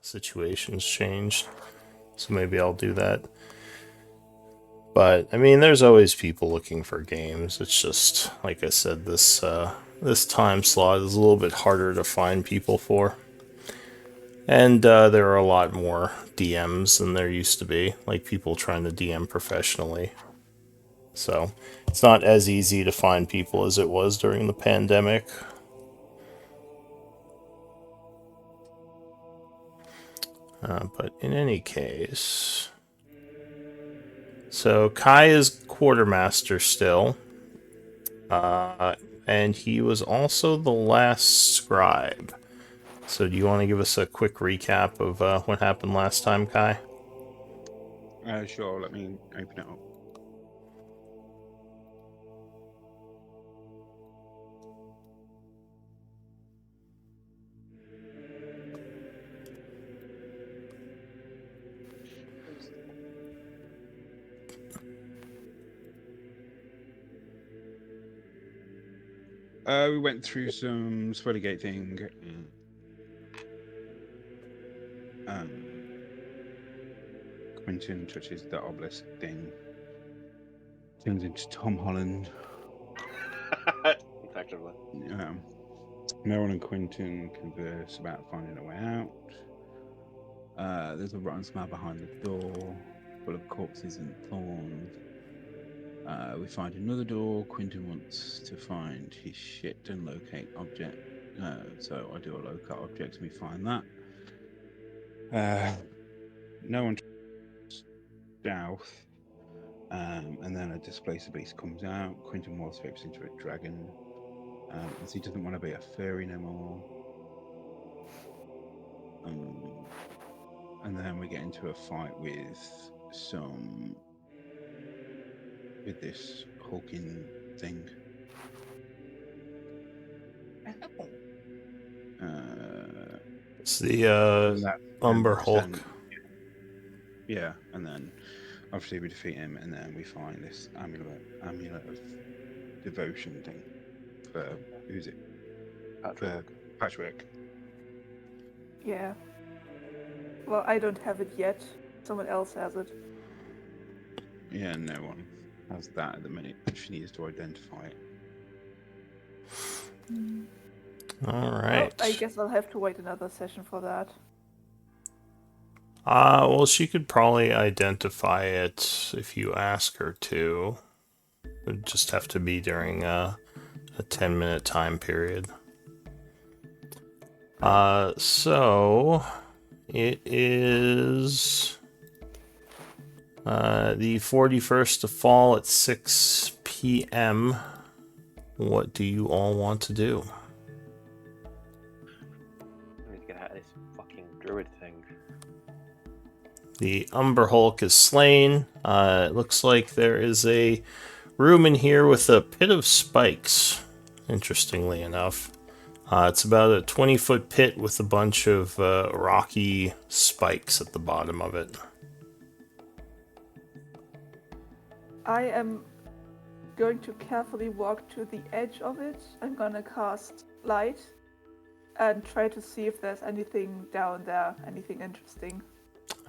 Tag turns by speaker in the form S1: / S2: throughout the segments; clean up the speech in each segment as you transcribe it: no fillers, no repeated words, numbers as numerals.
S1: situation's changed. So maybe I'll do that. But I mean, there's always people looking for games. It's just like I said, this time slot is a little bit harder to find people for, and there are a lot more DMs than there used to be. Like people trying to DM professionally, so it's not as easy to find people as it was during the pandemic. But in any case, so Kai is quartermaster still. And he was also the last scribe. So, do you want to give us a quick recap of what happened last time, Kai?
S2: Sure, let me open it up. We went through some Swellygate thing. Quentin touches the obelisk thing. Turns into Tom Holland.
S3: Effectively.
S2: Meryl and Quentin converse about finding a way out. There's a rotten smell behind the door, full of corpses and thorns. We find another door. Quentin wants to find his shit and locate object. So I do a locate object and we find that. No one south. And then a displacer beast comes out. Quentin morphs into a dragon. As he doesn't want to be a furry no more. And then we get into a fight with this hulking thing.
S1: It's the Umber Hulk.
S2: Yeah, and then obviously we defeat him, and then we find this amulet of devotion thing for who's it?
S3: Patchwork.
S2: For Patchwork.
S4: Yeah. Well, I don't have it yet. Someone else has it.
S2: Yeah, no one has that at the minute. She needs to identify it.
S1: All right.
S4: Well, I guess I'll have to wait another session for that.
S1: Well, she could probably identify it if you ask her to. It would just have to be during a 10-minute time period. So it is the 41st of fall at 6 p.m. What do you all want to do?
S3: I need to get out of this fucking druid thing.
S1: The Umber Hulk is slain. It looks like there is a room in here with a pit of spikes, interestingly enough. It's about a 20-foot pit with a bunch of rocky spikes at the bottom of it.
S4: I am going to carefully walk to the edge of it. I'm gonna cast light and try to see if there's anything down there, anything interesting.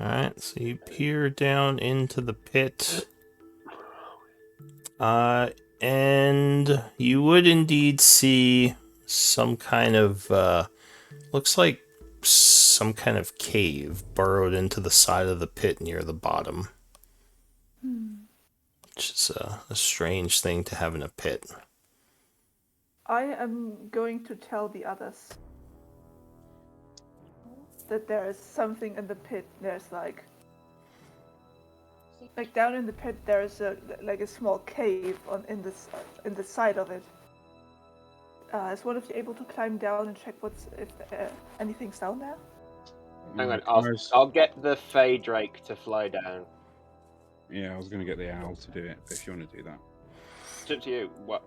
S1: Alright, so you peer down into the pit. And you would indeed see some kind of, looks like some kind of cave burrowed into the side of the pit near the bottom. Which is a strange thing to have in a pit.
S4: I am going to tell the others that there is something in the pit. There's like down in the pit there is a small cave in the side of it. Is one of you able to climb down and check if anything's down there?
S3: Hang on, I'll get the Fey Drake to fly down.
S2: Yeah, I was going to get the owl to do it, but if you want to do that.
S3: It's up to you. What?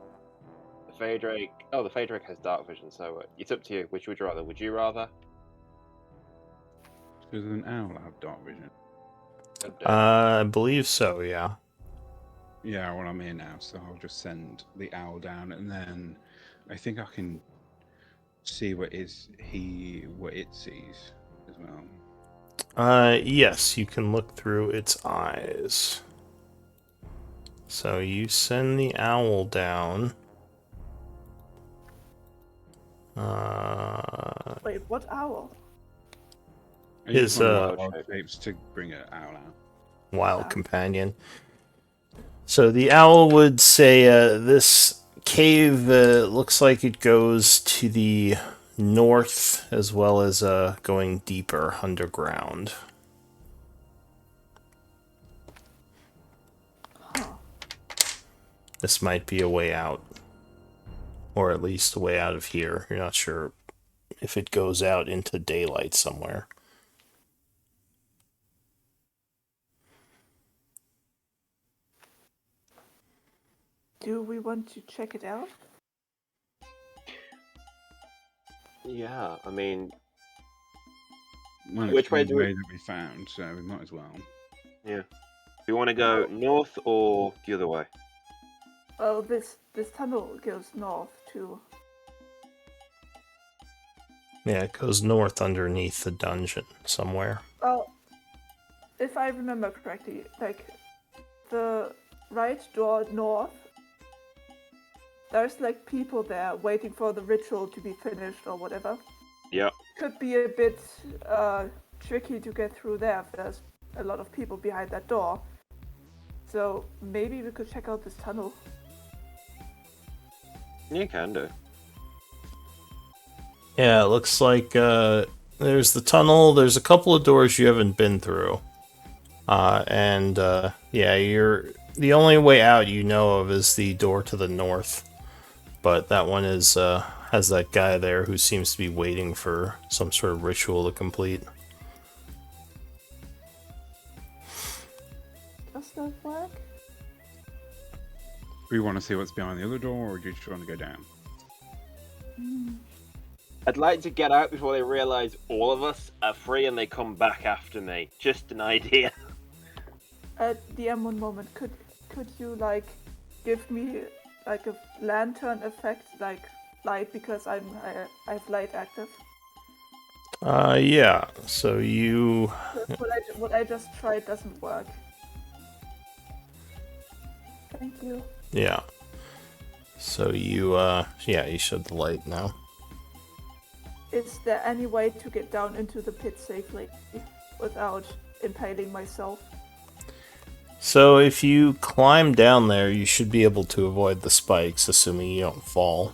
S3: The Fey Drake... Oh, the Fey Drake has dark vision, so it's up to you. Which would you rather? Would you rather?
S2: Does an owl have dark vision?
S1: I believe so, yeah.
S2: Yeah, well, I'm here now, so I'll just send the owl down, and then I think I can see what it sees as well.
S1: Yes, you can look through its eyes. So you send the owl down.
S4: Wait, what owl?
S2: I use
S1: His,
S2: one of the
S3: uh,
S2: wild shapes to bring an owl out.
S1: wild companion. So the owl would say this cave looks like it goes to the north as well as going deeper underground.
S4: Huh.
S1: This might be a way out. Or at least a way out of here. You're not sure if it goes out into daylight somewhere.
S4: Do we want to check it out?
S3: Yeah, I mean,
S2: Well,
S3: Which
S2: it's
S3: way
S2: the
S3: do we-
S2: way that we found, so we might as well.
S3: do you want to go north or the other way?
S4: Well, this tunnel goes north too.
S1: Yeah, it goes north underneath the dungeon somewhere.
S4: Well, if I remember correctly, like the right door north, there's like people there waiting for the ritual to be finished or whatever.
S3: Yep.
S4: Could be a bit tricky to get through there if there's a lot of people behind that door. So maybe we could check out this tunnel.
S3: You can do.
S1: Yeah, it looks like there's the tunnel. There's a couple of doors you haven't been through. Yeah, you're the only way out you know of is the door to the north. But that one is has that guy there who seems to be waiting for some sort of ritual to complete.
S4: Does that work?
S2: Do we want to see what's behind the other door, or do you just want to go down?
S3: I'd like to get out before they realise all of us are free and they come back after me. Just an idea.
S4: DM, one moment. Could you like give me like a lantern effect, like light, because I have light active.
S1: Yeah. So you.
S4: What I just tried doesn't work. Thank you.
S1: Yeah. So you. Yeah, you showed the light now.
S4: Is there any way to get down into the pit safely without impaling myself?
S1: So if you climb down there, you should be able to avoid the spikes, assuming you don't fall.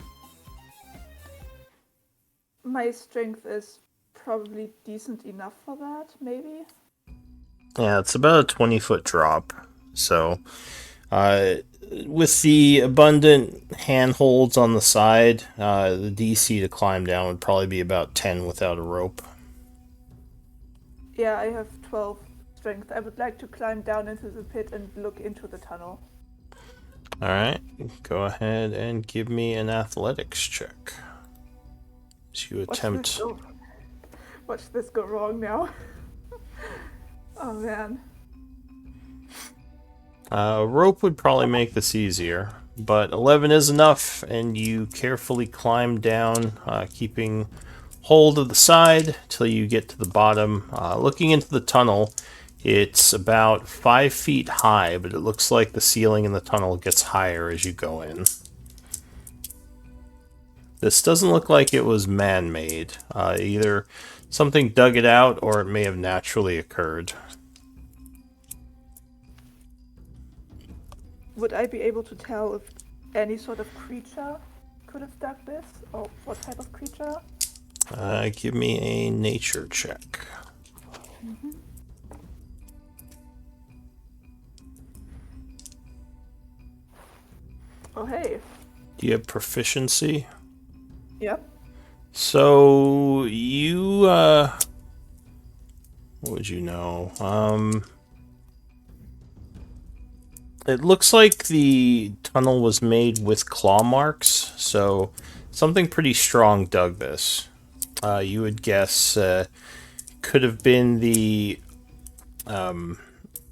S4: My strength is probably decent enough for that, maybe?
S1: Yeah, it's about a 20-foot drop. So, with the abundant handholds on the side, the DC to climb down would probably be about 10 without a rope.
S4: Yeah, I have 12 strength. I would like to climb down into the pit and look into the tunnel.
S1: Alright, go ahead and give me an athletics check. As you attempt.
S4: Watch this go wrong now. Oh man.
S1: Rope would probably make this easier, but 11 is enough, and you carefully climb down, keeping hold of the side till you get to the bottom. Looking into the tunnel, it's about 5 feet high, but it looks like the ceiling in the tunnel gets higher as you go in. This doesn't look like it was man-made. Either something dug it out, or it may have naturally occurred.
S4: Would I be able to tell if any sort of creature could have dug this? Or what type of creature?
S1: Give me a nature check.
S4: Mm-hmm. Oh hey.
S1: Do you have proficiency?
S4: Yep.
S1: So you what would you know? It looks like the tunnel was made with claw marks, so something pretty strong dug this. You would guess could have been the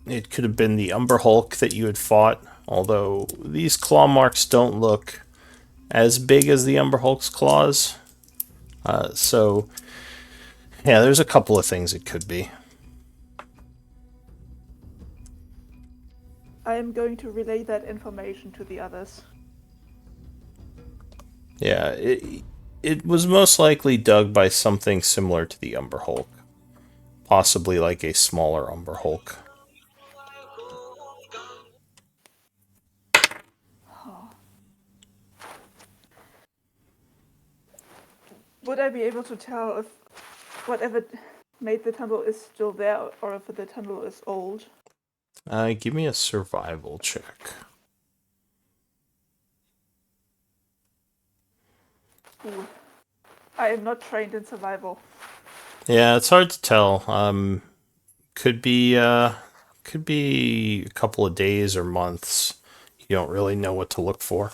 S1: it could have been the Umber Hulk that you had fought, although these claw marks don't look as big as the Umber Hulk's claws. So, yeah, there's a couple of things it could be.
S4: I am going to relay that information to the others.
S1: Yeah, it was most likely dug by something similar to the Umber Hulk. Possibly like a smaller Umber Hulk.
S4: Would I be able to tell if whatever made the tunnel is still there or if the tunnel is old?
S1: Give me a survival check.
S4: Ooh. I am not trained in survival.
S1: Yeah, it's hard to tell. Could be a couple of days or months. You don't really know what to look for.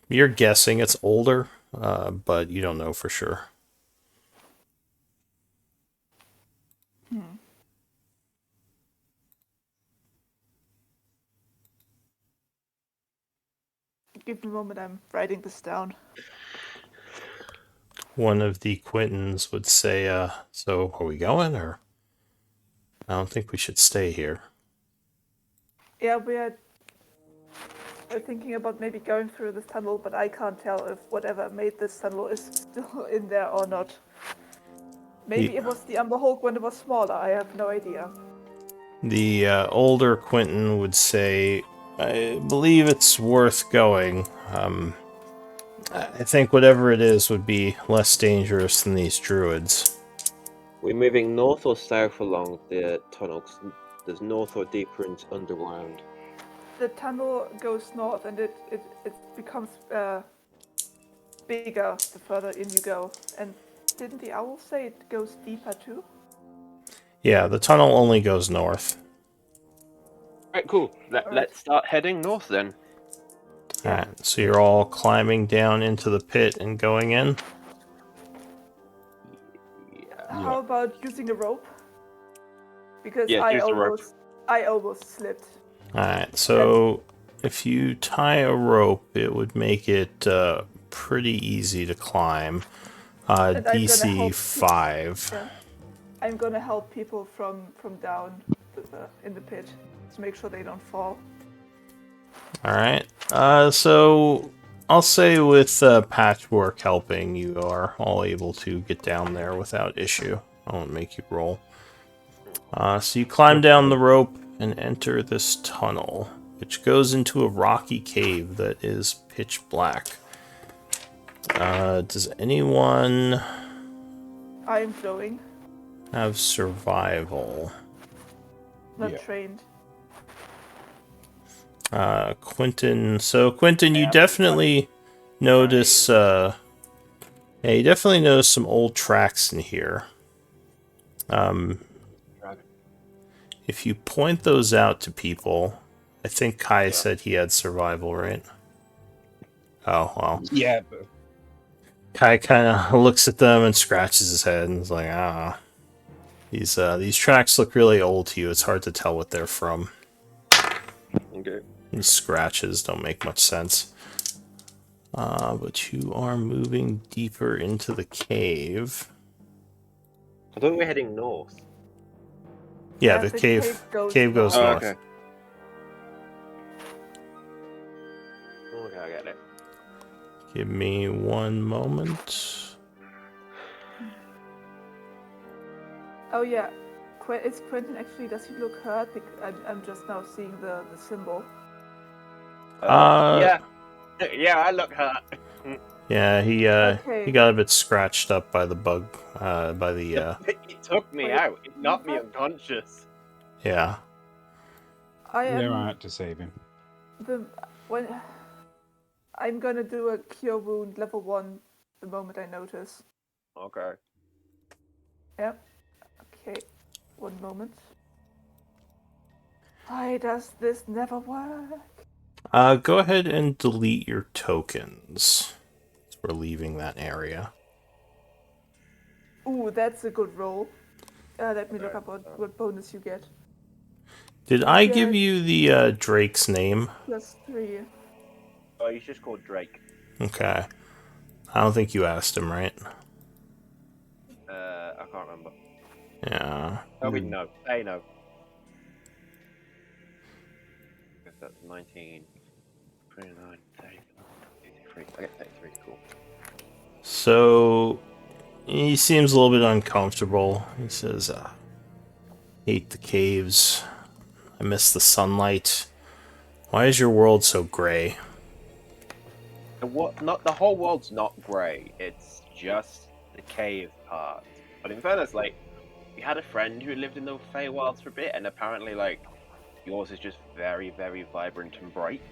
S1: You're guessing it's older, but you don't know for sure.
S4: Give me a moment, I'm writing this down.
S1: One of the Quintons would say, so are we going, or? I don't think we should stay here.
S4: Yeah, we're thinking about maybe going through this tunnel, but I can't tell if whatever made this tunnel is still in there or not. Maybe
S1: Yeah.
S4: it was the Umber Hulk when it was smaller, I have no idea.
S1: The older Quinton would say, I believe it's worth going. I think whatever it is would be less dangerous than these druids.
S5: We're moving north or south along the tunnel. 'Cause there's north or deeper into underground.
S4: The tunnel goes north and it becomes bigger the further in you go. And didn't the owl say it goes deeper too?
S1: Yeah, the tunnel only goes north.
S3: Right, cool.
S4: Alright.
S3: Let's start heading north then.
S1: Alright, so you're all climbing down into the pit and going in?
S4: How about using a rope? Because
S3: Yeah, use the rope.
S4: I almost slipped.
S1: Alright, so if you tie a rope, it would make it pretty easy to climb.
S4: And I'm gonna
S1: DC
S4: help
S1: 5.
S4: Yeah. I'm gonna help people from down in the pit to make sure they don't fall.
S1: Alright, so I'll say with Patchwork helping, you are all able to get down there without issue. I won't make you roll. So you climb down the rope and enter this tunnel, which goes into a rocky cave that is pitch black. Does anyone
S4: I am going,
S1: have survival?
S4: not
S2: Yeah.
S4: trained.
S1: Quentin. So Quentin, you definitely notice. Yeah, you definitely notice some old tracks in here. If you point those out to people, I think Kai said he had survival, right? Oh well.
S2: Yeah, but
S1: Kai kind of looks at them and scratches his head and is like, ah. These tracks look really old to you. It's hard to tell what they're from.
S5: Okay.
S1: These scratches don't make much sense. But you are moving deeper into the cave.
S5: I thought we were heading north.
S1: Yeah,
S4: Yeah,
S1: the cave goes
S3: Oh,
S1: north.
S3: okay. Okay, I get it.
S1: Give me one moment.
S4: Oh yeah, it's Quentin actually. Does he look hurt? I'm just now seeing the symbol.
S3: Yeah. Yeah, I look hurt.
S1: Yeah, he
S4: Okay.
S1: got a bit scratched up by the bug, by the
S3: It took me
S4: Wait,
S3: out. It knocked me
S4: what?
S3: unconscious.
S1: yeah.
S4: I am
S2: they're out to save him.
S4: I'm gonna do a cure wound level 1 the moment I notice.
S3: Okay.
S4: Yep. Okay. 1 moment. Why does this never work?
S1: Go ahead and delete your tokens. We're leaving that area.
S4: Ooh, that's a good roll. Let me look up what bonus you get.
S1: Did I
S4: Yeah.
S1: give you the Drake's name?
S4: +3.
S3: Oh, he's just called Drake.
S1: Okay. I don't think you asked him, right?
S3: I can't remember.
S1: Yeah.
S3: Oh, we know. They know. that's 19, 29, 30, 33. Okay, 33, cool.
S1: So he seems a little bit uncomfortable. He says, hate the caves. I miss the sunlight. Why is your world so gray?
S3: Not the whole world's not grey. It's just the cave part. But in fairness, like, we had a friend who lived in the Feywilds for a bit, and apparently, like, yours is just very, very vibrant and bright.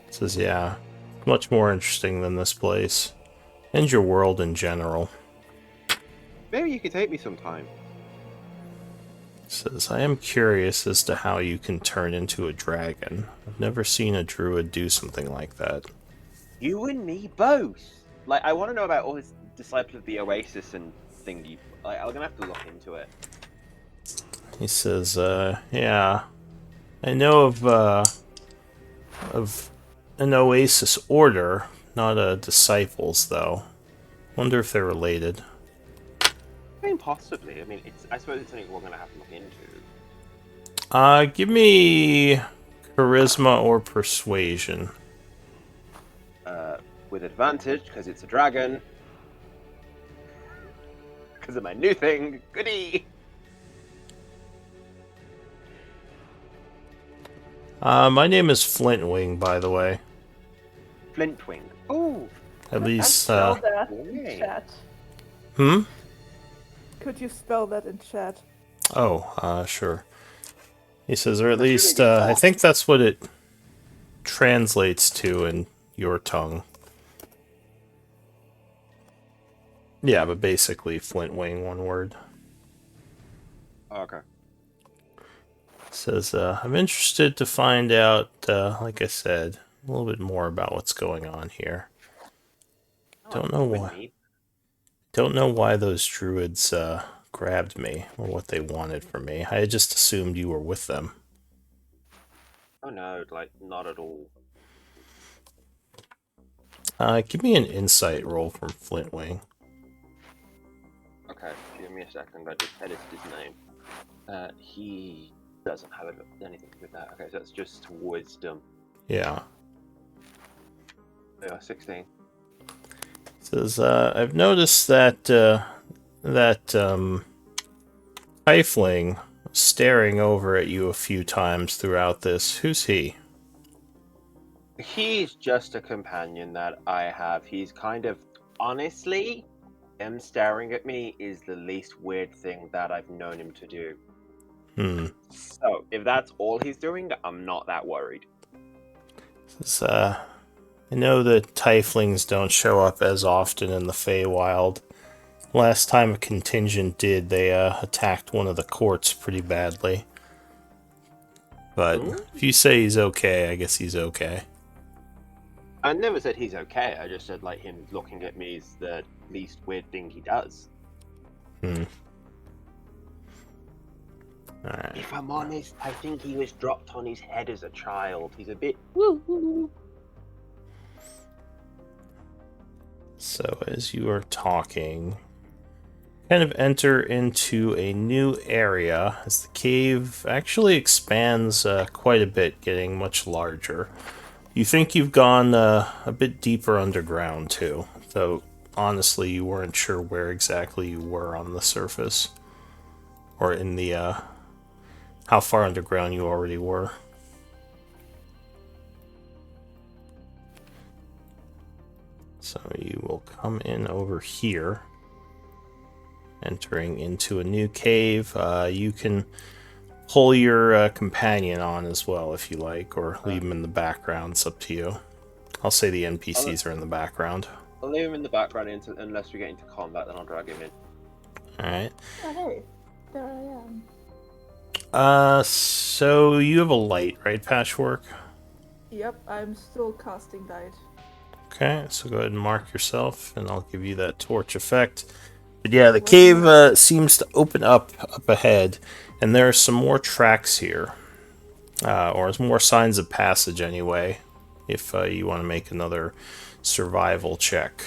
S1: He says, yeah, much more interesting than this place. And your world in general.
S3: Maybe you could take me sometime.
S1: He says, I am curious as to how you can turn into a dragon. I've never seen a druid do something like that.
S3: You and me both. Like, I want to know about all his disciples of the Oasis and thingy. Like, I'm gonna have to look into it.
S1: He says, yeah, I know of an Oasis order, not disciples, though. Wonder if they're related.
S3: I mean, possibly. I mean, I suppose it's something we're gonna have to look into.
S1: Give me charisma or persuasion.
S3: With advantage, because it's a dragon. Because of my new thing. Goody!
S1: My name is Flintwing, by the way.
S3: Flintwing. Oh!
S1: At least,
S4: Spell that in
S3: okay.
S4: chat.
S1: hmm?
S4: Could you spell that in chat?
S1: Oh, sure. He says, or at
S3: That's really
S1: least,
S3: good
S1: I
S3: thought.
S1: think that's what it translates to in your tongue. Yeah, but basically Flintwing, one word.
S3: Oh, okay.
S1: Says, I'm interested to find out, like I said, a little bit more about what's going on here. Don't know why. Don't know why those druids grabbed me or what they wanted from me. I had just assumed you were with them.
S3: Oh no, like, not at all.
S1: Give me an insight roll from Flintwing.
S3: Okay, give me a second. I just edited his name. He doesn't have anything to do with that. Okay, so that's just wisdom.
S1: Yeah.
S3: Yeah, 16.
S1: Says, I've noticed that Tiefling staring over at you a few times throughout this. Who's he?
S3: He's just a companion that I have. He's kind of, honestly, him staring at me is the least weird thing that I've known him to do. So, if that's all he's doing, I'm not that worried.
S1: Says, I know that Tieflings don't show up as often in the Feywild. Last time a contingent did, they attacked one of the courts pretty badly. But if you say he's okay, I guess he's okay.
S3: I never said he's okay. I just said, like, him looking at me is the least weird thing he does.
S1: Alright.
S3: If I'm honest, I think he was dropped on his head as a child. He's a bit woo.
S1: So as you are talking, kind of enter into a new area as the cave actually expands quite a bit, getting much larger. You think you've gone a bit deeper underground too, though honestly you weren't sure where exactly you were on the surface, or in the how far underground you already were. So you will come in over here, entering into a new cave. You can pull your companion on as well if you like, or leave him in the background. It's up to you. I'll say the NPCs are in the background.
S3: I'll leave him in the background unless we get into combat, then I'll drag him in.
S1: Alright.
S4: Oh, hey, there I am.
S1: So you have a light, right, Patchwork?
S4: Yep, I'm still casting light.
S1: Okay, so go ahead and mark yourself, and I'll give you that torch effect. But yeah, the cave seems to open up ahead, and there are some more tracks here. Or more signs of passage anyway, if you want to make another survival check.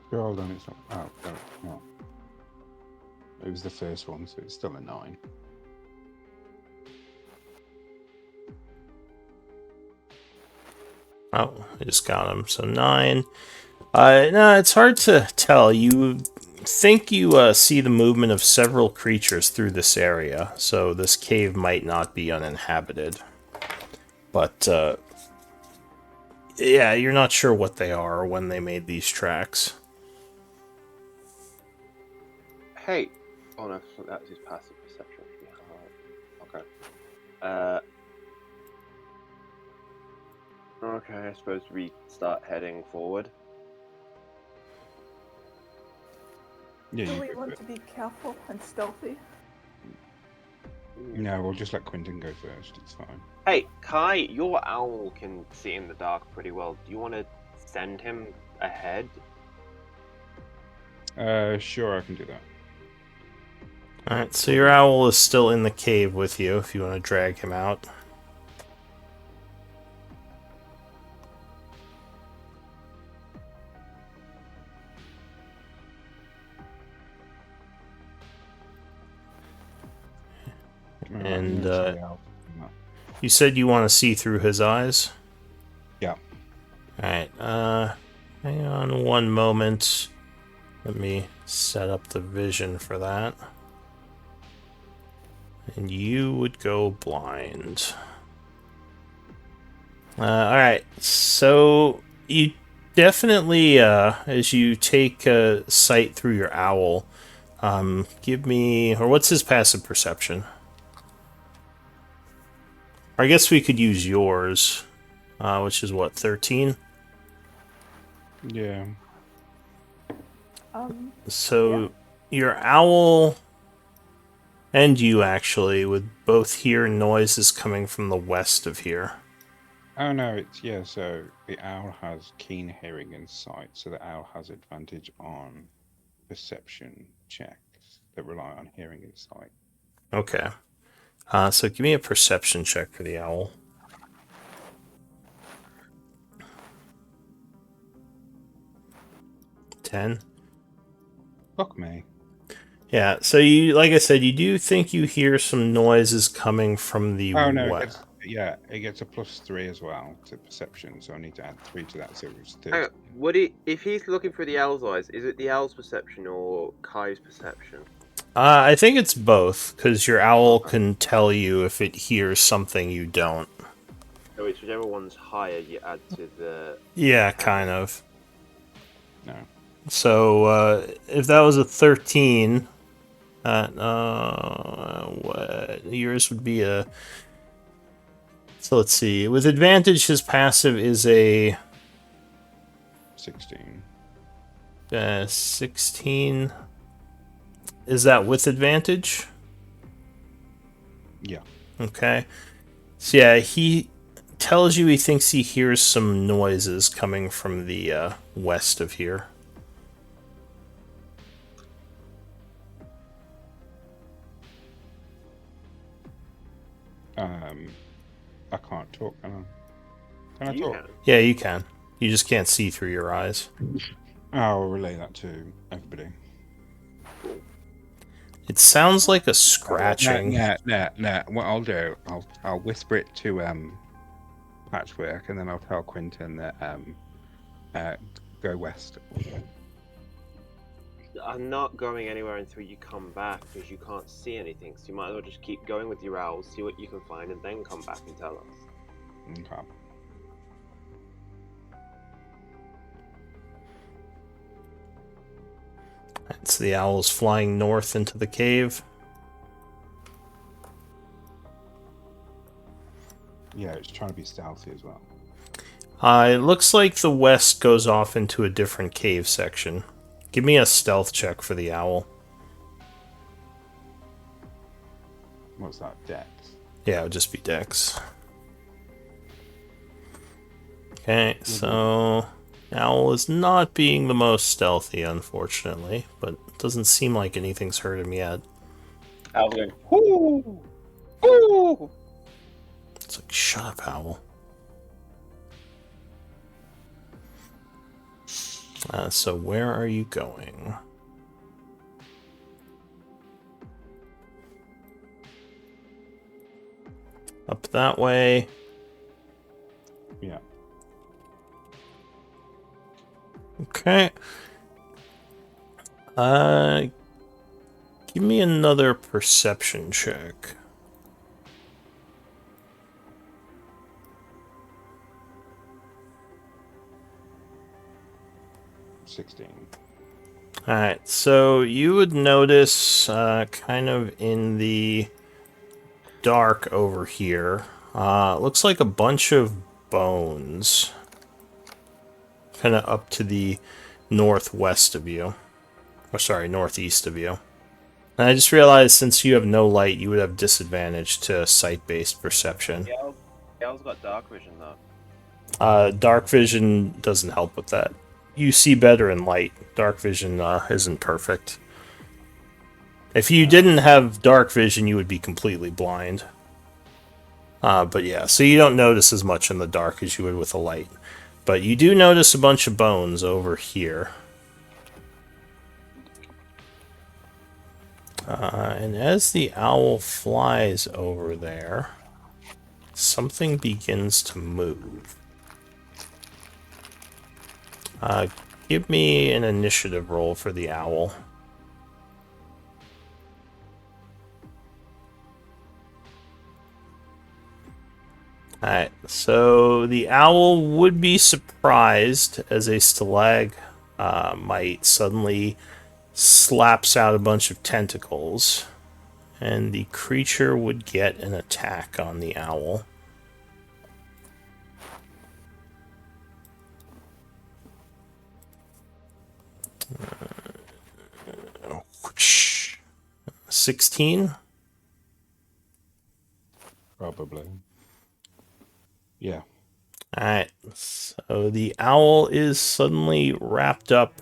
S2: Hold on, it's not. Oh, got it. Oh. It was the first one, so it's still a 9.
S1: Oh, I just got him. So 9. No, it's hard to tell. You think you see the movement of several creatures through this area, so this cave might not be uninhabited. But, yeah, you're not sure what they are or when they made these tracks.
S3: Hey. Oh no, that was his passive perception. Okay. Okay, I suppose we start heading forward.
S2: Yeah,
S4: Do
S2: you
S4: we
S2: go
S4: want
S2: first.
S4: to be careful and stealthy?
S2: No, we'll just let Quentin go first. It's fine.
S3: Hey, Kai, your owl can see in the dark pretty well. Do you want to send him ahead?
S2: Sure, I can do that.
S1: Alright, so your owl is still in the cave with you if you want to drag him out. And, you said you want to see through his eyes?
S2: Yeah.
S1: Alright, hang on one moment. Let me set up the vision for that. And you would go blind. Alright, so you definitely, as you take sight through your owl, give me, or what's his passive perception? Or I guess we could use yours, which is what, 13?
S2: Yeah.
S1: So your owl and you actually would both hear noises coming from the west of here.
S2: Oh no, it's so the owl has keen hearing and sight, so the owl has advantage on perception checks that rely on hearing and sight.
S1: Okay. So give me a perception check for the owl. 10.
S2: Fuck me.
S1: Yeah, so you, like I said, you do think you hear some noises coming from the
S2: Oh no,
S1: west.
S2: it gets a +3 as well to perception, so I need to add 3 to that, so it's
S3: Hang on,
S2: 13.
S3: if he's looking for the owl's eyes, is it the owl's perception or Kai's perception?
S1: I think it's both, because your owl can tell you if it hears something you don't.
S3: So it's whichever one's higher you add to the...
S1: Yeah, kind of.
S2: No.
S1: So, if that was a 13, what yours would be a... So let's see. With advantage, his passive is a
S2: 16.
S1: 16. Is that with advantage?
S2: Yeah.
S1: Okay. So yeah, he tells you he thinks he hears some noises coming from the west of here.
S2: I can't talk, can I? Can I
S3: You
S2: talk?
S3: can.
S1: Yeah, you can. You just can't see through your eyes.
S2: I'll relay that to everybody.
S1: It sounds like a scratching.
S2: Nah. What I'll do, I'll whisper it to Patchwork, and then I'll tell Quentin that go west.
S3: I'm not going anywhere until you come back because you can't see anything. So you might as well just keep going with your owls, see what you can find, and then come back and tell us.
S2: Okay.
S1: So the owl is flying north into the cave.
S2: Yeah, it's trying to be stealthy as well.
S1: It looks like the west goes off into a different cave section. Give me a stealth check for the owl.
S2: What's that, Dex?
S1: Yeah, it would just be Dex. Okay, so owl is not being the most stealthy, unfortunately, but it doesn't seem like anything's hurt him yet.
S3: Owl's going, whoo! Whoo!
S1: It's like, shut up, owl. So where are you going? Up that way.
S2: Yeah.
S1: Okay. Give me another perception check. Alright, so you would notice kind of in the dark over here, looks like a bunch of bones. Kind of up to the northwest of you. Or sorry, northeast of you. And I just realized since you have no light, you would have disadvantage to sight-based perception.
S3: Gal's got dark vision though.
S1: Dark vision doesn't help with that. You see better in light. Dark vision isn't perfect. If you didn't have dark vision, you would be completely blind. But yeah, so you don't notice as much in the dark as you would with a light. But you do notice a bunch of bones over here. And as the owl flies over there, something begins to move. Give me an initiative roll for the owl. Alright, so the owl would be surprised as a stalagmite suddenly slaps out a bunch of tentacles, and the creature would get an attack on the owl. Uh, 16?
S2: Probably. Yeah.
S1: Alright, so the owl is suddenly wrapped up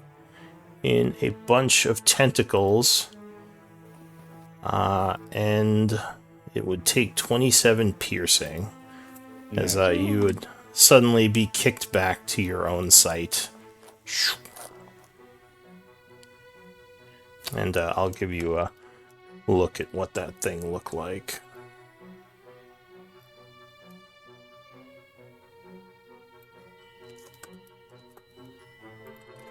S1: in a bunch of tentacles, and it would take 27 piercing, as you would suddenly be kicked back to your own sight. And I'll give you a look at what that thing looked like.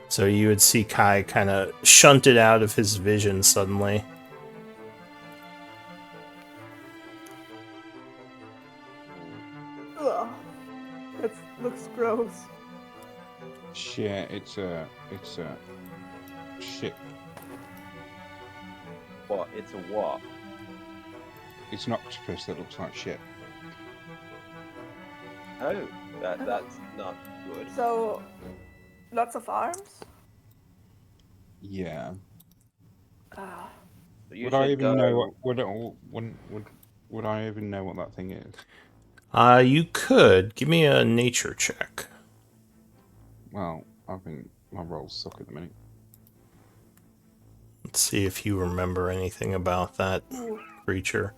S1: So you would see Kai kind of shunted out of his vision suddenly.
S4: Ugh. That looks gross.
S2: Shit, it's a shit.
S3: What? It's a what?
S2: It's an octopus that looks like shit.
S3: Oh, that's not good.
S4: So, lots of arms?
S2: Yeah.
S4: Ah.
S3: But you
S2: Would I
S3: should
S2: even
S3: go-
S2: know what would I even know what that thing is?
S1: You could. Give me a nature check.
S2: Well, I think my rolls suck at the minute.
S1: Let's see if you remember anything about that
S4: Ooh.
S1: creature.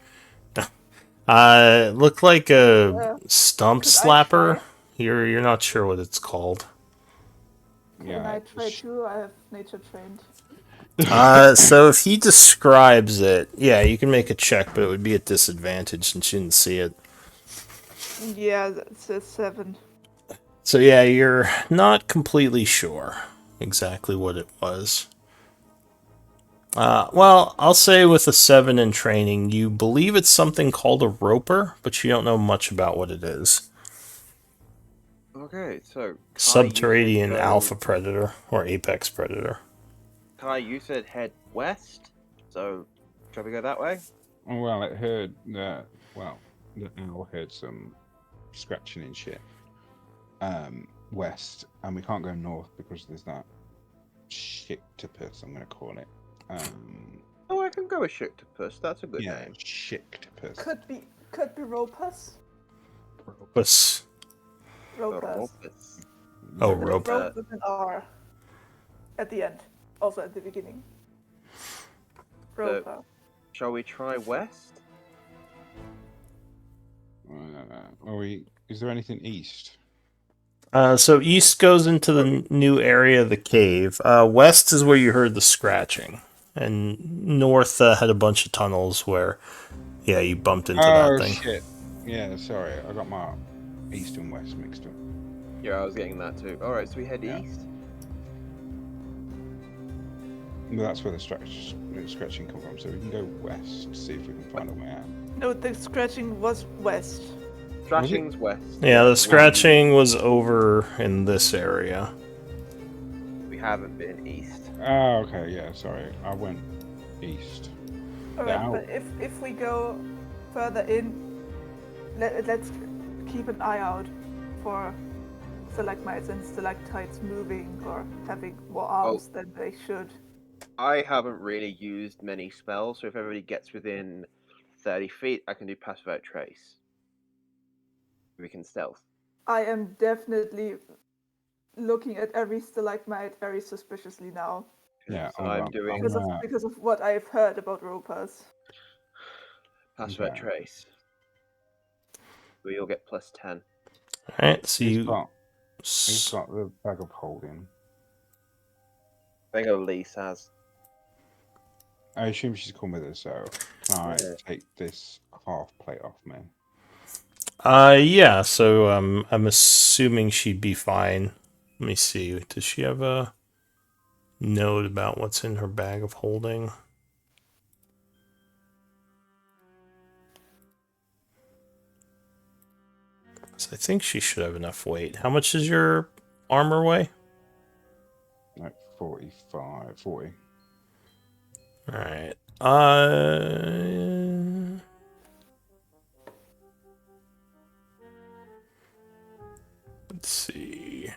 S1: It looked like a stump
S4: could I
S1: slapper.
S4: try?
S1: You're not sure what it's called.
S4: Can I try too? I have nature trained.
S1: So if he describes it, yeah, you can make a check, but it would be at disadvantage since you didn't see it.
S4: Yeah, that's a 7.
S1: So yeah, you're not completely sure exactly what it was. Well, I'll say with a 7 in training, you believe it's something called a roper, but you don't know much about what it is.
S3: Okay, so Kai,
S1: Subterranean
S3: you said go-
S1: alpha predator or apex predator.
S3: Kai, you said head west, so shall we go that way?
S2: Oh, well, it heard the owl heard some scratching and shit. West, and we can't go north because there's that shictopus, I'm gonna call it.
S3: Oh, I can go with Shictopus. That's a good
S2: yeah,
S3: name.
S2: shictopus.
S4: Could be Ropus.
S1: Ropus.
S4: Ropus.
S1: Oh,
S4: But it's
S1: rope.
S4: rope with an R at the end, also at the beginning. Roper.
S3: Shall we try west?
S2: Are we? Is there anything east?
S1: So east goes into the new area of the cave. West is where you heard the scratching. And north had a bunch of tunnels where, yeah, you bumped into that thing.
S2: Shit. Yeah, sorry, I got my east and west mixed up.
S5: Yeah, I was getting that too. All right, so we head
S2: Yeah.
S5: east.
S2: Well, that's where the scratching come from. So we can go west, see if we can find a way out.
S4: No, the scratching was west.
S5: Scratching's west.
S1: Yeah, the scratching was over in this area.
S5: We haven't been east.
S2: Oh, okay, yeah, sorry. I went east.
S4: Alright,
S2: Now-
S4: but if we go further in, let's keep an eye out for stalagmites and stalactites moving or having more arms than they should.
S5: I haven't really used many spells, so if everybody gets within 30 feet, I can do Pass Without Trace. We can stealth.
S4: I am definitely looking at every stalagmite very suspiciously now
S2: Yeah,
S5: So
S2: hold
S5: I'm
S2: on.
S5: doing
S4: because of what I've heard about ropers.
S5: Pass Without
S2: Okay.
S5: Trace. We all get plus 10.
S1: Alright, so
S2: Who's
S1: you.
S2: got the bag of holding?
S5: I think Elise has.
S2: I assume she's come with us, so can I
S5: Yeah.
S2: take this half plate off me?
S1: Yeah, so I'm assuming she'd be fine. Let me see. Does she have a note about what's in her bag of holding? So I think she should have enough weight. How much does your armor weigh?
S2: Like 45, 40.
S1: Alright. Let's see.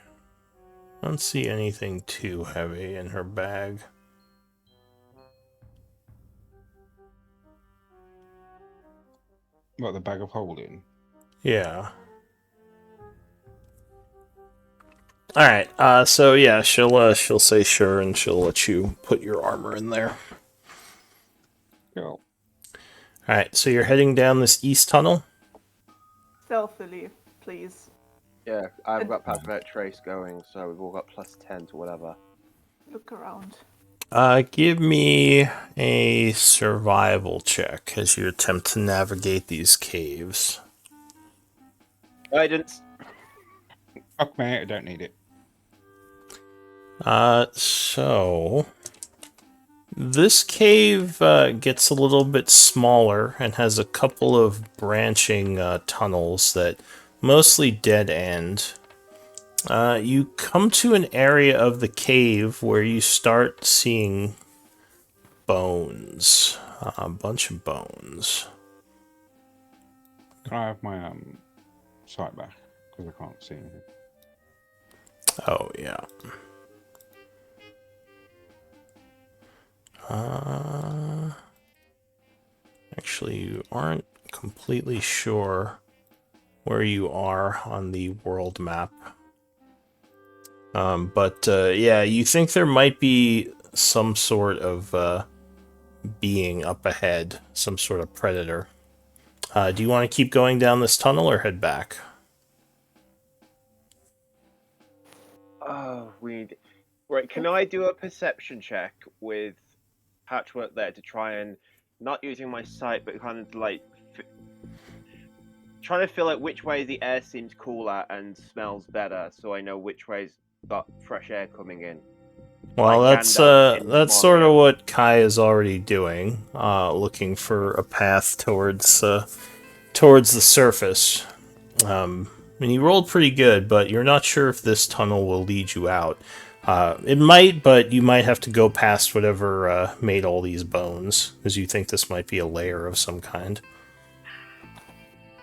S1: I don't see anything too heavy in her bag.
S2: What, the bag of holding?
S1: Yeah. Alright, so yeah, she'll say sure and she'll let you put your armor in there.
S2: Cool.
S1: Alright, so you're heading down this east tunnel?
S4: Stealthily, please.
S5: Yeah, I've got Pass Without Trace going, so we've all got plus 10 to whatever.
S4: Look around.
S1: Give me a survival check as you attempt to navigate these caves.
S5: Guidance.
S2: Fuck me, I don't need it.
S1: So this cave gets a little bit smaller and has a couple of branching tunnels that mostly dead end. You come to an area of the cave where you start seeing bones, a bunch of bones.
S2: Can I have my sight back? Because I can't see anything.
S1: Oh, yeah. Actually, you aren't completely sure where you are on the world map. But yeah, you think there might be some sort of being up ahead, some sort of predator. Do you want to keep going down this tunnel or head back?
S5: Oh, Right, can I do a perception check with Patchwork there to try and, not using my sight, but kind of like, trying to feel out which way the air seems cooler and smells better, so I know which way's got fresh air coming in.
S1: Well,
S5: Like Gandalf in
S1: that's sort of
S5: Moria.
S1: what Kai is already doing, looking for a path towards the surface. And he rolled pretty good, but you're not sure if this tunnel will lead you out. It might, but you might have to go past whatever made all these bones, because you think this might be a lair of some kind.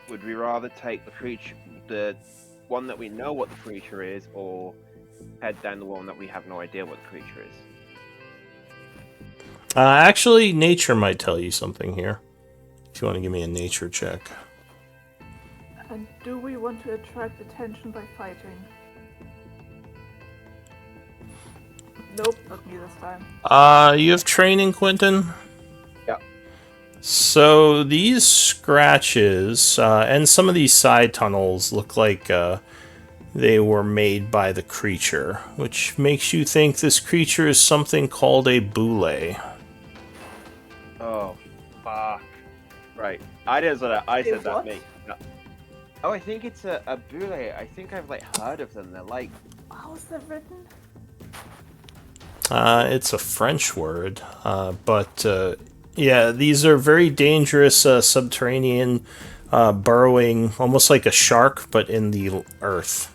S5: Would we rather take the one that we know what the creature is, or head down the one that we have no idea what the creature is?
S1: Actually, nature might tell you something here. If you want to give me a nature check.
S4: And do we want to attract attention by fighting? Nope, not me this time.
S1: You have training, Quentin?
S5: Yeah.
S1: So these scratches and some of these side tunnels look like they were made by the creature, which makes you think this creature is something called a boule.
S5: Oh, fuck. Right. I didn't say that. I said that,
S4: what?
S5: me. No. Oh, I think it's a boule. I think I've like heard of them. They're like
S4: How's that written?
S1: It's a French word, but yeah, these are very dangerous subterranean burrowing, almost like a shark, but in the earth.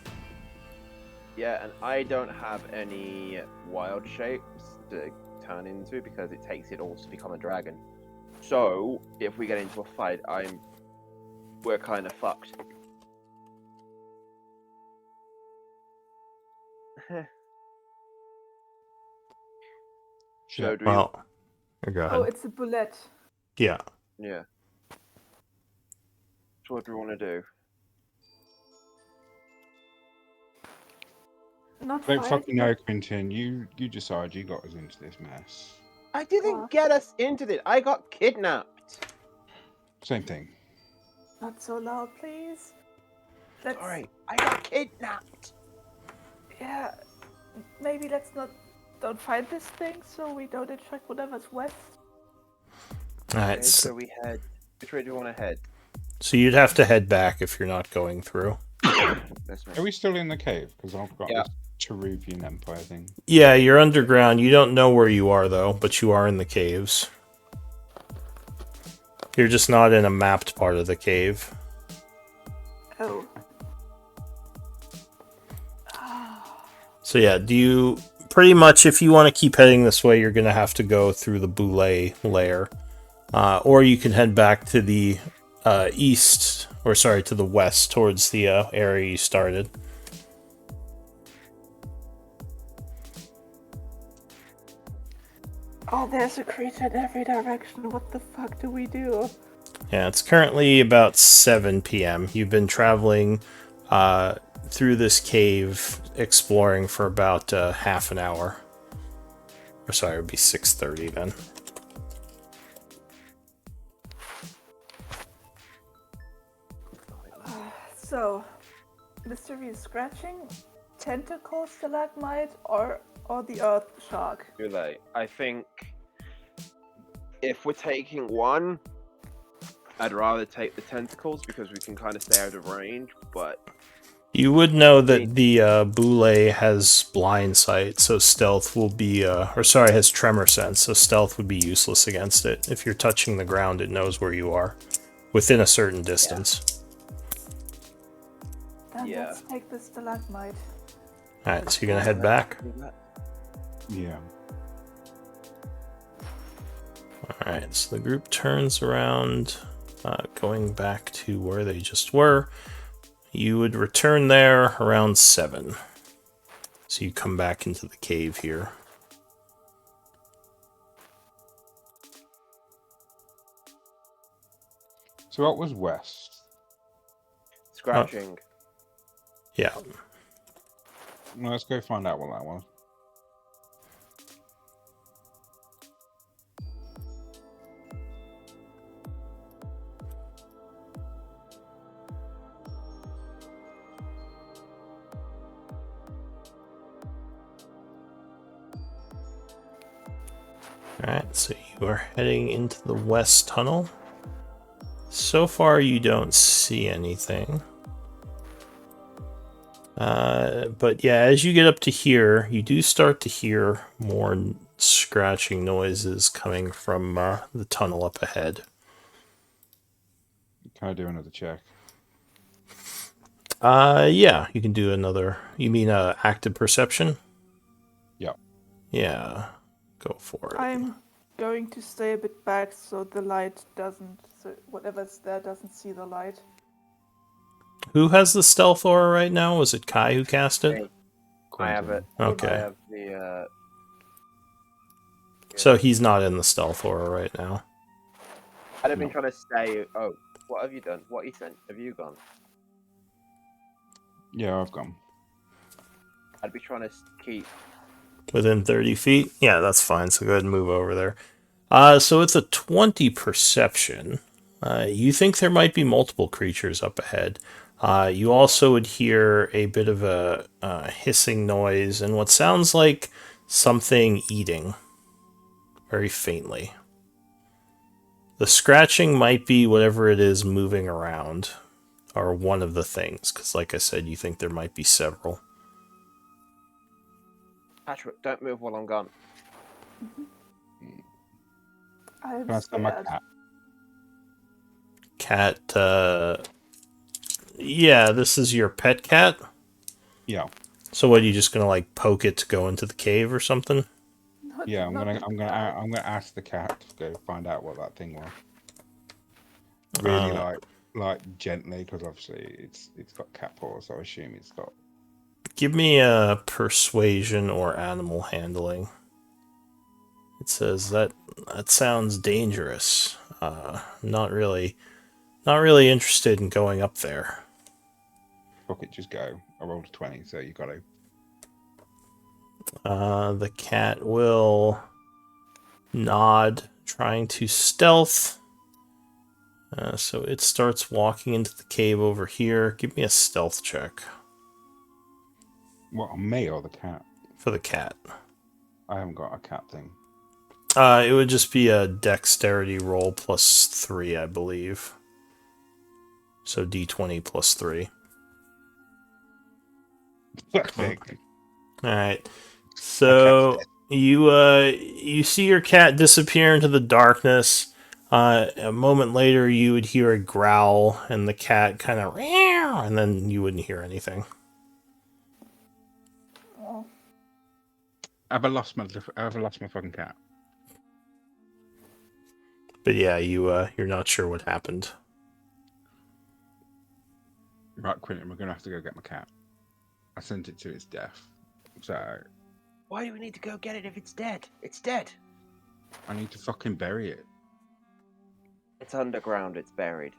S5: yeah, and I don't have any wild shapes to turn into because it takes it all to become a dragon. So if we get into a fight, we're kind of fucked. So do
S1: Well, go
S4: Oh,
S1: ahead.
S4: it's a bullet.
S1: Yeah.
S5: yeah. So what do we want to do?
S4: Not
S2: Don't
S4: fight,
S2: fucking
S4: but
S2: know, Quentin. You decide. You got us into this mess.
S5: I didn't
S4: Wow.
S5: get us into this. I got kidnapped.
S2: Same thing.
S4: not so loud, please. Let's.
S5: Sorry, I got kidnapped.
S4: Yeah. Maybe don't fight this thing so we don't attract whatever's west.
S1: All right.
S5: Okay, so we head. Which way do we want to head?
S1: So you'd have to head back if you're not going through.
S5: This way.
S2: Are we still in the cave? Because I've got
S5: Yeah.
S2: this Cherubian Empire thing.
S1: Yeah, you're underground. You don't know where you are, though, but you are in the caves. You're just not in a mapped part of the cave.
S4: Oh.
S1: So yeah, do you... Pretty much, if you want to keep heading this way, you're going to have to go through the Boule lair. Or you can head back to the east, or sorry, to the west, towards the area you started.
S4: Oh, there's a creature in every direction. What the fuck do we do?
S1: Yeah, it's currently about 7 p.m. You've been traveling through this cave, exploring for about half an hour. Or sorry, it would be 6:30 then.
S4: So, mysterious scratching, tentacle stalagmite, or the earth shark?
S5: Too late. I think if we're taking one, I'd rather take the tentacles because we can kind of stay out of range. But
S1: You would know that the Boule has blind sight, so stealth will be, or sorry, has tremor sense, so stealth would be useless against it. If you're touching the ground, it knows where you are, within a certain distance.
S4: Then
S5: Yeah.
S4: let's take the stalagmite.
S1: Alright, so you're gonna head back?
S2: Yeah.
S1: Alright, so the group turns around, going back to where they just were. You would return there around 7. So you come back into the cave here.
S2: So what was west?
S5: Scratching.
S1: Yeah.
S2: Well, let's go find out what that was.
S1: Alright, so you are heading into the west tunnel. So far, you don't see anything. But yeah, as you get up to here, you do start to hear more scratching noises coming from the tunnel up ahead.
S2: Can I do another check?
S1: Yeah, you can do another. You mean active perception?
S2: Yeah.
S1: Yeah, go for it.
S4: I'm going to stay a bit back so the light doesn't, so whatever's there doesn't see the light.
S1: Who has the stealth aura right now? Was it Kai who cast it?
S5: Hey. I have it.
S1: Okay.
S5: I have the.
S1: So he's not in the stealth aura right now.
S5: I'd have been trying to stay. Oh, what have you done? What have you gone?
S2: Yeah, I've gone.
S5: I'd be trying to keep.
S1: Within 30 feet? Yeah, that's fine. So go ahead and move over there. So it's a 20 perception. You think there might be multiple creatures up ahead. You also would hear a bit of a hissing noise and what sounds like something eating. Very faintly. The scratching might be whatever it is moving around. or one of the things, because like I said, you think there might be several.
S5: Patrick, don't move while I'm gone.
S4: I'm
S2: Can I send my
S4: scared.
S2: cat?
S1: Cat, yeah, this is your pet cat?
S2: Yeah.
S1: So what, are you just gonna like poke it to go into the cave or something?
S4: Not-
S2: Yeah, I'm
S4: not
S2: gonna
S4: the cat.
S2: ask the cat to go find out what that thing was. Really, like gently, because obviously it's got cat paws, so I assume it's got.
S1: Give me a persuasion or animal handling. It says that sounds dangerous. Not really interested in going up there.
S2: Fuck it, just go. I rolled a 20, so you got to.
S1: The cat will nod, trying to stealth. So it starts walking into the cave over here. Give me a stealth check
S2: What, on me or the cat?
S1: for the cat.
S2: I haven't got a cat thing.
S1: It would just be a dexterity roll plus 3, I believe. So d20 plus 3.
S2: Fuck.
S1: Alright. So you see your cat disappear into the darkness. A moment later you would hear a growl and the cat kind of and then you wouldn't hear anything.
S4: Oh,
S2: Have I lost my fucking cat?
S1: But yeah, you're not sure what happened.
S2: Right, Quentin, we're gonna have to go get my cat. I sent it to its death, so
S5: Why do we need to go get it if it's dead? It's dead.
S2: I need to fucking bury it.
S5: It's underground. It's buried.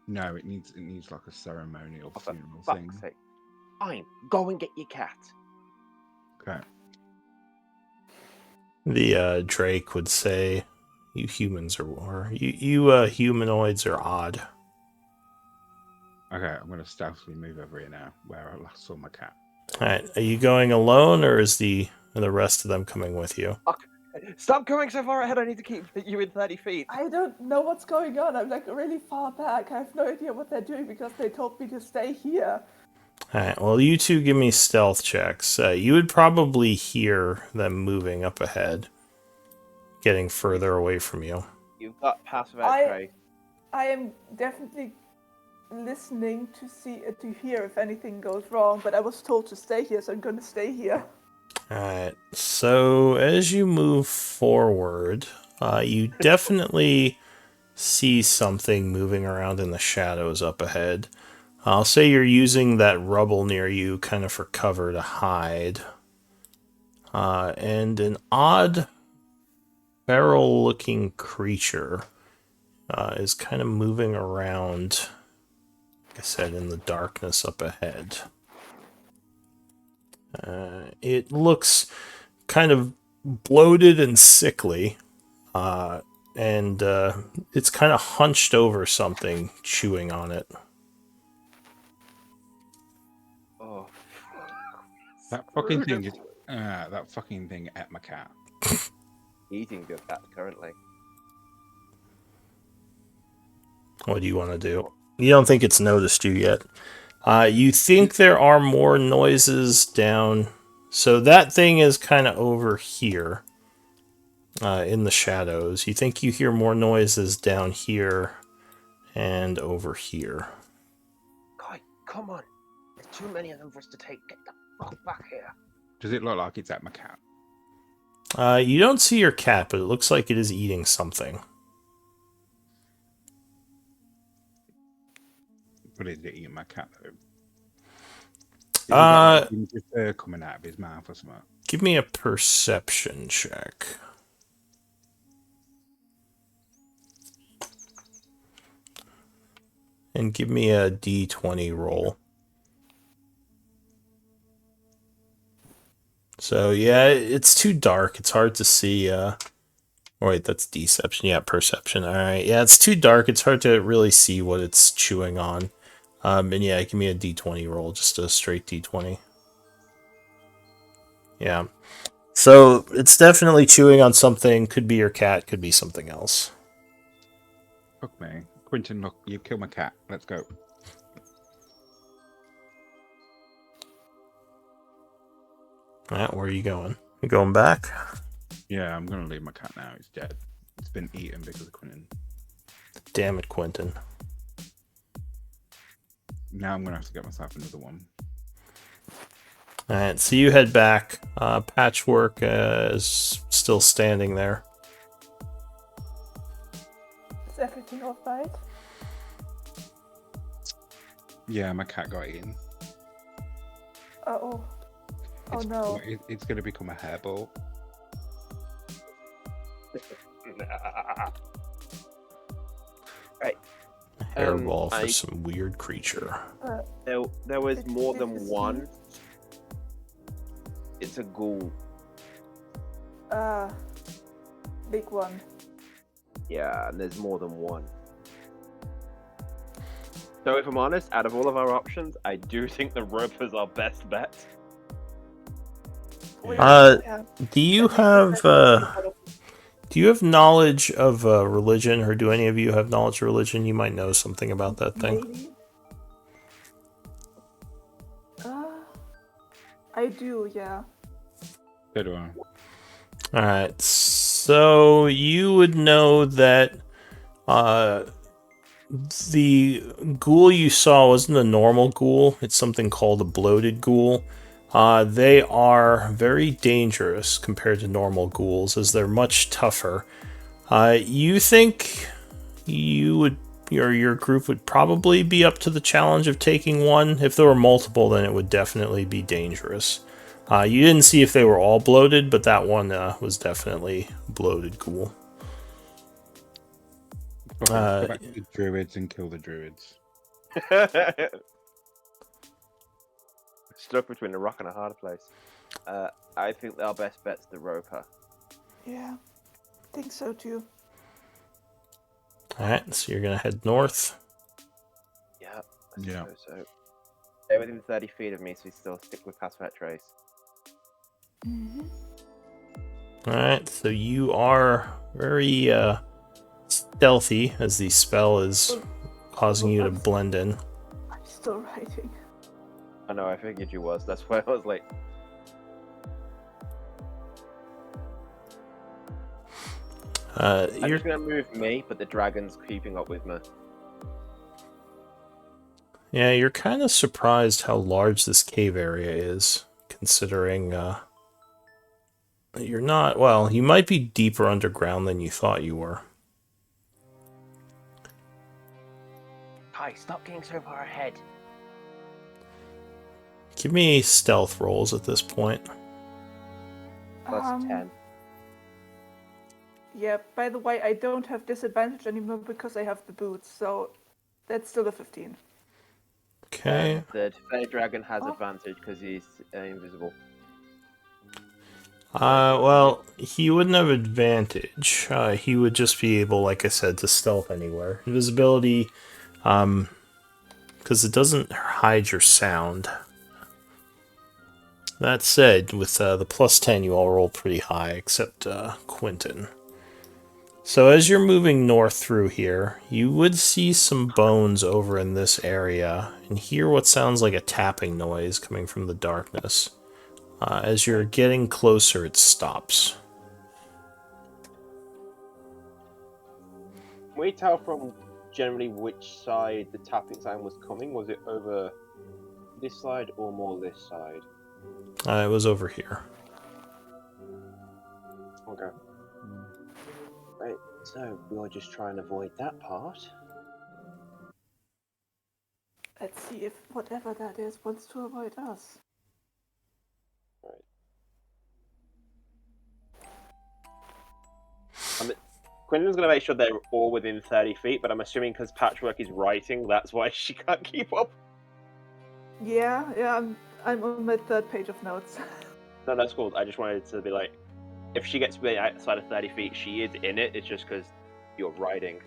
S2: No, it needs like a ceremonial
S5: Oh, for
S2: funeral
S5: fuck's
S2: thing.
S5: sake. Fine. Go and get your cat.
S2: Okay.
S1: The Drake would say, "You humans you humanoids are odd."
S2: Okay, I'm gonna stealthily move over here now, where I last saw my cat.
S1: All right, are you going alone, or is the rest of them coming with you?
S5: Stop going so far ahead. I need to keep you in 30 feet.
S4: I don't know what's going on. I'm like really far back. I have no idea what they're doing because they told me to stay here.
S1: All right, well, you two give me stealth checks. You would probably hear them moving up ahead, getting further away from you.
S5: You've got passive
S4: I-
S5: X-ray.
S4: I am definitely listening to hear if anything goes wrong, but I was told to stay here, so I'm going to stay here.
S1: Alright, so as you move forward, you definitely see something moving around in the shadows up ahead. I'll say you're using that rubble near you kind of for cover to hide. And an odd feral-looking creature is kind of moving around, like I said, in the darkness up ahead. It looks kind of bloated and sickly, and it's kind of hunched over something, chewing on it.
S5: Oh.
S2: That fucking thing is. That fucking thing ate my cat.
S5: Eating your cat currently.
S1: What do you want to do? You don't think it's noticed you yet. You think there are more noises down. So that thing is kind of over here in the shadows. You think you hear more noises down here and over here.
S5: God, come on. There's too many of them for us to take. Get the fuck back here.
S2: Does it look like it's at my cat?
S1: You don't see your cat, but it looks like it is eating something.
S2: But is it eating my cat though? Is fur coming out of his mouth or something?
S1: Give me a perception check. And give me a d20 roll. So yeah, it's too dark. It's hard to see. Oh wait, that's deception. Yeah, perception. All right. Yeah, it's too dark. It's hard to really see what it's chewing on. And yeah, give me a d20 roll, just a straight d20. Yeah. So it's definitely chewing on something. Could be your cat. Could be something else.
S2: Fuck me. Quentin, look, you killed my cat. Let's go.
S1: Alright, where are you going? You going back?
S2: Yeah, I'm gonna leave my cat now. It's dead. It's been eaten because of Quentin.
S1: Damn it, Quentin.
S2: Now I'm gonna have to get myself another one.
S1: Alright, so you head back. Patchwork is still standing there.
S4: Is everything alright?
S2: Yeah, my cat got eaten.
S4: Oh. Oh
S2: It's,
S4: no.
S2: It's gonna become a hairball.
S1: Hairball for
S5: I-
S1: some weird creature.
S5: There was
S4: Did-
S5: more
S4: did
S5: than
S4: you see-
S5: one. It's a ghoul.
S4: Big one.
S5: Yeah, and there's more than one. So if I'm honest, out of all of our options, I do think the roper's our best bet.
S4: Yeah.
S1: Do you have knowledge of religion, or do any of you have knowledge of religion? You might know something about that thing.
S4: Maybe. I do, yeah.
S2: So do I.
S1: Alright, so you would know that the ghoul you saw wasn't a normal ghoul. It's something called a bloated ghoul. They are very dangerous compared to normal ghouls, as they're much tougher. You think your group would probably be up to the challenge of taking one. If there were multiple, then it would definitely be dangerous. You didn't see if they were all bloated, but that one was definitely bloated ghoul.
S2: Go back to the druids and kill the druids.
S5: Stuck between a rock and a hard place. I think our best bet's the roper.
S4: Yeah. Think so too.
S1: Alright, so you're gonna head north.
S5: Yeah.
S2: Yeah.
S5: So. They're within 30 feet of me, so we still stick with Passpet Trace.
S4: Mm-hmm.
S1: Alright, so you are very stealthy, as the spell is causing you to blend in.
S4: I'm still writing.
S5: I know, I figured you was. That's why I was like, I'm
S1: You're
S5: just gonna move me, but the dragon's keeping up with me.
S1: Yeah, you're kind of surprised how large this cave area is, considering you're not, well, you might be deeper underground than you thought you were.
S5: Kai, stop getting so far ahead.
S1: Give me stealth rolls at this point.
S5: Plus 10.
S4: Yeah, by the way, I don't have disadvantage anymore because I have the boots, so that's still a 15.
S1: Okay.
S5: The Fey Dragon has
S4: Oh.
S5: advantage because he's invisible.
S1: Well, he wouldn't have advantage. He would just be able, like I said, to stealth anywhere. Invisibility, because it doesn't hide your sound. That said, with the plus 10, you all roll pretty high, except Quentin. So as you're moving north through here, you would see some bones over in this area, and hear what sounds like a tapping noise coming from the darkness. As you're getting closer, it stops.
S3: Can we tell from generally which side the tapping sound was coming? Was it over this side or more this side?
S1: It was over here.
S3: Okay. Right, so we'll just try and avoid that part.
S4: Let's see if whatever that is wants to avoid us.
S3: Quentin's going to make sure they're all within 30 feet, but I'm assuming because Patchwork is writing, that's why she can't keep up.
S4: Yeah, I'm on my third page of notes.
S3: No, that's cool. I just wanted to be like, if she gets to be outside of 30 feet, she is in it. It's just because you're writing.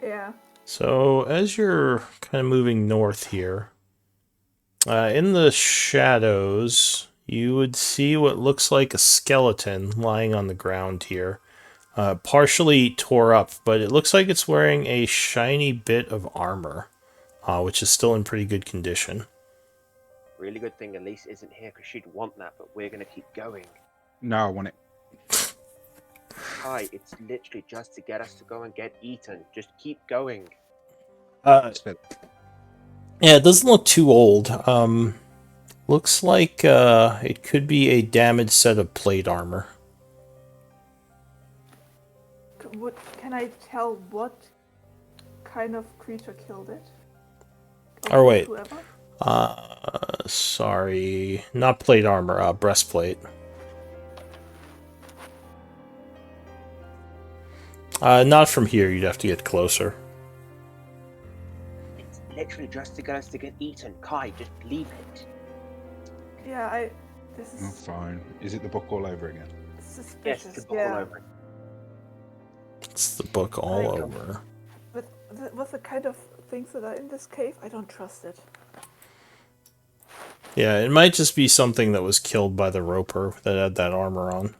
S4: Yeah.
S1: So as you're kind of moving north here, in the shadows, you would see what looks like a skeleton lying on the ground here. Partially tore up, but it looks like it's wearing a shiny bit of armor, which is still in pretty good condition.
S3: Really good thing Elise isn't here because she'd want that, but we're gonna keep going.
S2: No, I want it.
S3: Hi, it's literally just to get us to go and get eaten. Just keep going.
S2: Spit.
S1: Yeah, it doesn't look too old. Looks like it could be a damaged set of plate armor.
S4: Can I tell what kind of creature killed it?
S1: Or wait.
S4: Whoever?
S1: Sorry, not plate armor, breastplate. Not from here, you'd have to get closer.
S3: It's literally just to get us to get eaten. Kai, just leave it.
S4: Yeah, this
S2: Oh,
S4: is
S2: fine. Is it the book all over again?
S3: Yes,
S4: suspicious.
S3: to go
S4: Yeah.
S3: all over.
S1: It's the book all over.
S4: With the kind of things that are in this cave, I don't trust it.
S1: Yeah, it might just be something that was killed by the roper that had that armor on.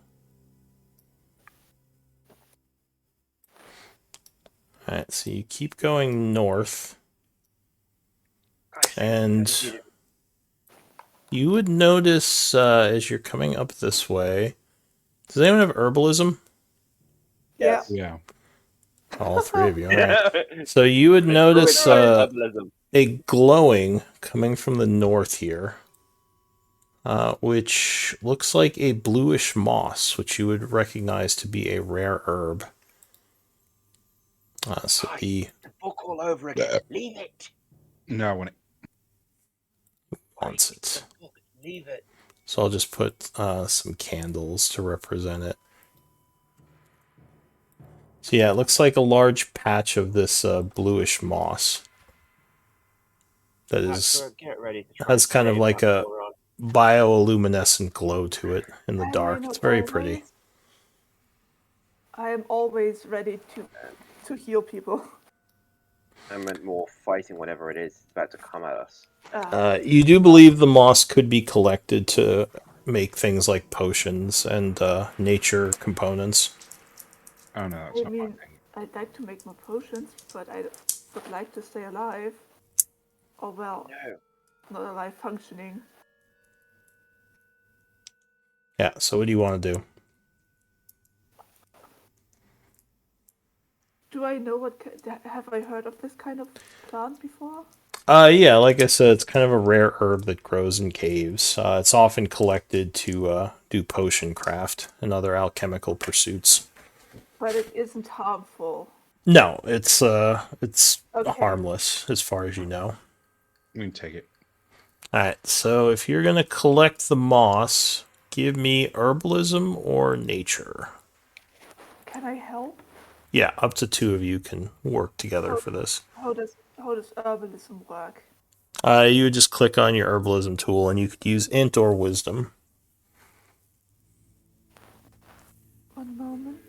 S1: Alright, so you keep going north, and you would notice as you're coming up this way. Does anyone have herbalism?
S3: Yes.
S2: Yeah.
S1: All three of you. All right. So you would notice a glowing coming from the north here, which looks like a bluish moss, which you would recognize to be a rare herb. So
S3: the book all over again. Leave it.
S2: No, I want it.
S1: wants it.
S3: Leave it.
S1: So I'll just put some candles to represent it. So yeah, it looks like a large patch of this bluish moss that
S3: Get ready to try
S1: has kind of
S3: save
S1: like
S3: that
S1: a
S3: moron.
S1: bioluminescent glow to it in the
S4: I
S1: dark.
S4: mean,
S1: It's very pretty.
S4: I am always ready to heal people.
S3: I meant more fighting whatever it is about to come at us.
S1: You do believe the moss could be collected to make things like potions and nature components.
S2: Oh no, that's
S4: I
S2: not my
S4: mean,
S2: thing.
S4: I'd like to make more potions, but I would like to stay alive. Or well,
S3: No.
S4: not alive, functioning.
S1: Yeah, so what do you want to do?
S4: Do I know have I heard of this kind of plant before?
S1: Yeah, like I said, it's kind of a rare herb that grows in caves. It's often collected to do potion craft and other alchemical pursuits.
S4: But it isn't harmful.
S1: No, it's
S4: Okay.
S1: harmless as far as you know.
S2: I'm gonna take it.
S1: Alright, so if you're gonna collect the moss, give me herbalism or nature.
S4: Can I help?
S1: Yeah, up to 2 of you can work together for this.
S4: How does herbalism work?
S1: You would just click on your herbalism tool and you could use int or wisdom.
S4: One moment.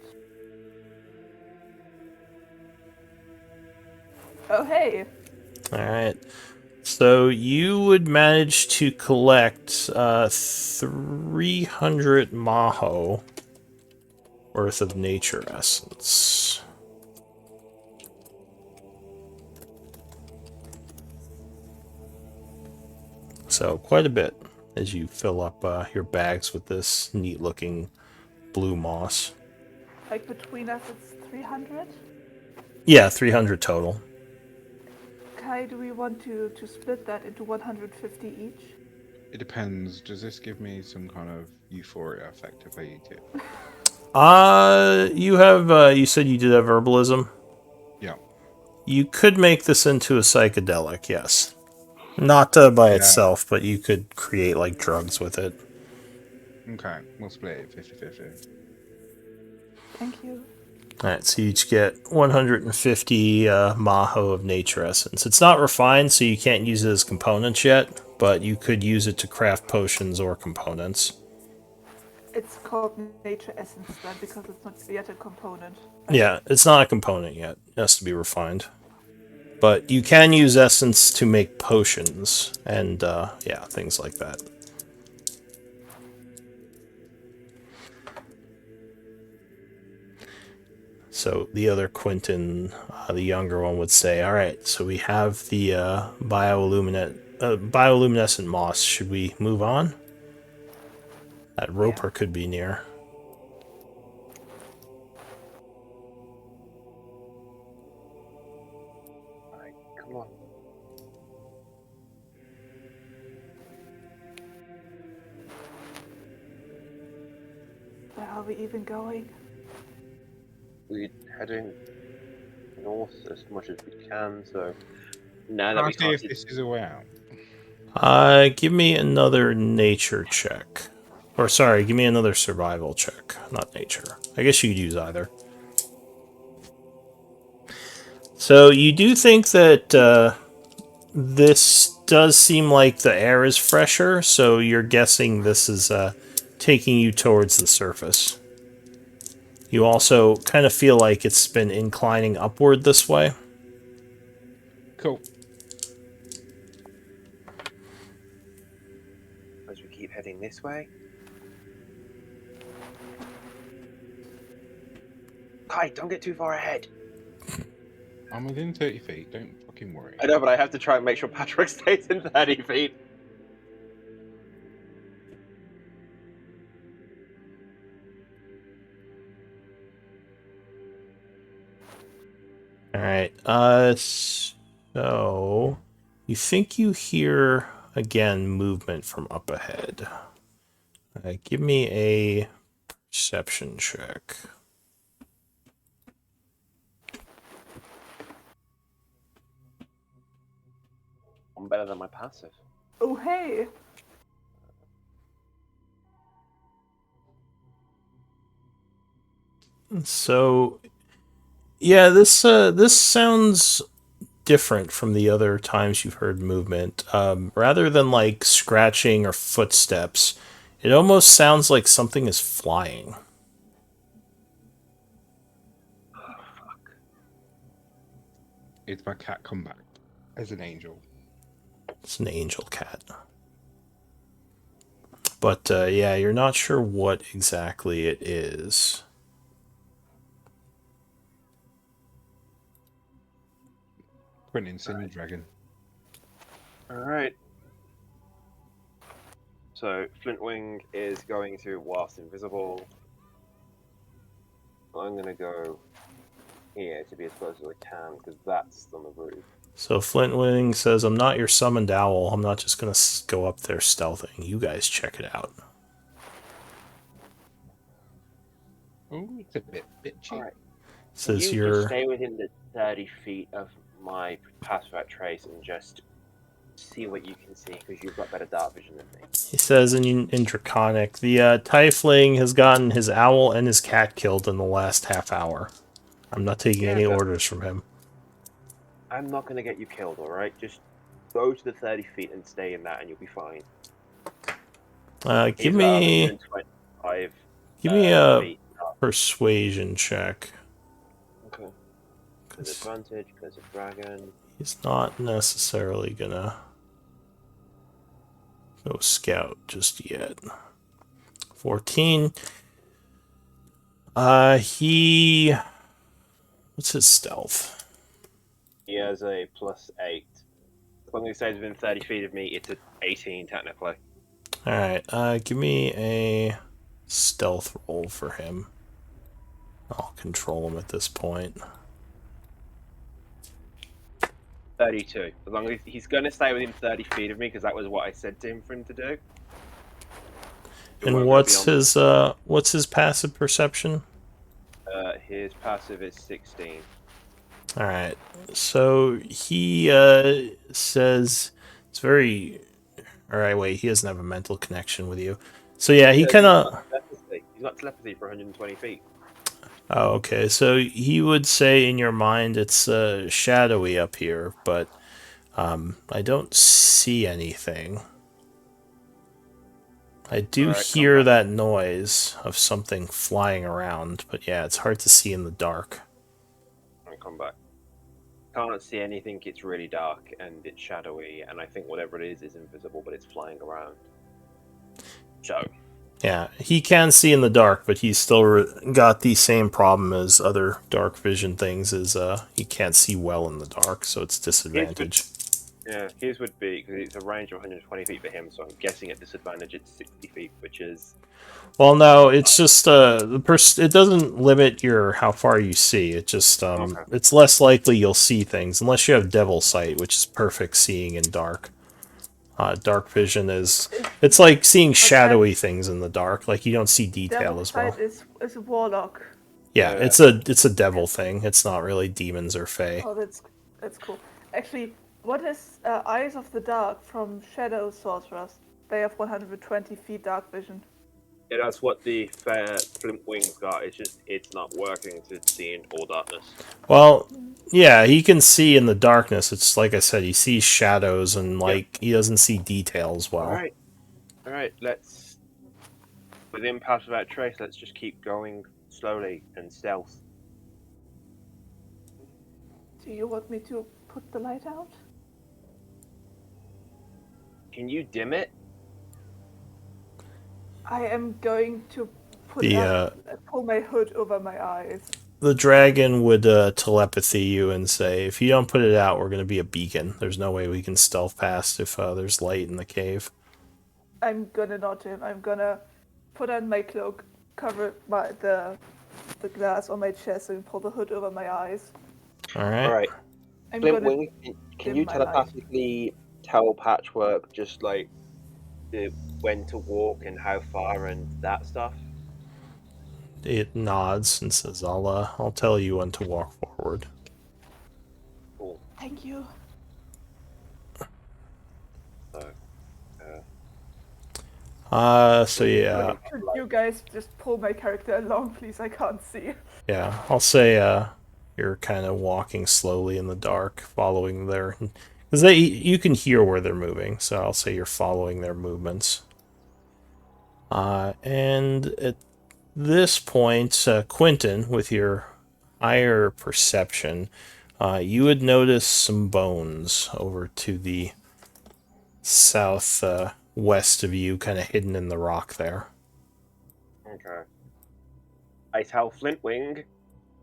S4: Oh hey!
S1: Alright. So you would manage to collect 300 Maho worth of nature essence. So quite a bit as you fill up your bags with this neat looking blue moss.
S4: Like between us it's 300?
S1: Yeah, 300 total.
S4: Kai, do we want to split that into 150 each?
S2: It depends. Does this give me some kind of euphoria effect if I eat it?
S1: You have, you said you did have herbalism?
S2: Yeah.
S1: You could make this into a psychedelic, yes. Not by itself, but you could create, like, drugs with it.
S2: Okay, we'll split it 50-50.
S4: Thank you.
S1: Alright, so you each get 150 Maho of nature essence. It's not refined, so you can't use it as components yet, but you could use it to craft potions or components.
S4: It's called nature essence then because it's not yet a component.
S1: Yeah, it's not a component yet. It has to be refined. But you can use essence to make potions and, yeah, things like that. So the other Quentin, the younger one, would say, "All right, so we have the bioluminescent moss. Should we move on? That Roper could be near."
S3: Alright, come on.
S4: Where are we even going?
S3: We're heading north as much as we can, so now that
S2: I'll
S3: we
S2: see
S3: can't
S2: if
S3: see
S2: this is a way out.
S1: Give me another nature check. Or sorry, give me another survival check, not nature. I guess you could use either. So you do think that this does seem like the air is fresher, so you're guessing this is taking you towards the surface. You also kind of feel like it's been inclining upward this way.
S2: Cool.
S3: as we keep heading this way. Kai, don't get too far ahead.
S2: I'm within 30 feet. Don't fucking worry.
S3: I know, but I have to try and make sure Patrick stays in 30 feet.
S1: Alright, so you think you hear, again, movement from up ahead. Give me a perception check.
S3: I'm better than my passive.
S4: Oh, hey!
S1: So, yeah, this sounds different from the other times you've heard movement. Rather than like scratching or footsteps, it almost sounds like something is flying.
S3: Oh, fuck.
S2: It's my cat come back as an angel.
S1: It's an angel cat. But yeah, you're not sure what exactly it is.
S2: Quentin, send you dragon.
S3: Alright. So, Flintwing is going to, whilst invisible, I'm going to go here to be as close as I can, because that's on the roof.
S1: So Flintwing says, "I'm not your summoned owl. I'm not just gonna go up there stealthing. You guys check it out."
S2: Oh, it's a bit bitchy.
S3: Alright.
S1: Says
S3: You
S1: you're...
S3: just stay within the 30 feet of my pass-without trace and just see what you can see, because you've got better dark vision than me.
S1: He says in Draconic, the Tiefling has gotten his owl and his cat killed in the last half hour. I'm not taking any orders from him.
S3: I'm not going to get you killed, alright? Just go to the 30 feet and stay in that and you'll be fine.
S1: Give me a
S3: feet.
S1: persuasion check.
S3: Okay. Disadvantage because of dragon.
S1: He's not necessarily gonna go scout just yet. 14. He... What's his stealth?
S3: He has a +8. As long as he stays within 30 feet of me, it's an 18 technically.
S1: Alright, give me a stealth roll for him. I'll control him at this point.
S3: 32. As long as he's going to stay within 30 feet of me, because that was what I said to him for him to do.
S1: And what's his passive perception?
S3: His passive is 16.
S1: Alright, so he says it's very... Alright, wait, he doesn't have a mental connection with you. So yeah, he kind of...
S3: He's got telepathy for 120 feet.
S1: Oh, okay, so he would say in your mind it's shadowy up here, but I don't see anything. I do hear that noise of something flying around, but yeah, it's hard to see in the dark.
S3: I'll come back. Can't see anything, it's really dark and it's shadowy, and I think whatever it is invisible, but it's flying around. So,
S1: Yeah, he can see in the dark, but he's still got the same problem as other dark vision things. Is he can't see well in the dark, so it's disadvantage.
S3: Yeah, his would be because it's a range of 120 feet for him, so I'm guessing at disadvantage it's 60 feet, which is
S1: Well, no, it's just it doesn't limit your how far you see. It just
S3: Okay.
S1: it's less likely you'll see things unless you have Devil Sight, which is perfect seeing in dark. Dark vision it's like seeing shadowy things in the dark, like you don't see detail
S4: Devil
S1: as well.
S4: Sight is a warlock.
S1: Yeah,
S3: Yeah.
S1: it's a devil thing. It's not really demons or fae.
S4: Oh, that's cool. Actually, what is Eyes of the Dark from Shadow Sorcerers? They have 120 feet dark vision.
S3: yeah, that's what the fair Flint Wings got. It's just it's not working to see in all darkness.
S1: Well, yeah, he can see in the darkness. It's like I said, he sees shadows and like he doesn't see details well.
S3: All right. Let's within Pass Without Trace. Let's just keep going slowly and stealth.
S4: Do you want me to put the light out?
S3: Can you dim it?
S4: I am going to pull my hood over my eyes.
S1: The dragon would telepathy you and say, if you don't put it out, we're going to be a beacon. There's no way we can stealth past if there's light in the cave.
S4: I'm gonna nod to him. I'm gonna put on my cloak, cover the glass on my chest, and pull the hood over my eyes.
S1: All right.
S3: All right.
S4: I'm
S3: Flint
S4: gonna
S3: Wings, can
S4: dim
S3: you
S4: my light.
S3: telepathically tell Patchwork just like when to walk and how far and that stuff?
S1: It nods and says, I'll tell you when to walk forward.
S3: Cool.
S4: Thank you.
S3: So,
S1: So yeah,
S4: Could you guys just pull my character along, please? I can't see.
S1: yeah, I'll say you're kind of walking slowly in the dark, following their, because you can hear where they're moving, so I'll say you're following their movements. And at this point, Quentin, with your higher perception, you would notice some bones over to the south west of you, kind of hidden in the rock there.
S3: okay. I tell Flintwing,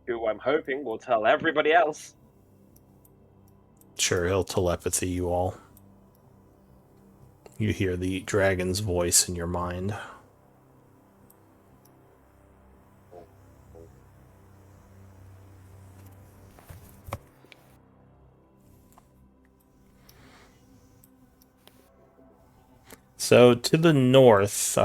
S3: who I'm hoping will tell everybody else.
S1: Sure, he'll telepathy you all. You hear the dragon's voice in your mind. So to the north,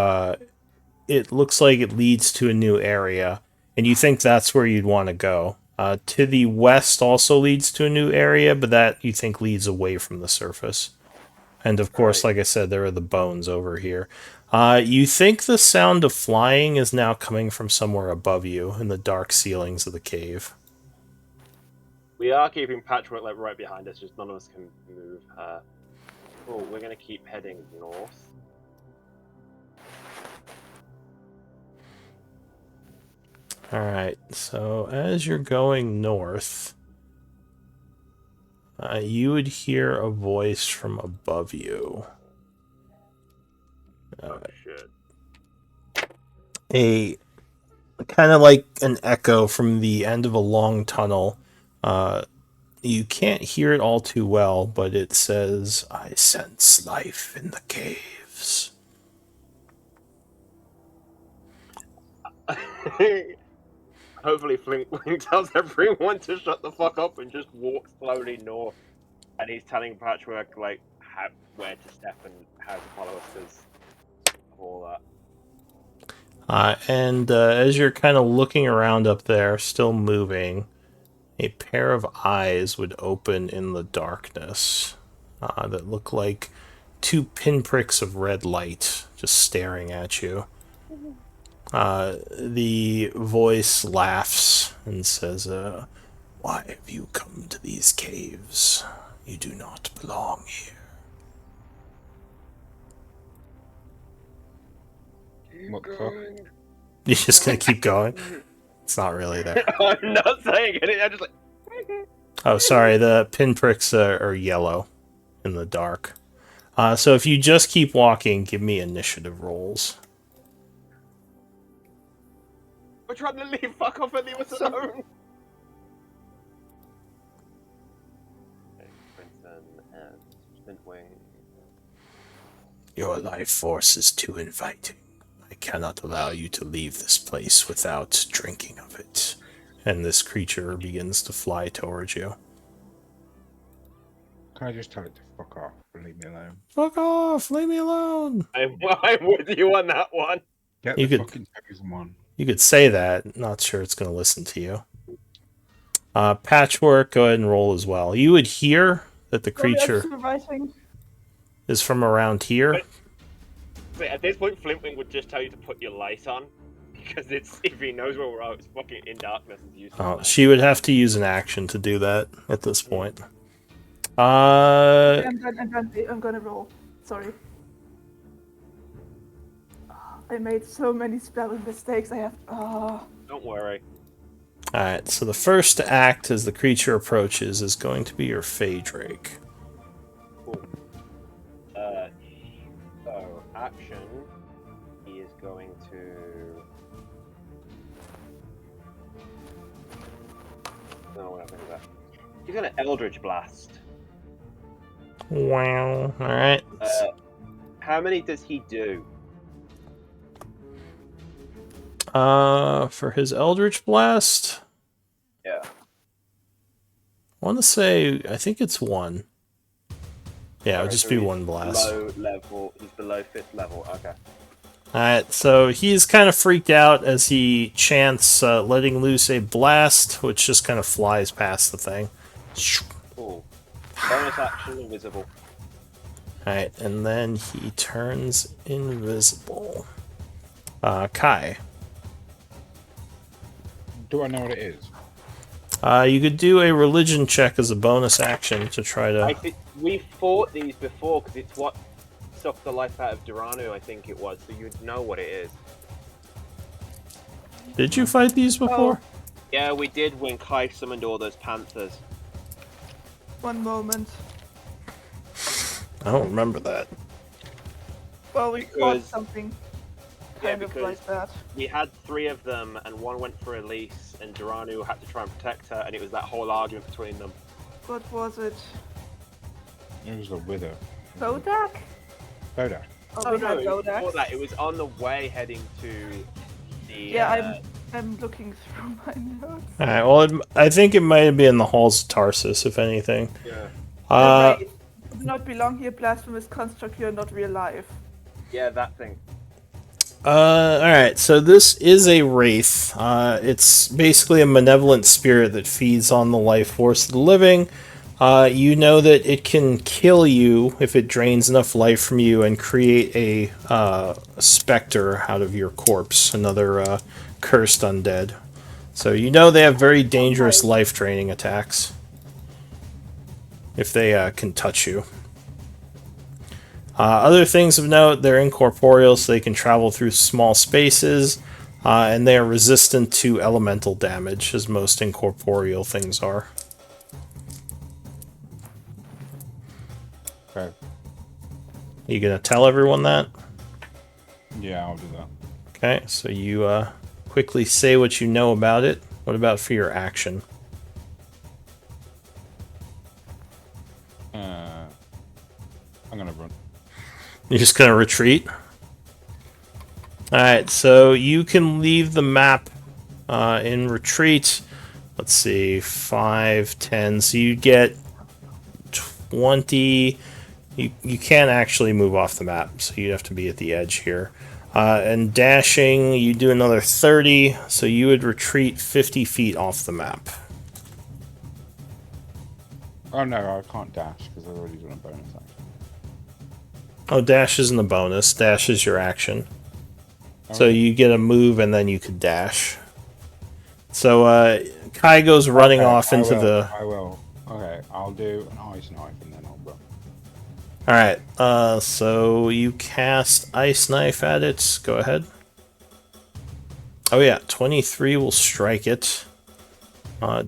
S1: it looks like it leads to a new area, and you think that's where you'd want to go. To the west also leads to a new area, but that you think leads away from the surface. And of course, like I said, there are the bones over here. You think the sound of flying is now coming from somewhere above you in the dark ceilings of the cave.
S3: We are keeping Patchwork like right behind us, just none of us can move. Cool, we're gonna keep heading north.
S1: Alright, so as you're going north, you would hear a voice from above you.
S3: Oh shit.
S1: A kind of like an echo from the end of a long tunnel. You can't hear it all too well, but it says, I sense life in the caves.
S3: Hopefully Flintwing tells everyone to shut the fuck up and just walk slowly north. And he's telling Patchwork like where to step and how to follow us because of all that.
S1: And as you're kind of looking around up there, still moving, a pair of eyes would open in the darkness that look like two pinpricks of red light just staring at you. The voice laughs and says, why have you come to these caves? You do not belong here.
S2: What the fuck?
S1: You're just gonna keep going? It's not really there.
S3: I'm not saying anything. I'm just like.
S1: Oh, sorry, the pinpricks are yellow in the dark. So if you just keep walking, give me initiative rolls.
S3: We're trying to leave. Fuck off and leave us
S4: So-
S3: alone. Okay, Princeton and Splintwing.
S1: Your life force is too inviting. I cannot allow you to leave this place without drinking of it. And this creature begins to fly towards you.
S2: Can I just tell it to fuck off and leave me alone?
S1: Fuck off! Leave me alone!
S3: I'm with you on that one.
S2: Get
S1: You
S2: the
S1: could-
S2: fucking chosen one.
S1: You could say that. Not sure it's going to listen to you. Patchwork, go ahead and roll as well. You would hear that the creature
S4: Writing.
S1: is from around here.
S3: Wait, at this point, Flintwing would just tell you to put your light on. Because it's if he knows where we're at, it's fucking in darkness. It's useless.
S1: Oh, she would have to use an action to do that at this point. Uh,
S4: I'm gonna roll. Sorry. I made so many spelling mistakes. I have.
S3: Don't worry.
S1: Alright, so the first act as the creature approaches is going to be your Fey Drake.
S3: Cool. So action. He is going to. No, we're not going to do that. He's going to Eldritch Blast.
S1: Wow. Alright.
S3: How many does he do?
S1: For his Eldritch Blast,
S3: Yeah.
S1: I want to say, I think it's one. Yeah, it would
S3: Okay,
S1: just
S3: so
S1: be
S3: he's
S1: one blast.
S3: Below level. He's below 5th level. Okay.
S1: Alright, so he's kind of freaked out as he chants letting loose a blast, which just kind of flies past the thing.
S3: Cool. Bonus action invisible.
S1: Alright, and then he turns invisible. Kai.
S2: Do I know what it is?
S1: You could do a religion check as a bonus action to try
S3: I
S1: to...
S3: think we fought these before because it's what sucked the life out of Duranu. I think it was, so you'd know what it is.
S1: Did you fight these before?
S3: Yeah, we did when Kai summoned all those panthers.
S4: One moment.
S1: I don't remember that.
S4: Well, we caught
S3: Because-
S4: something
S3: Yeah,
S4: kind of
S3: because
S4: like that.
S3: we had 3 of them, and one went for Elise, and Duranu had to try and protect her, and it was that whole argument between them.
S4: What was it?
S2: It was the Wither.
S4: Kodak?
S2: Bodak.
S4: Oh, we had
S3: it was before
S4: Kodak.
S3: that. It was on the way heading to the.
S4: Yeah, I'm looking through my notes.
S1: Alright, well, I think it might have been in the halls of Tarsus, if anything.
S3: Yeah.
S4: Wait, do not belong here, blasphemous construct. You're not real life.
S3: Yeah, that thing.
S1: Alright, so this is a wraith. It's basically a malevolent spirit that feeds on the life force of the living. You know that it can kill you if it drains enough life from you and create a specter out of your corpse, another cursed undead. So you know they have very dangerous life draining attacks if they can touch you. Other things of note, they're incorporeal, so they can travel through small spaces, and they are resistant to elemental damage, as most incorporeal things are.
S2: Okay.
S1: You gonna tell everyone that?
S2: Yeah, I'll do that.
S1: Okay, so you quickly say what you know about it. What about for your action?
S2: I'm gonna run.
S1: You're just gonna retreat? Alright, so you can leave the map in retreat. Let's see, 5, 10. So you get 20. You can't actually move off the map, so you'd have to be at the edge here. And dashing, you do another 30, so you would retreat 50 feet off the map.
S2: Oh no, I can't dash because I've already done a bonus action.
S1: Oh, dash isn't a bonus. Dash is your action. So you get a move and then you could dash. So Kai goes running
S2: Okay,
S1: off into the...
S2: I will. Okay, I'll do an ice knife and then I'll run.
S1: Alright, so you cast Ice Knife at it. Go ahead. Oh yeah, 23 will strike it.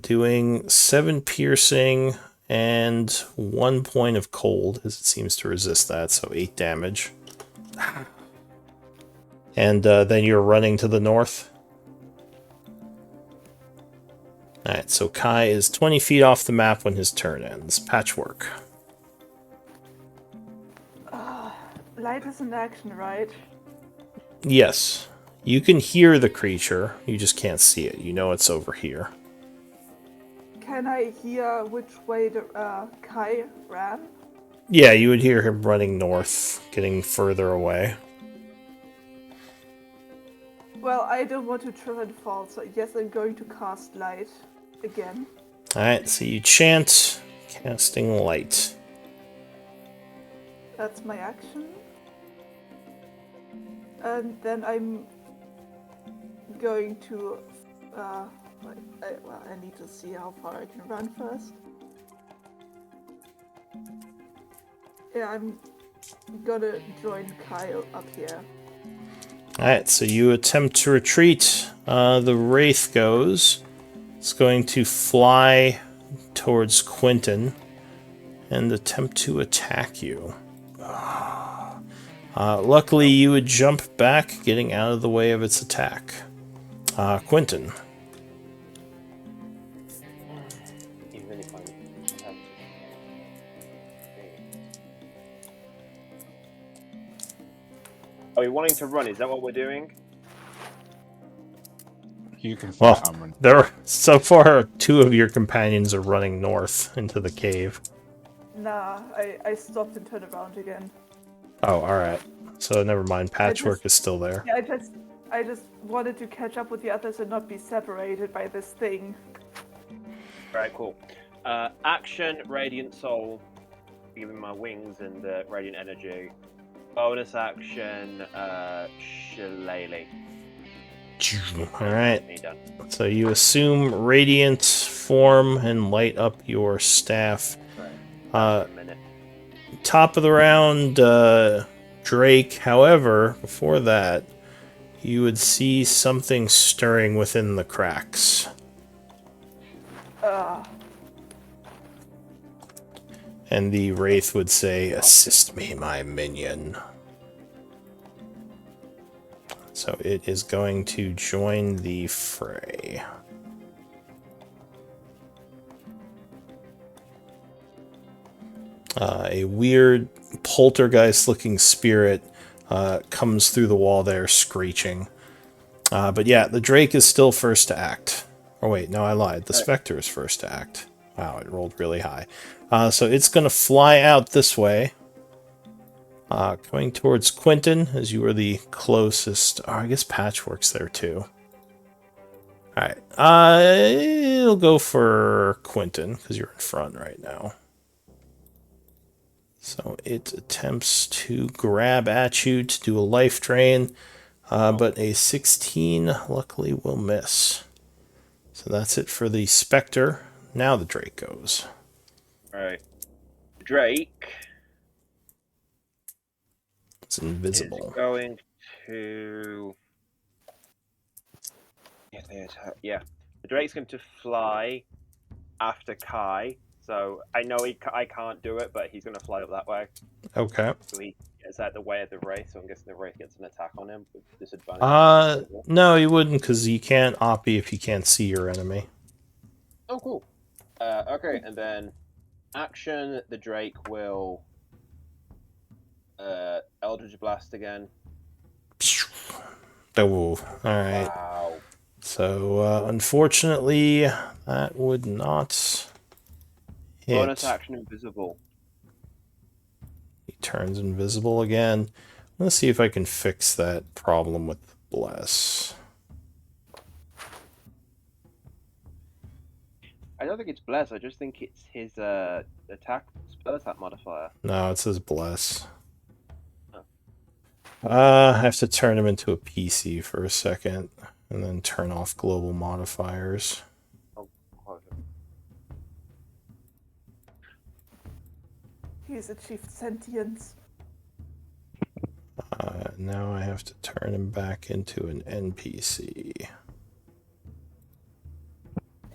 S1: Doing 7 piercing and 1 point of cold, as it seems to resist that, so 8 damage. And then you're running to the north. Alright, so Kai is 20 feet off the map when his turn ends. Patchwork.
S4: Light is in action, right?
S1: Yes. You can hear the creature, you just can't see it. You know it's over here.
S4: Can I hear which way the Kai ran?
S1: Yeah, you would hear him running north, getting further away.
S4: Well, I don't want to trip and fall, so yes, I'm going to cast light again.
S1: Alright, so you chant, casting light.
S4: That's my action. And then I'm going to... I need to see how far I can run first. Yeah, I'm gonna join Kyle up here.
S1: Alright, so you attempt to retreat. The Wraith goes. It's going to fly towards Quentin and attempt to attack you. Luckily, you would jump back, getting out of the way of its attack. Quentin.
S3: Even if I'm... Are we wanting to run? Is that what we're doing?
S2: You can
S1: Well,
S2: fight Amron.
S1: so far, 2 of your companions are running north into the cave.
S4: Nah, I stopped and turned around again.
S1: Oh, alright. So never mind, Patchwork is still there.
S4: Yeah, I just wanted to catch up with the others and not be separated by this thing.
S3: Right, cool. Action, Radiant Soul, giving my wings and Radiant Energy. Bonus action, Shillelagh.
S1: Alright.
S3: Me done.
S1: So you assume radiant form and light up your staff.
S3: A minute.
S1: Top of the round, Drake. However, before that, you would see something stirring within the cracks. And the Wraith would say, "Assist me, my minion." So it is going to join the fray. A weird poltergeist-looking spirit comes through the wall there, screeching. But yeah, the Drake is still first to act. Oh wait, no, I lied. The Spectre is first to act. Wow, it rolled really high. So it's going to fly out this way. Going towards Quentin, as you are the closest. Oh, I guess Patchwork's there too. Alright. It'll go for Quentin, because you're in front right now. So it attempts to grab at you to do a life drain, but a 16 luckily will miss. So that's it for the Spectre. Now the Drake goes.
S3: Alright. Drake
S1: It's invisible.
S3: is going to... Yeah. The Drake's going to fly after Kai. So I know I can't do it, but he's going to fly up that way.
S1: Okay.
S3: So he gets out the way of the Wraith, so I'm guessing the Wraith gets an attack on him with disadvantage.
S1: No, you wouldn't, because you can't oppie if you can't see your enemy.
S3: Oh, cool. Okay, and then action, the Drake will Eldritch Blast again.
S1: Oh, alright.
S3: Wow.
S1: So, unfortunately, that would not hit.
S3: Bonus action, invisible.
S1: He turns invisible again. Let's see if I can fix that problem with Bless.
S3: I don't think it's Bless, I just think it's his attack spell attack modifier.
S1: No, it says Bless.
S3: Oh.
S1: I have to turn him into a PC for a second, and then turn off global modifiers.
S3: Oh,
S4: He's achieved sentience.
S1: Now I have to turn him back into an NPC.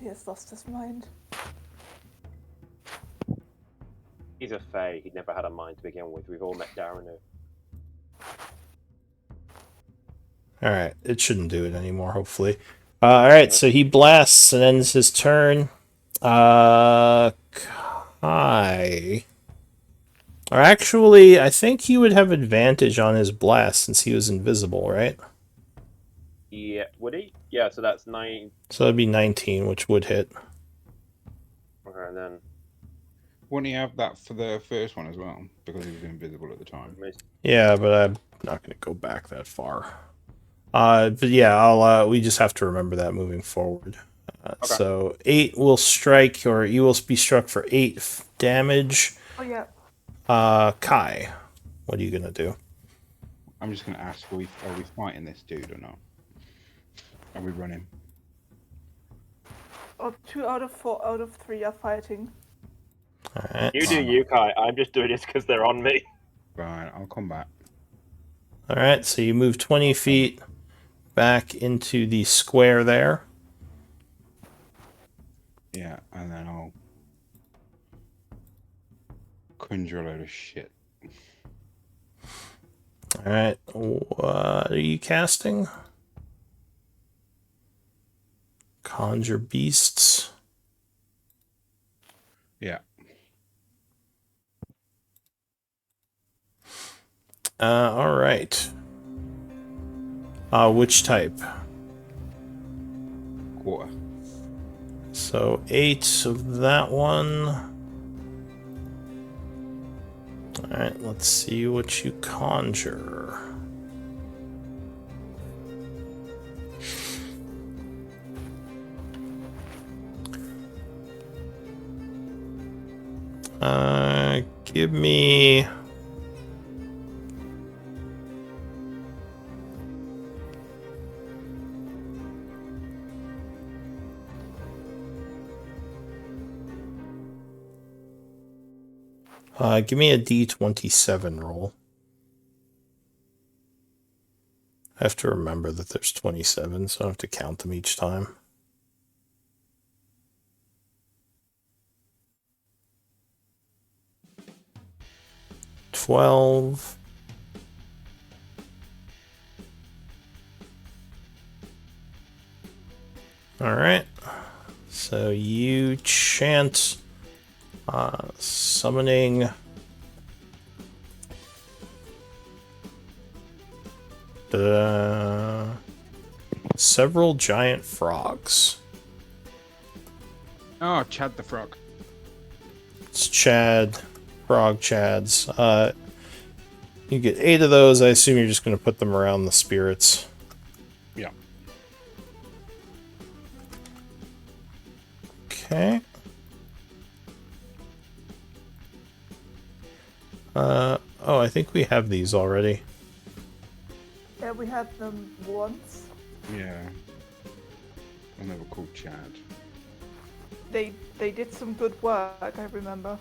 S4: He has lost his mind.
S3: he's a Fae, he never had a mind to begin with. We've all met Daranu.
S1: Alright, it shouldn't do it anymore, hopefully. Alright, so he blasts and ends his turn. Kai. Or actually, I think he would have advantage on his blast since he was invisible, right?
S5: Yeah, would he? Yeah, so that's 9.
S1: So that'd be 19, which would hit.
S5: Okay, and then
S2: Wouldn't he have that for the first one as well? Because he was invisible at the time.
S1: Yeah, but I'm not going to go back that far. But yeah, I'll. We just have to remember that moving forward.
S5: Okay.
S1: So 8 will strike, or you will be struck for 8 damage.
S4: Oh yeah.
S1: Kai, what are you gonna do?
S2: I'm just going to ask, are we fighting this dude or not? Are we running?
S4: Or 2 out of 4 out of 3 are fighting.
S1: All right.
S5: you do you, Kai. I'm just doing this because they're on me.
S2: Right, I'll come back.
S1: All right. So you move 20 feet back into the square there.
S2: Yeah, and then I'll conjure a load of shit.
S1: All right. What are you casting? Conjure beasts.
S2: Yeah.
S1: All right. Which type?
S2: Quarter.
S1: So 8 of that one. Alright, let's see what you conjure. Give me... give me a D27 roll. I have to remember that there's 27, so I don't have to count them each time. $12. Alright. So you chant summoning several giant frogs.
S2: Oh, Chad the Frog.
S1: It's Chad, frog Chads. You get 8 of those. I assume you're just going to put them around the spirits.
S2: Yeah.
S1: Okay. Oh, I think we have these already.
S4: Yeah, we had them once.
S2: Yeah. And they were called Chad.
S4: They did some good work, I remember.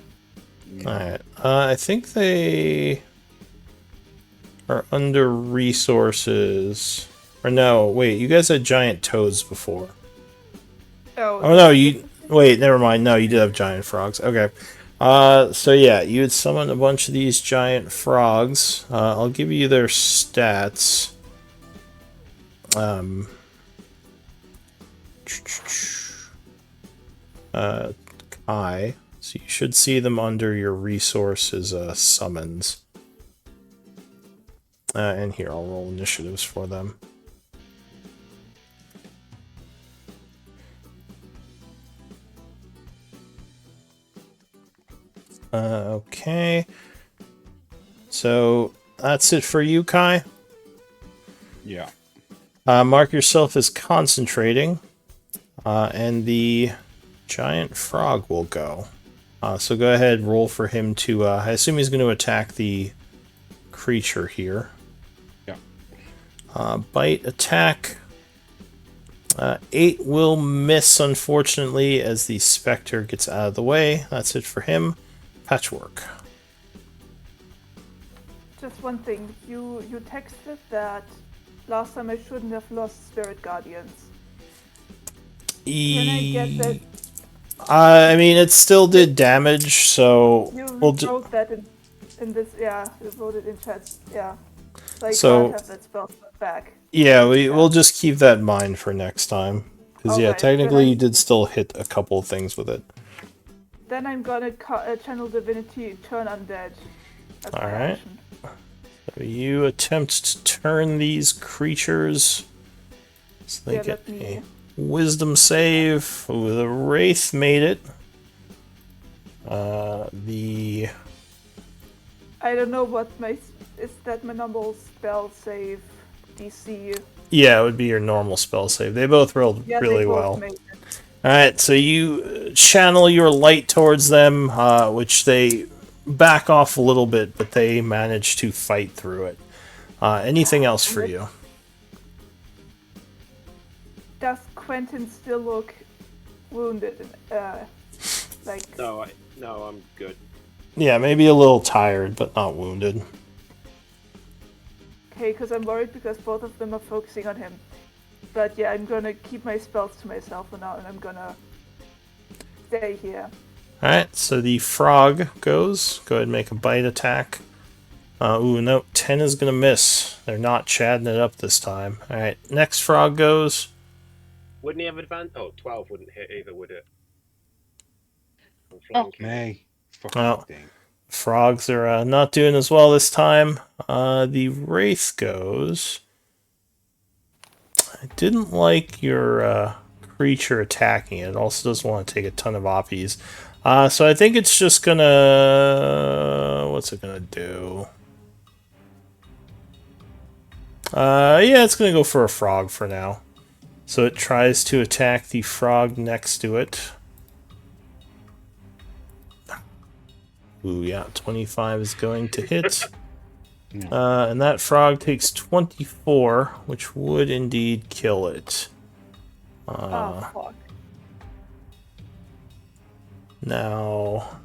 S2: Yeah.
S1: Alright. I think they are under resources. Or no, wait, you guys had giant toads before. Oh no, you wait, never mind. No, you did have giant frogs. Okay. So yeah, you would summon a bunch of these giant frogs. I'll give you their stats. Kai. So you should see them under your resources summons. And here, I'll roll initiatives for them. Okay. So that's it for you, Kai.
S2: Yeah.
S1: Mark yourself as concentrating, and the giant frog will go. So go ahead, roll for him to. I assume he's going to attack the creature here.
S2: Yeah.
S1: Bite attack. 8 will miss, unfortunately, as the specter gets out of the way. That's it for him. Patchwork.
S4: Just one thing, you texted that last time I shouldn't have lost Spirit Guardians. Can I get that?
S1: I mean, it still did damage, so
S4: You
S1: we'll
S4: wrote that in this, yeah, you wrote it in chat, yeah. So I
S1: So-
S4: can't have that spell slot back.
S1: Yeah, we'll just keep that in mind for next time. Because, yeah,
S4: Alright,
S1: technically
S4: then
S1: you did still hit a couple of things with it.
S4: Then I'm gonna channel divinity, turn undead. As my
S1: Alright.
S4: action.
S1: So you attempt to turn these creatures. So they
S4: Yeah,
S1: get
S4: let me.
S1: a wisdom save. Ooh, the Wraith made it. The...
S4: I don't know what is that my normal spell save DC.
S1: Yeah, it would be your normal spell save. They both rolled
S4: Yeah,
S1: really
S4: they both
S1: well.
S4: made it.
S1: Alright, so you channel your light towards them, which they back off a little bit, but they manage to fight through it. Anything else for you?
S4: Does Quentin still look wounded? Like
S3: No, I'm good.
S1: Yeah, maybe a little tired, but not wounded.
S4: okay, because I'm worried because both of them are focusing on him. But yeah, I'm gonna keep my spells to myself for now, and I'm gonna stay here.
S1: Alright, so the frog goes. Go ahead and make a bite attack. Ooh, no, 10 is going to miss. They're not chatting it up this time. Alright, next frog goes.
S3: Wouldn't he have advantage? Oh, 12 wouldn't hit either, would it? I'm
S2: Fuck
S3: flanking.
S2: me. Fucking
S1: Oh.
S2: thing.
S1: Frogs are not doing as well this time. The Wraith goes. I didn't like your creature attacking it. It also doesn't want to take a ton of oppies. So I think it's just gonna... What's it gonna do? Yeah, it's gonna go for a frog for now. So it tries to attack the frog next to it. Ooh, yeah, 25 is going to hit. And that frog takes 24, which would indeed kill it.
S4: Oh fuck.
S1: Now,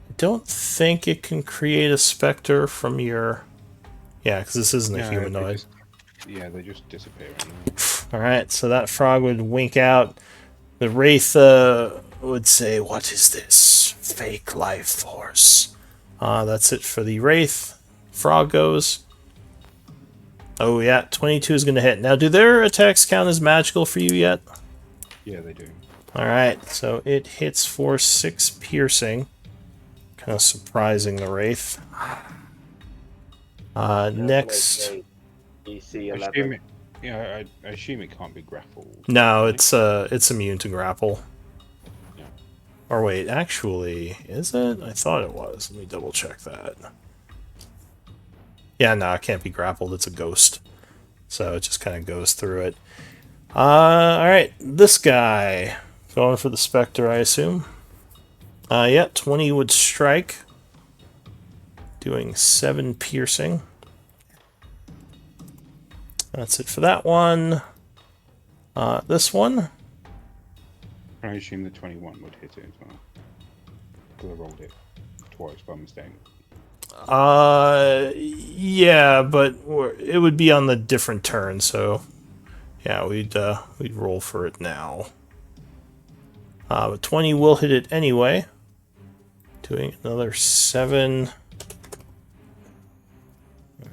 S1: I don't think it can create a specter from your... Yeah, because this isn't a
S2: No,
S1: humanoid.
S2: They just disappear.
S1: Alright, so that frog would wink out. The Wraith would say, "What is this? Fake life force." That's it for the Wraith. Frog goes. Oh yeah, 22 is going to hit. Now, do their attacks count as magical for you yet?
S2: Yeah, they do.
S1: Alright, so it hits for 6 piercing. Kind of surprising the Wraith. Next...
S3: DC
S2: I
S3: 11.
S2: assume it, I assume it can't be grappled.
S1: No, it's immune to grapple.
S2: Yeah.
S1: Or wait, actually, is it? I thought it was. Let me double check that. Yeah, no, it can't be grappled. It's a ghost. So it just kind of goes through it. Alright, this guy. Going for the Spectre, I assume. Yeah, 20 would strike. Doing 7 piercing. That's it for that one. This one.
S2: I assume the 21 would hit it as well. Because I rolled it twice by mistake.
S1: Yeah, but it would be on the different turn, so yeah, we'd roll for it now. But 20 will hit it anyway. Doing another 7.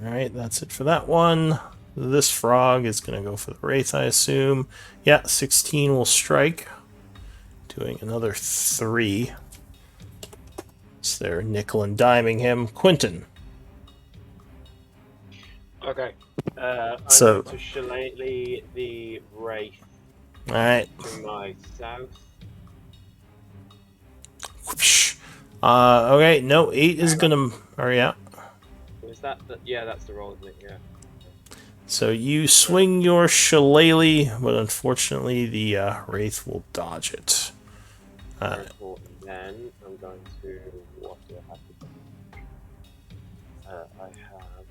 S1: Alright, that's it for that one. This frog is going to go for the Wraith, I assume. Yeah, 16 will strike. Doing another 3. So they're nickel and diming him. Quentin.
S3: Okay. I'm
S1: So-
S3: going to shillelagh the Wraith
S1: Alright.
S3: to my south.
S1: Whoosh. Okay, no, 8 is gonna... Oh, yeah.
S3: Is that the... Yeah, that's the roll, isn't it? Yeah.
S1: So you swing your shillelagh, but unfortunately the Wraith will dodge it.
S3: Very important. Then I'm going to... What do I have to do? I have...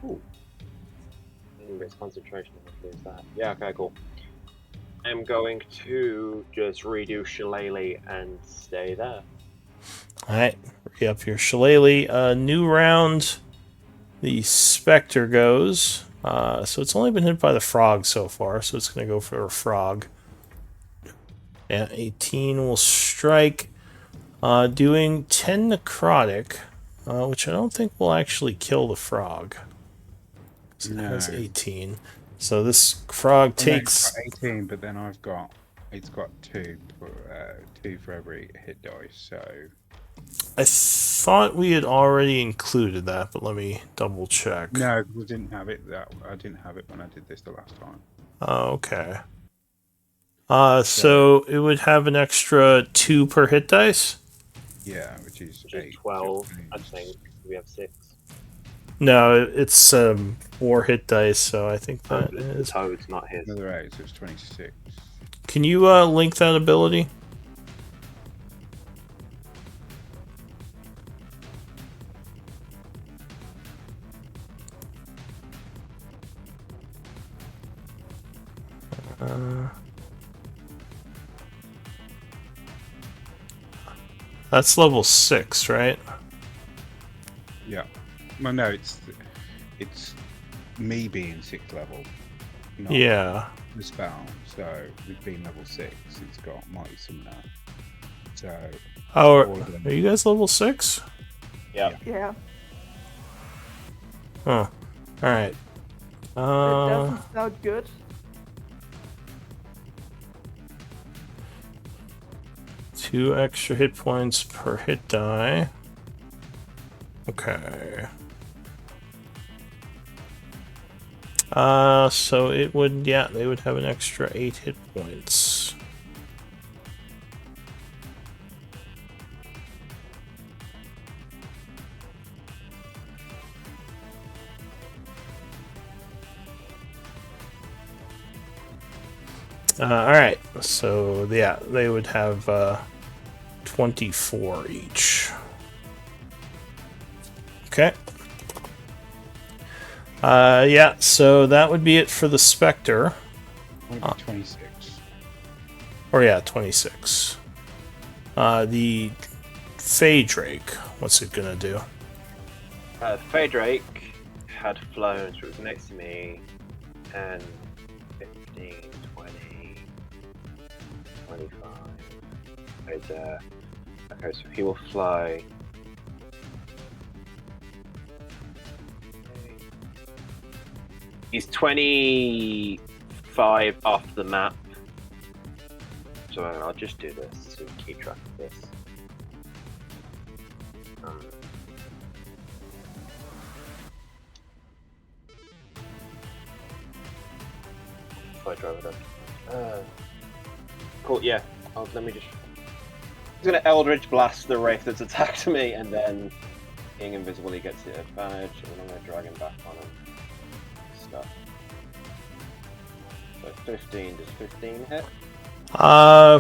S3: Ooh. It's concentration, hopefully is that. Yeah, okay, cool. I'm going to just redo shillelagh and stay there.
S1: Alright, re-up your shillelagh. New round. The Spectre goes. So it's only been hit by the frog so far, so it's going to go for a frog. Yeah, 18 will strike. Doing 10 necrotic, which I don't think will actually kill the frog. 'Cause it has
S2: No.
S1: 18. So this frog
S2: Oh, no,
S1: takes...
S2: it's got 18, but then it's got 2 for every hit dice, so...
S1: I thought we had already included that, but let me double check.
S2: No, we didn't have it. I didn't have it when I did this the last time.
S1: Oh, okay. So it would have an extra 2 per hit dice?
S2: Yeah, which is
S3: Which is
S2: 8.
S3: 12, I think. We have 6.
S1: No, it's 4 hit dice, so I think that
S3: It's
S1: is...
S3: Toad's, not his.
S2: Another 8, so it's 26.
S1: Can you link that ability? That's level 6, right?
S2: Yeah. Well, no, it's me being 6th level. Not
S1: Yeah.
S2: the spell. So we've been level 6. It's got Mighty Summoner. So
S1: Oh,
S2: all of them.
S1: are you guys level 6?
S3: Yeah.
S4: Yeah.
S1: Huh. Alright.
S4: It doesn't sound good.
S1: Two extra hit points per hit die. Okay. So it would, yeah, they would have an extra 8 hit points. Alright, so yeah, they would have 24 each. Okay. Yeah, so that would be it for the Spectre.
S2: What about 26?
S1: Or yeah, 26. The Fey Drake, what's it gonna do?
S3: Fey Drake had flown, so it was next to me, 10, 15, 20, 25. Right there. Okay, so he will fly. He's 25 off the map. So I'll just do this to keep track of this. If I drive it up. Cool, yeah. Let me just... He's gonna Eldritch Blast the Wraith that's attacked me, and then being invisible he gets the advantage, and then I'm gonna drag him back on him. Stuff. So 15, does 15 hit?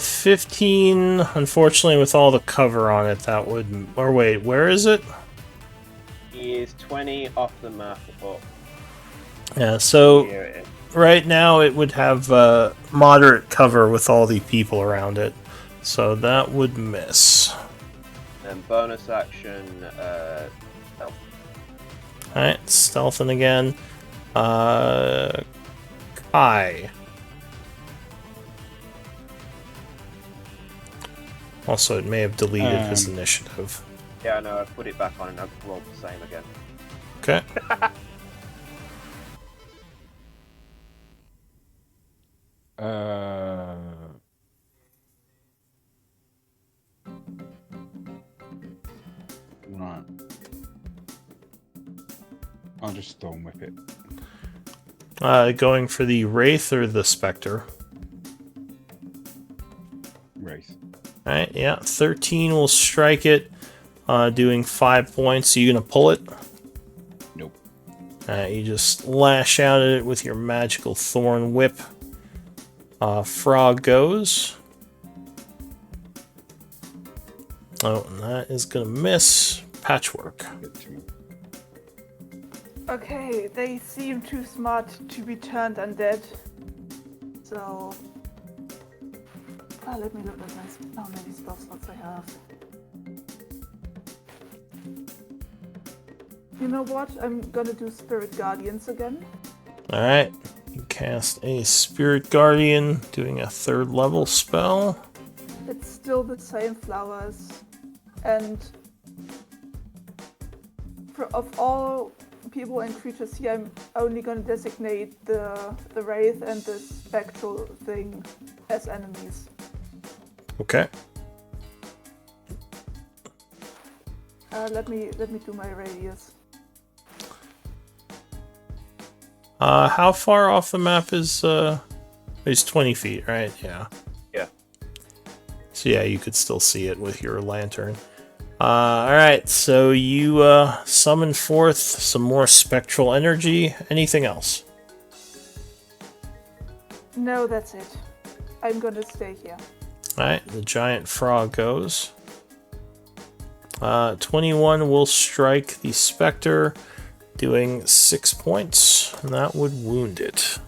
S1: 15, unfortunately with all the cover on it, that would... Or wait, where is it?
S3: He is 20 off the map up.
S1: Yeah, so...
S3: Here it is.
S1: Right now, it would have moderate cover with all the people around it, so that would miss.
S3: Then bonus action, stealth.
S1: Alright, stealthing again. Kai. Also, it may have deleted his initiative.
S3: Yeah, no, I put it back on and I've rolled the same again.
S1: Okay.
S2: Right. I'll just Storm Whip it.
S1: Going for the Wraith or the Spectre?
S2: Wraith.
S1: Alright, yeah. 13 will strike it, doing 5 points. Are you going to pull it?
S2: Nope.
S1: You just lash out at it with your magical Thorn Whip. Frog goes. Oh, and that is going to miss. Patchwork.
S2: Get to me.
S4: Okay, they seem too smart to be turned undead. So... let me look at how many spell slots I have. You know what? I'm gonna do Spirit Guardians again.
S1: Alright. You cast a Spirit Guardian, doing a 3rd level spell.
S4: It's still the same flowers. And of all people and creatures here, I'm only going to designate the wraith and the spectral thing as enemies.
S1: Okay.
S4: Let me do my radius.
S1: How far off the map is it's 20 feet, right? Yeah.
S5: Yeah.
S1: So yeah, you could still see it with your lantern. Alright, so you summon forth some more spectral energy. Anything else?
S4: No, that's it. I'm gonna stay here.
S1: Alright, the giant frog goes. 21 will strike the specter, doing 6 points, and that would wound it.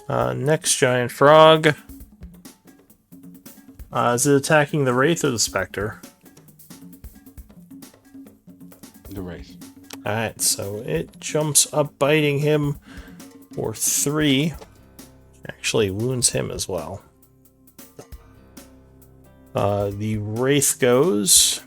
S1: Next giant frog. Is it attacking the wraith or the specter?
S2: The wraith.
S1: Alright, so it jumps up, biting him for 3. Actually wounds him as well. The wraith goes.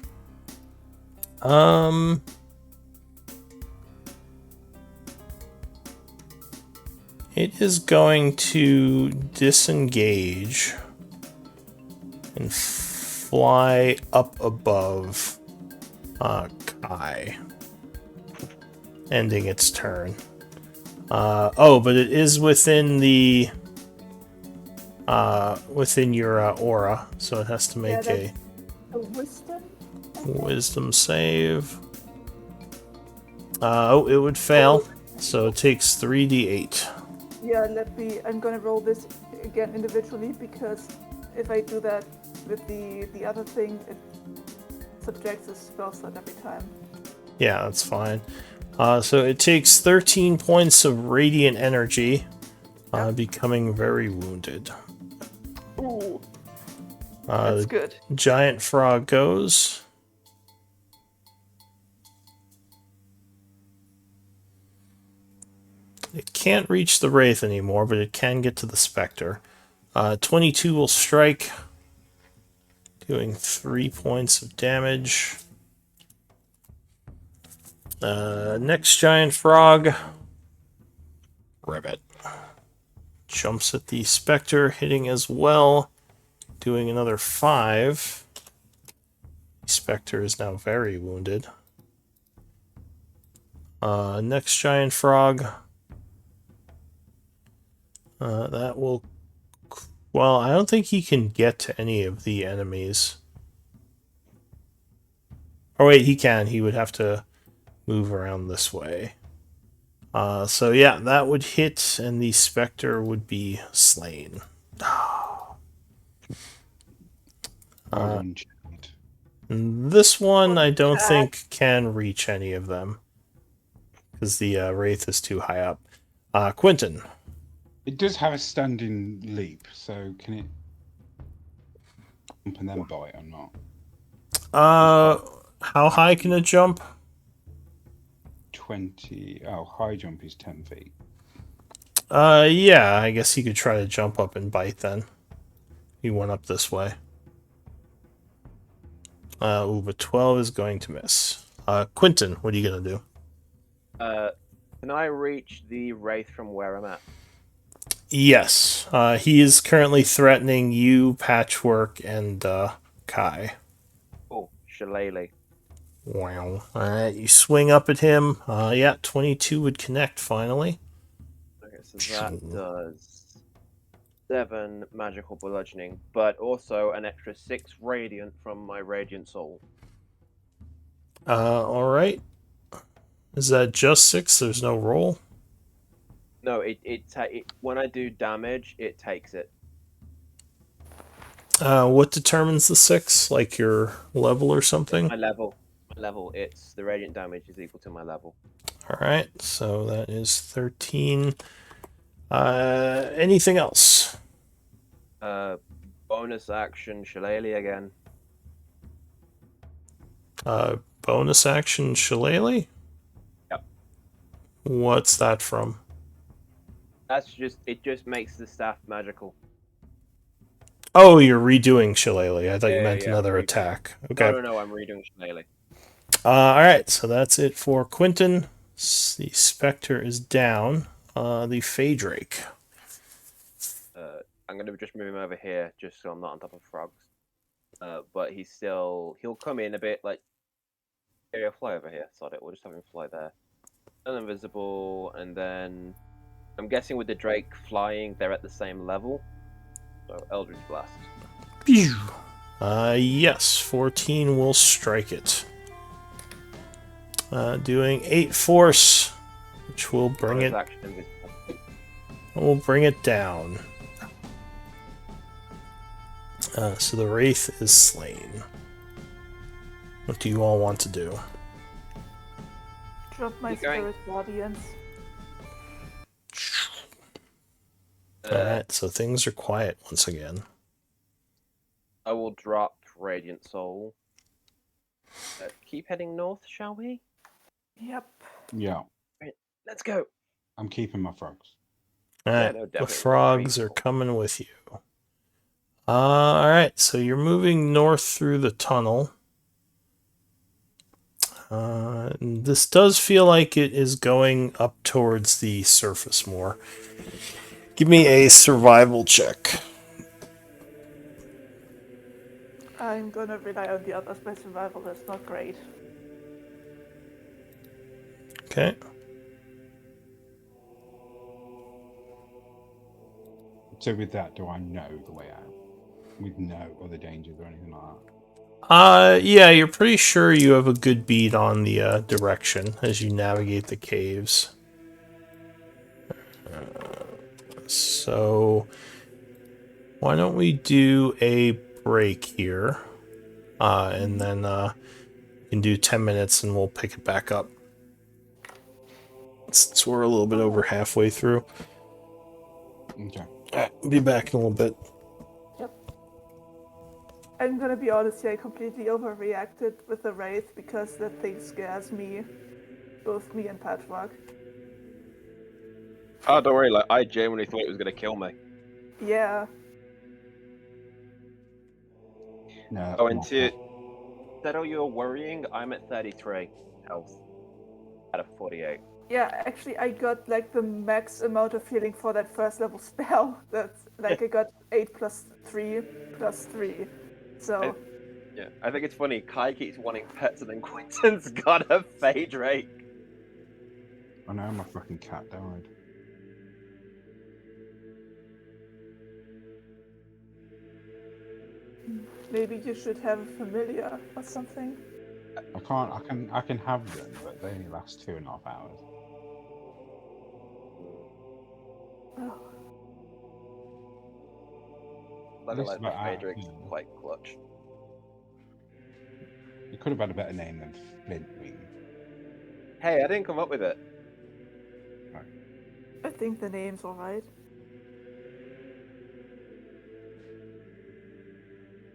S1: It is going to disengage and fly up above Kai, ending its turn. Oh, but it is within the within your aura, so it has to make
S4: A wisdom?
S1: a wisdom save. Oh, it would fail, so it takes 3d8.
S4: Yeah, I'm gonna roll this again individually, because if I do that with the other thing, it subtracts a spell slot every time.
S1: Yeah, that's fine. So it takes 13 points of radiant energy, becoming very wounded.
S4: Ooh,
S1: The
S4: that's good.
S1: giant frog goes. It can't reach the wraith anymore, but it can get to the specter. 22 will strike, doing 3 points of damage. Next giant frog, Ribbit, jumps at the specter, hitting as well, doing another 5. The specter is now very wounded. Next giant frog. That will... Well, I don't think he can get to any of the enemies. Oh wait, he can. He would have to move around this way. So yeah, that would hit, and the specter would be slain. This one I don't think can reach any of them, because the wraith is too high up. Quentin.
S2: It does have a standing leap, so can it jump and then bite or not?
S1: How high can it jump?
S2: 20. Oh, high jump is 10 feet.
S1: Yeah, I guess he could try to jump up and bite then. He went up this way. Ooh, but 12 is going to miss. Quentin, what are you gonna do?
S5: Can I reach the wraith from where I'm at?
S1: Yes, he is currently threatening you, Patchwork, and Kai.
S5: Oh, Shillelagh.
S1: Wow. Alright, you swing up at him. Yeah, 22 would connect finally.
S5: Okay, so that does 7 magical bludgeoning, but also an extra 6 radiant from my radiant soul.
S1: Alright. Is that just 6? There's no roll?
S5: No, when I do damage, it takes it.
S1: What determines the 6? Like your level or something?
S5: My level. It's the radiant damage is equal to my level.
S1: Alright, so that is 13. Anything else?
S5: Bonus action, Shillelagh again.
S1: Bonus action, Shillelagh?
S5: Yep.
S1: What's that from?
S5: It just makes the staff magical.
S1: Oh, you're redoing Shillelagh. I thought you
S5: Yeah,
S1: meant
S5: yeah,
S1: another
S5: redoing.
S1: attack. Okay.
S5: No, I'm redoing Shillelagh.
S1: All right, so that's it for Quentin. The Spectre is down. The Phaedrake.
S5: I'm gonna just move him over here, just so I'm not on top of frogs. But he'll come in a bit like, yeah, fly over here. Sod it. We'll just have him fly there. Invisible, and then I'm guessing with the Drake flying, they're at the same level. So Eldritch Blast.
S1: Pew! Yes, 14 will strike it. Doing 8 force, which will bring
S5: Bonus
S1: it.
S5: action invisible.
S1: We'll bring it down. So the Wraith is slain. What do you all want to do?
S4: Drop my
S5: Keep going.
S4: spirit guardians.
S1: Alright, so things are quiet once again.
S5: I will drop Radiant Soul. Keep heading north, shall we?
S4: Yep.
S2: Yeah,
S5: Let's go.
S2: I'm keeping my frogs.
S1: Alright,
S5: no,
S1: the
S5: definitely.
S1: frogs are coming with you. Alright, so you're moving north through the tunnel. This does feel like it is going up towards the surface more. Give me a survival check.
S4: I'm gonna rely on the others. My survival is not great.
S1: Okay.
S2: So with that, do I know the way out? With no other dangers or anything like that?
S1: Yeah, you're pretty sure you have a good bead on the direction as you navigate the caves. So, why don't we do a break here? And then you can do 10 minutes and we'll pick it back up. Since we're a little bit over halfway through.
S2: Okay.
S1: Be back in a little bit.
S4: I'm gonna be honest here, I completely overreacted with the Wraith because that thing scares me. Both me and Patchwork.
S5: Oh, don't worry. Like I genuinely thought it was gonna kill me.
S4: Yeah.
S2: No, that's
S5: Oh,
S2: more
S5: and to
S2: fun.
S5: settle your worrying, I'm at 33 health out of 48.
S4: Yeah, actually I got like the max amount of healing for that first level spell. That's like I got 8 plus 3 plus 3. So
S5: Yeah, I think it's funny. Kai keeps wanting pets, and then Quentin's got a Phaedrake.
S2: I know my fucking cat died.
S4: maybe you should have a familiar or something.
S2: I can't. I can have them, but they only last 2.5 hours.
S4: Oh,
S5: Like,
S2: This
S5: like
S2: is
S5: the
S2: about
S5: Phaedrake's quite clutch.
S2: You could have had a better name than Flintwing.
S5: Hey, I didn't come up with it.
S4: I think the name's alright.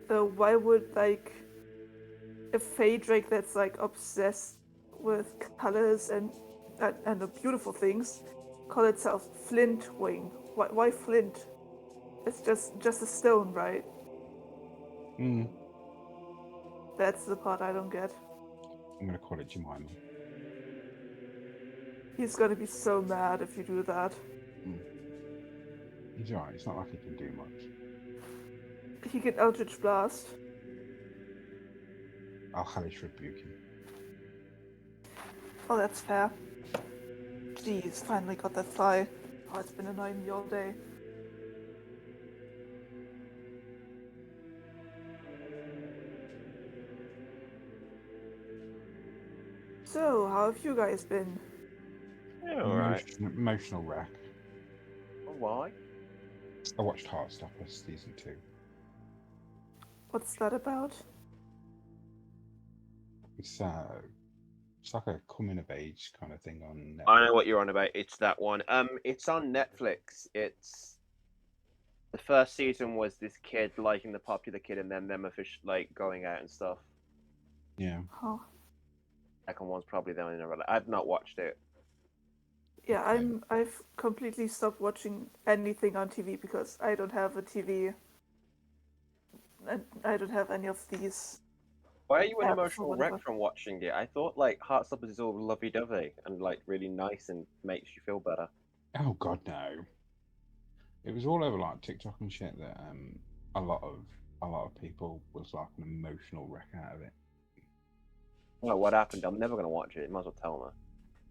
S4: Why would like a Phaedrake that's like obsessed with colors and the beautiful things call itself Flintwing? Why Flint? It's just a stone, right?
S2: Hmm.
S4: That's the part I don't get.
S2: I'm gonna call it Jemima.
S4: He's gonna be so mad if you do that.
S2: He's alright. It's not like he can do much.
S4: He can Eldritch Blast.
S2: I'll hellish rebuke him.
S4: Oh, that's fair. Jeez, finally got that fly. Oh, it's been annoying me all day. So, how have you guys been?
S5: Yeah, alright.
S2: Emotional wreck.
S5: Why?
S2: I watched Heartstopper season 2.
S4: What's that about?
S2: It's like a coming of age kind of thing on Netflix.
S5: I know what you're on about. It's that one. It's on Netflix. It's the first season was this kid liking the popular kid, and then them officially like going out and stuff.
S2: Yeah.
S4: Oh,
S5: Second one's probably the only one. I've not watched it.
S4: yeah. I've completely stopped watching anything on TV because I don't have a TV. I don't have any of these.
S3: Why are you an
S4: apps or
S3: emotional wreck
S4: whatever.
S3: from watching it? I thought like Heartstoppers is all lovey-dovey and like really nice and makes you feel better.
S2: Oh God, no! It was all over like TikTok and shit that a lot of people was like an emotional wreck out of it.
S3: Oh, what happened? I'm never gonna watch it. You might as well tell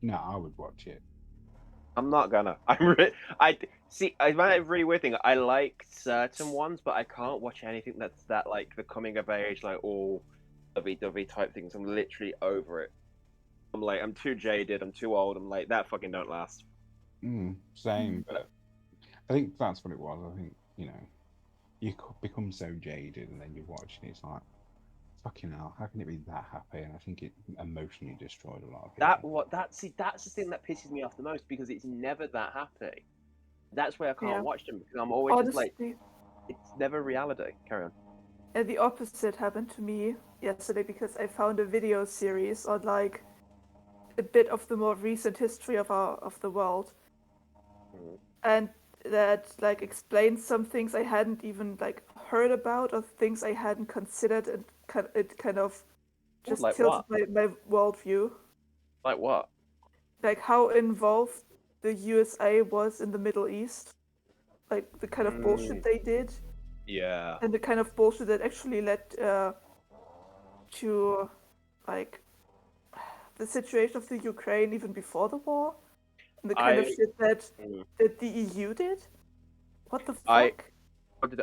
S3: me.
S2: No, I would watch it.
S3: I'm not gonna. I see. I find it a really weird thing. I like certain ones, but I can't watch anything that's that like the coming of age, like all lovey-dovey type things. I'm literally over it. I'm like, I'm too jaded. I'm too old. I'm like, that fucking don't last.
S2: Same, but I think that's what it was. I think you become so jaded, and then you're watching it, it's like, fucking hell, how can it be that happy? And I think it emotionally destroyed a lot of people.
S3: That's the thing that pisses me off the most because it's never that happy. That's why I can't
S4: Yeah.
S3: watch them because I'm always just like,
S4: Honestly,
S3: it's never reality. Carry on.
S4: and the opposite happened to me yesterday because I found a video series on like a bit of the more recent history of the world,
S3: Mhm.
S4: and that like explains some things I hadn't even like heard about or things I hadn't considered, and it kind of just
S3: like
S4: tilted
S3: what?
S4: my worldview,
S3: Like what?
S4: like how involved the USA was in the Middle East, like the kind of bullshit they did,
S3: Yeah.
S4: and the kind of bullshit that actually led to like the situation of the Ukraine even before the war, and the kind of
S3: I
S4: shit that
S3: Mm.
S4: the EU did. What the
S3: I-
S4: fuck?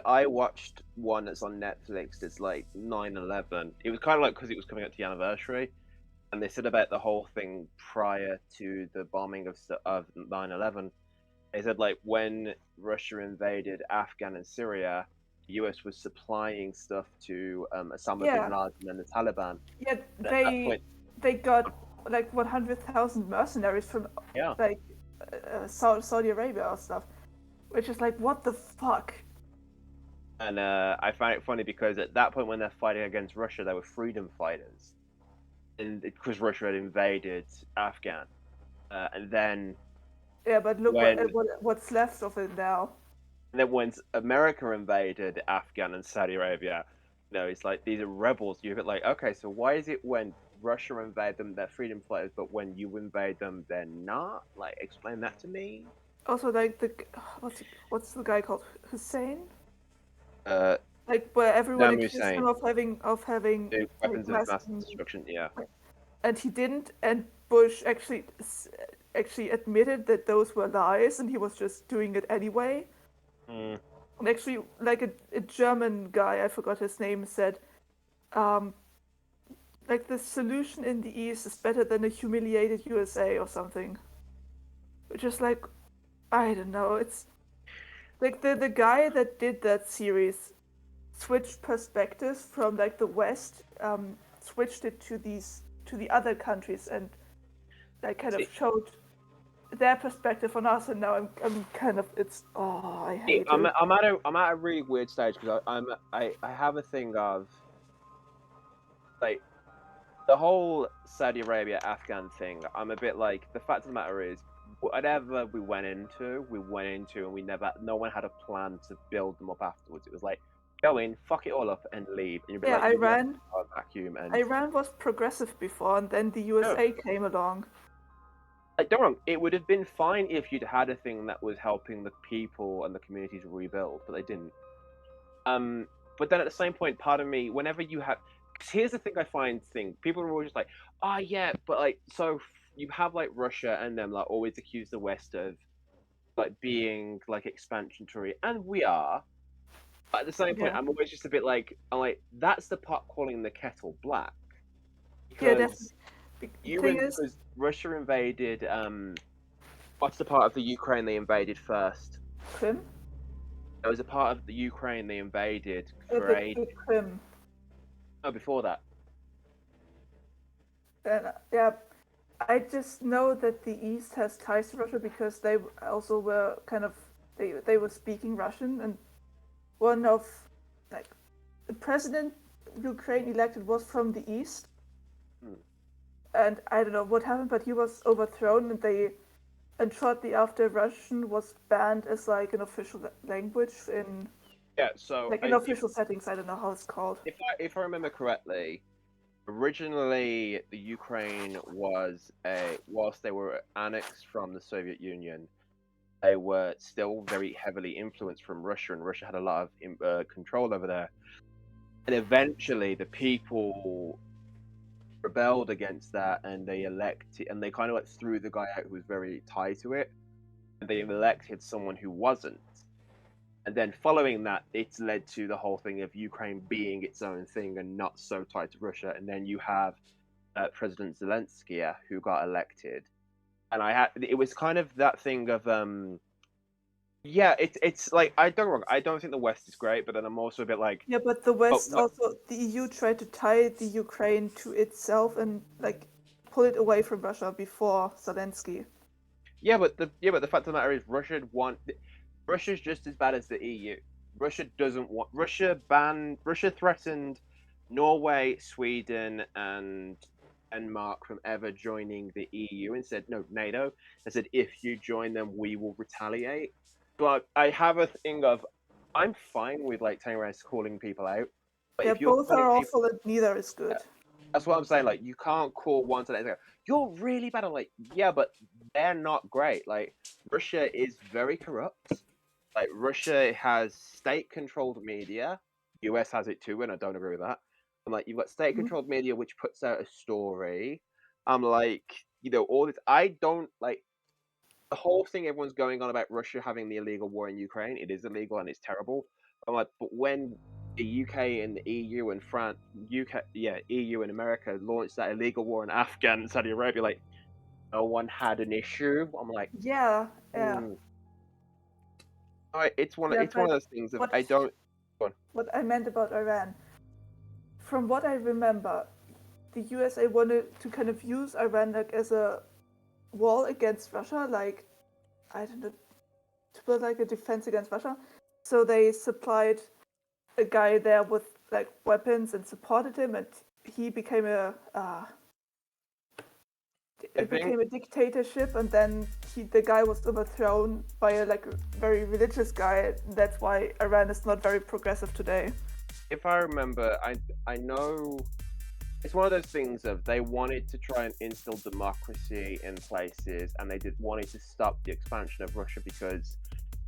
S3: I watched one that's on Netflix. It's like 9/11. It was kind of like because it was coming up to the anniversary, and they said about the whole thing prior to the bombing of 9/11. They said like when Russia invaded Afghan and Syria, the US was supplying stuff to Osama
S4: Yeah.
S3: bin Laden and the Taliban.
S4: Yeah,
S3: And at that point,
S4: they got like 100,000 mercenaries from
S3: yeah.
S4: like Saudi Arabia or stuff, which is like, what the fuck?
S3: And I found it funny because at that point, when they're fighting against Russia, they were freedom fighters, and because Russia had invaded Afghan, and then
S4: Yeah, but look
S3: When-
S4: what's left of it now.
S3: once America invaded Afghan and Saudi Arabia, it's like these are rebels. You're a bit like, okay, so why is it when Russia invade them, they're freedom fighters, but when you invade them, they're not? Like, explain that to me.
S4: Also, like what's the guy called, Hussein?
S3: Uh,
S4: Like where everyone
S3: Saddam
S4: accused
S3: Hussein.
S4: him of having
S3: the weapons of mass
S4: mass-
S3: destruction. Yeah.
S4: and he didn't, and Bush actually admitted that those were lies, and he was just doing it anyway.
S3: Mm.
S4: And actually, like a German guy, I forgot his name, said, like the solution in the East is better than a humiliated USA or something. Which is like, I don't know. It's like the guy that did that series switched perspectives from like the West, switched it to the other countries, and like kind of
S3: See-
S4: showed their perspective on us. And now I'm kind of, I hate
S3: I'm
S4: it.
S3: at a really weird stage because I have a thing of like the whole Saudi Arabia Afghan thing. I'm a bit like, the fact of the matter is, whatever we went into, and no one had a plan to build them up afterwards. It was like, go in, fuck it all up, and leave. And you'd be
S4: Yeah,
S3: like,
S4: Iran
S3: vacuum, and
S4: Iran was progressive before, and then the USA came along.
S3: like, don't get me wrong, it would have been fine if you'd had a thing that was helping the people and the communities rebuild, but they didn't. But then at the same point, part of me, whenever you have, 'cause here's the thing I find people are always just like, oh yeah, but like, so you have like Russia and them like always accuse the West of like being like expansionary, and we are. But at the same point,
S4: Yeah.
S3: I'm always just a bit like, that's the pot calling the kettle black.
S4: Yeah,
S3: Because
S4: that's
S3: because Russia invaded. What's the part of the Ukraine they invaded first?
S4: Krim.
S3: There was a part of the Ukraine they invaded for
S4: The Krim.
S3: No, before that.
S4: And yeah, I just know that the East has ties to Russia because they also were kind of they were speaking Russian, and one of like the president Ukraine elected was from the East. And I don't know what happened, but he was overthrown, and shortly after Russian was banned as like an official language in
S5: Yeah, so
S4: Like in official settings, I don't know how it's called.
S5: if I remember correctly, originally the Ukraine was whilst they were annexed from the Soviet Union, they were still very heavily influenced from Russia, and Russia had a lot of control over there. And eventually, the people rebelled against that, and they kind of like threw the guy out who was very tied to it, and they elected someone who wasn't. And then following that, it's led to the whole thing of Ukraine being its own thing and not so tied to Russia. And then you have President Zelensky who got elected, and it was kind of that thing of yeah, it's like I don't think the West is great, but then I'm also a bit like,
S4: Yeah, but the West
S5: no.
S4: also, the EU tried to tie the Ukraine to itself and like pull it away from Russia before Zelensky.
S5: Yeah, but the fact of the matter is Russia's just as bad as the EU. Russia threatened Norway, Sweden, and Denmark from ever joining the EU and said no, NATO. They said if you join them, we will retaliate. But I have a thing of I'm fine with like terrorists calling people out. But
S4: Yeah,
S5: if you're
S4: both
S5: calling
S4: are
S5: people-
S4: awful and neither is good.
S5: That's what I'm saying. Like, you can't call one to the next. Go, you're really bad. I'm like, yeah, but they're not great. Like, Russia is very corrupt. Like, Russia has state-controlled media. US has it too, and I don't agree with that. I'm like, you've got state-controlled media which puts out a story. I'm like, all this. I don't like the whole thing. Everyone's going on about Russia having the illegal war in Ukraine. It is illegal and it's terrible. I'm like, but when the UK and the EU and EU and America launched that illegal war in Afghan and Saudi Arabia, like, no one had an issue. I'm like,
S4: Yeah.
S5: it's one of those things of
S4: what-
S5: I don't.
S4: What I meant about Iran, from what I remember, the USA wanted to kind of use Iran like as a wall against Russia, like, I don't know, to build like a defense against Russia. So they supplied a guy there with like weapons and supported him, and he became became a dictatorship, and then the guy was overthrown by a very religious guy. That's why Iran is not very progressive today.
S5: If I remember, I know it's one of those things of they wanted to try and instill democracy in places, and they wanted to stop the expansion of Russia because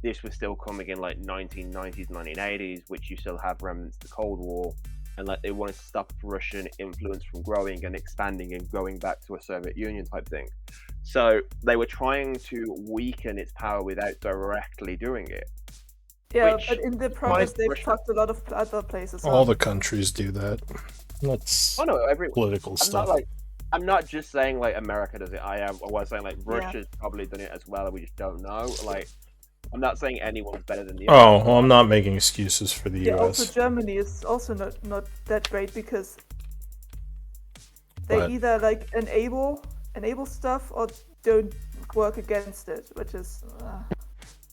S5: this was still coming in like 1990s, 1980s, which you still have remnants of the Cold War, and like they wanted to stop Russian influence from growing and expanding and going back to a Soviet Union type thing. So they were trying to weaken its power without directly doing it.
S4: Yeah,
S5: Which
S4: but in the process, they
S5: Russia-
S4: fucked a lot of other places
S1: All
S4: up.
S1: the countries do that. That's
S5: Oh no,
S1: political stuff.
S5: I'm not just saying like America does it. I was saying like Russia's probably done it as well, and we just don't know. Like, I'm not saying anyone's better than the other.
S1: Oh, well, I'm not making excuses for the
S4: Yeah,
S1: US.
S4: also Germany is also not that great because they
S1: But-
S4: either like enable stuff or don't work against it, which is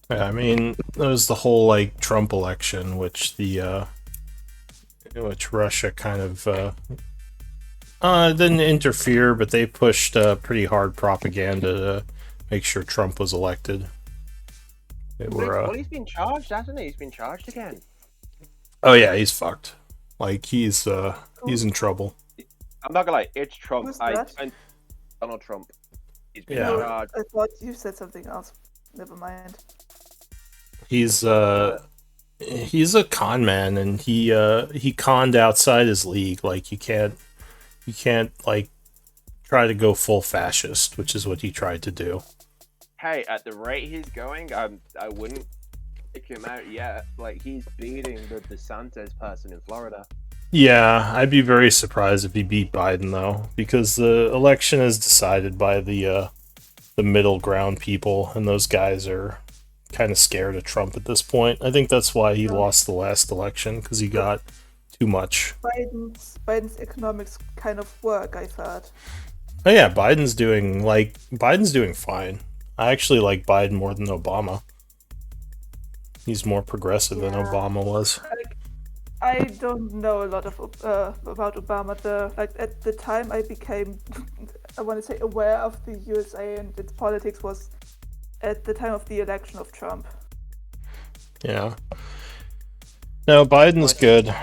S1: Yeah, I mean, there was the whole like Trump election, which which Russia kind of didn't interfere, but they pushed pretty hard propaganda to make sure Trump was elected. They were,
S5: Well, he's been charged, hasn't he? He's been charged again.
S1: oh yeah, he's fucked. Like he's in trouble.
S5: I'm not gonna lie, it's Trump.
S4: Who's that?
S5: Donald Trump. He's been
S1: Yeah.
S5: charged.
S4: I thought you said something else. Never mind.
S1: He's a con man, and he conned outside his league. Like you can't like try to go full fascist, which is what he tried to do.
S5: Hey, at the rate he's going, I wouldn't pick him out yet. Like, he's beating the DeSantis person in Florida.
S1: Yeah, I'd be very surprised if he beat Biden though, because the election is decided by the middle ground people, and those guys are kind of scared of Trump at this point. I think that's why he lost the last election, because he got too much.
S4: Biden's economics kind of work, I've heard.
S1: Oh yeah, Biden's doing fine. I actually like Biden more than Obama. He's more progressive than
S4: Yeah.
S1: Obama was.
S4: I don't know a lot of about Obama. At the time I became, I want to say, aware of the USA and its politics was at the time of the election of Trump.
S1: Yeah. No, Biden's
S5: My
S1: good.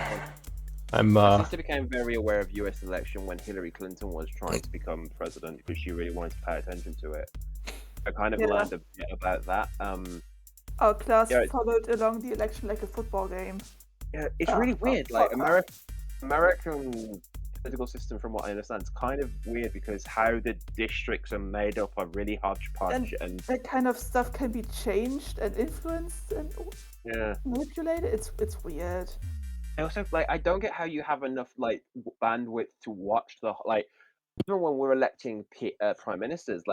S1: I'm
S5: My sister became very aware of U.S. election when Hillary Clinton was trying to become president because she really wanted to pay attention to it. I kind of
S4: Yeah.
S5: learned a bit about that.
S4: Our class
S5: Yeah.
S4: followed along the election like a football game.
S5: Yeah, it's really weird.
S4: for-
S5: Like
S4: for-
S5: American political system, from what I understand, is kind of weird because how the districts are made up are really hodgepodge, and
S4: That kind of stuff can be changed and influenced and
S5: yeah.
S4: manipulated. It's weird.
S5: I also I don't get how you have enough bandwidth to watch even when we're electing prime ministers,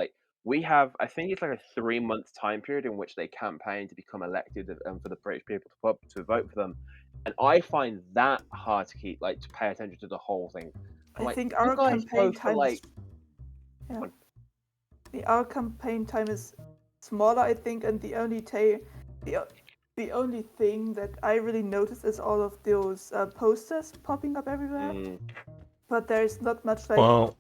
S5: we have, I think it's like a 3 month time period in which they campaign to become elected and for the British people to vote for them, and I find that hard to keep to pay attention to the whole thing.
S4: I think
S5: you
S4: our
S5: guys
S4: campaign
S5: vote for,
S4: time is our campaign time is smaller, I think, and the only thing that I really noticed is all of those posters popping up everywhere. But there's not much
S1: well,
S4: on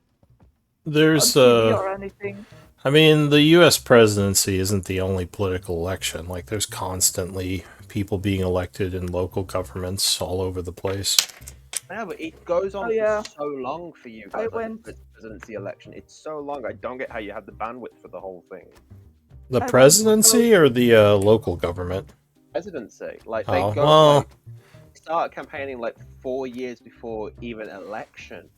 S1: there's
S4: TV or anything.
S1: I mean, the U.S. presidency isn't the only political election. Like, there's constantly people being elected in local governments all over the place.
S5: Yeah, but it goes on for so long for you guys. The presidency election, it's so long. I don't get how you have the bandwidth for the whole thing.
S1: The presidency or the local government?
S5: Presidency, they start campaigning 4 years before even election.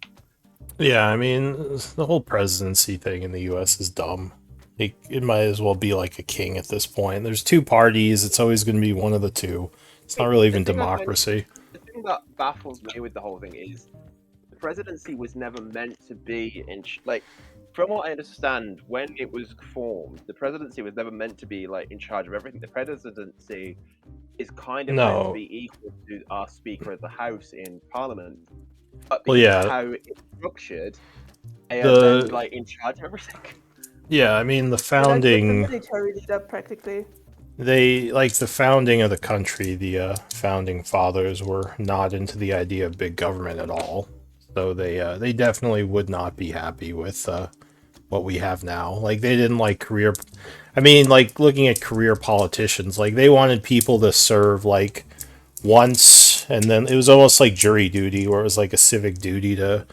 S1: Yeah, I mean, the whole presidency thing in the U.S. is dumb. It might as well be like a king at this point. There's two parties. It's always going to be one of the two. It's not really even democracy.
S5: The thing that baffles me with the whole thing is the presidency was never meant to be from what I understand, when it was formed, the presidency was never meant to be in charge of everything. The presidency is kind of meant to be equal to our Speaker of the House in Parliament. But how it's structured, they are then, in charge of everything.
S1: Yeah, I mean, the founding...
S4: the military leader, practically.
S1: The founding of the country, the founding fathers were not into the idea of big government at all. So they definitely would not be happy with what we have now. They didn't like career... I mean, looking at career politicians, they wanted people to serve, once, and then it was almost like jury duty, where it was like a civic duty to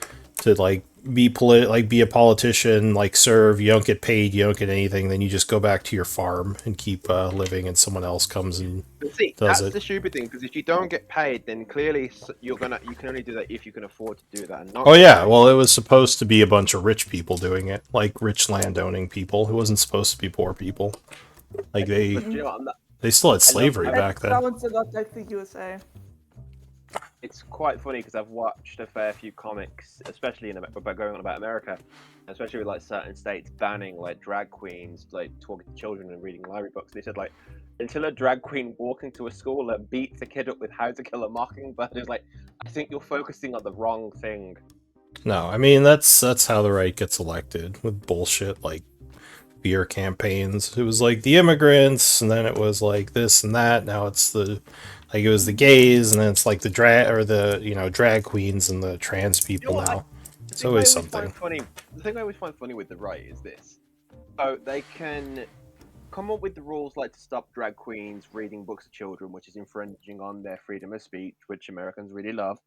S1: be a politician, serve. You don't get paid, you don't get anything, then you just go back to your farm and keep living, and someone else comes and does it.
S5: That's the stupid thing, because if you don't get paid, then clearly you can only do that if you can afford to do that. And not
S1: well, it was supposed to be a bunch of rich people doing it, rich landowning people. It wasn't supposed to be poor people. They still had slavery back then.
S4: That sounds a lot like the USA.
S5: It's quite funny because I've watched a fair few comics, especially about going on about America, especially with certain states banning drag queens talking to children and reading library books. They said until a drag queen walks into a school and beats a kid up with How to Kill a Mockingbird, it's I think you're focusing on the wrong thing.
S1: No, I mean that's how the right gets elected, with bullshit beer campaigns. It was the immigrants, and then it was this and that. Now it's it was the gays, and then it's the drag queens and the trans people now. It's always something.
S5: The thing I always find funny with the right is this. So they can come up with the rules to stop drag queens reading books to children, which is infringing on their freedom of speech, which Americans really love.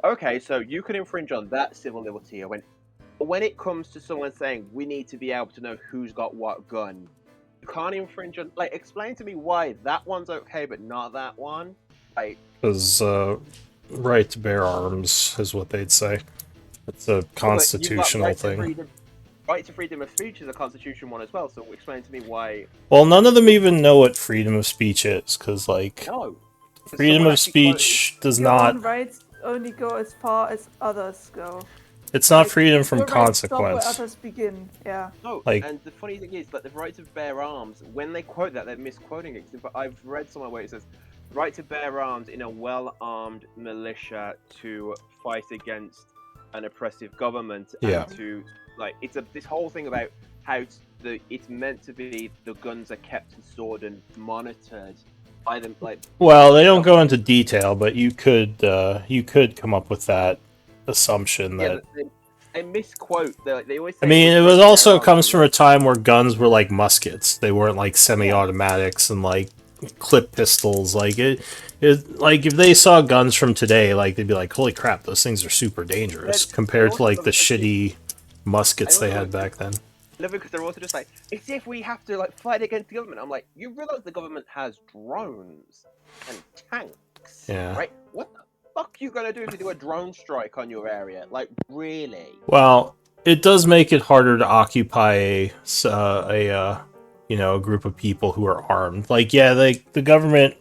S5: Okay, so you can infringe on that civil liberty. When it comes to someone saying we need to be able to know who's got what gun, you can't infringe on. Explain to me why that one's okay but not that one.
S1: Because right to bear arms is what they'd say. It's a constitutional thing.
S5: Right to freedom of speech is a constitution one as well. So explain to me why.
S1: Well, none of them even know what freedom of speech is, because
S5: no,
S1: freedom of speech does not.
S4: Your rights only go as far as others go.
S1: It's not freedom from consequence.
S4: Where others begin, yeah.
S5: No, and the funny thing is, the right to bear arms, when they quote that, they're misquoting it. But I've read somewhere where it says, right to bear arms in a well-armed militia to fight against an oppressive government.
S1: Yeah.
S5: And to, this whole thing about how it's meant to be the guns are kept and stored and monitored by them.
S1: Well, they don't go into detail, but you could come up with that assumption that
S5: they misquote. They always say,
S1: I mean, it was also comes from a time where guns were like muskets. They weren't like semi-automatics and clip pistols. Like like if they saw guns from today, like they'd be like, "Holy crap, those things are super dangerous,"
S5: Yeah,
S1: compared to
S5: also
S1: like the
S5: love it because
S1: shitty muskets
S5: I
S1: they
S5: also
S1: had back then.
S5: love it because they're also just like, it's if we have to like fight against the government. I'm like, you realize the government has drones and tanks,
S1: Yeah.
S5: right? What the fuck you gonna do if you do a drone strike on your area? Like, really?
S1: Well, it does make it harder to occupy a group of people who are armed. Like, yeah, the government,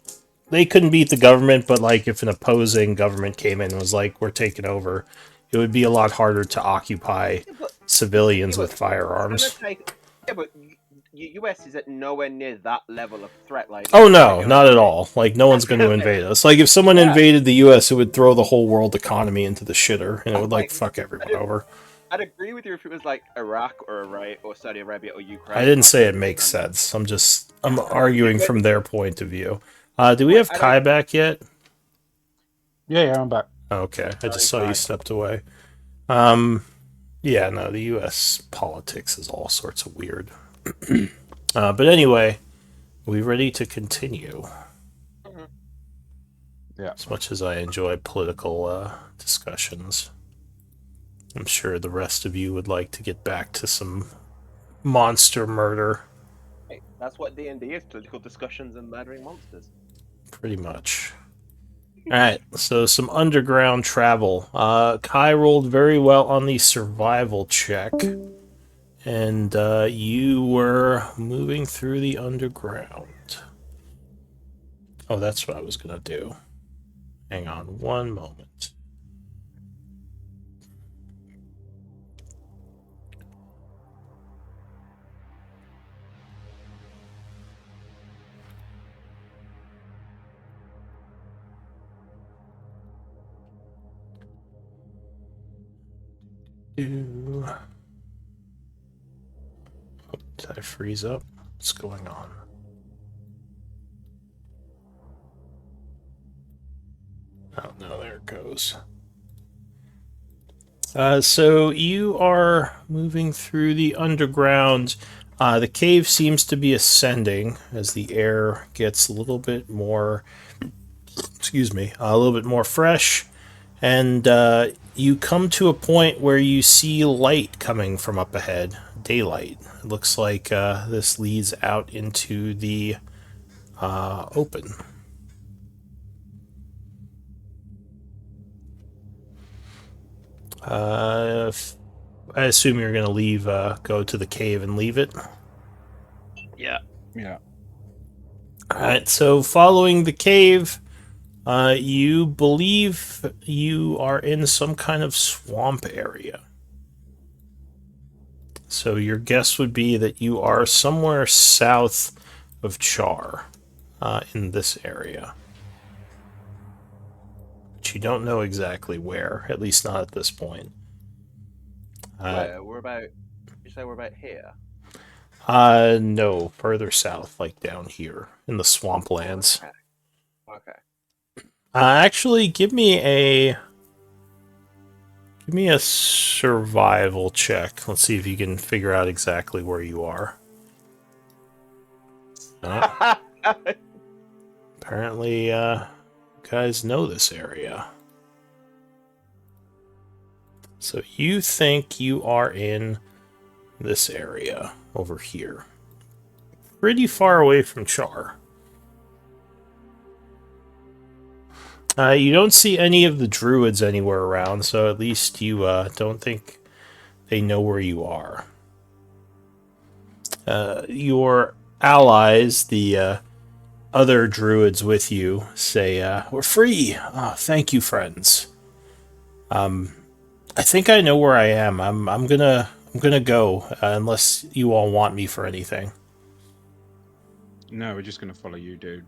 S1: they couldn't beat the government, but like if an opposing government came in and was like, "We're taking over," it would be a lot harder to occupy
S5: Yeah, but
S1: civilians with
S5: it's gonna
S1: firearms.
S5: take. Yeah, but US is at nowhere near that level of threat. Like,
S1: Oh
S5: it's gonna
S1: no,
S5: go
S1: not at
S5: in.
S1: all. Like no one's going to invade us. Like if someone
S5: Yeah.
S1: invaded the U.S., it would throw the whole world economy into the shitter, and it would like
S5: Like,
S1: fuck everyone over.
S5: I'd agree with you if it was like Iraq or Saudi Arabia or Ukraine.
S1: I didn't say it
S5: Like,
S1: makes sense. I'm
S5: Yeah,
S1: arguing
S5: but-
S1: from their point of view. Do we
S5: Like,
S1: have
S5: I
S1: Kai
S5: don't-
S1: back yet?
S2: Yeah, I'm back.
S1: Okay, I just saw
S5: Sorry,
S1: you
S5: Kai.
S1: stepped away. Yeah, no, the U.S. politics is all sorts of weird. But anyway, we ready to continue?
S2: Yeah.
S1: As much as I enjoy political discussions, I'm sure the rest of you would like to get back to some monster murder.
S5: Hey, that's what D&D is: political discussions and murdering monsters.
S1: Pretty much. Alright, so some underground travel. Kai rolled very well on the survival check. And you were moving through the underground. Oh, that's what I was going to do. Hang on one moment. Did I freeze up? What's going on? Oh, no, there it goes. So you are moving through the underground. The cave seems to be ascending as the air gets a little bit more, a little bit more fresh. And you come to a point where you see light coming from up ahead. Daylight. It looks like this leads out into the open. I assume you're going to leave, go to the cave and leave it.
S5: Yeah.
S2: Yeah.
S1: Alright, so following the cave, you believe you are in some kind of swamp area. So your guess would be that you are somewhere south of Char, in this area. But you don't know exactly where, at least not at this point.
S5: We're about. You say we're about here?
S1: No, further south, like down here in the swamplands.
S5: Okay.
S1: Actually, give me a survival check. Let's see if you can figure out exactly where you are. Apparently, you guys know this area. So you think you are in this area over here. Pretty far away from Char. You don't see any of the druids anywhere around, so at least you don't think they know where you are. Your allies, the other druids with you, say, "We're free! Thank you, friends. I think I know where I am. I'm gonna go, unless you all want me for anything."
S2: No, we're just gonna follow you, dude.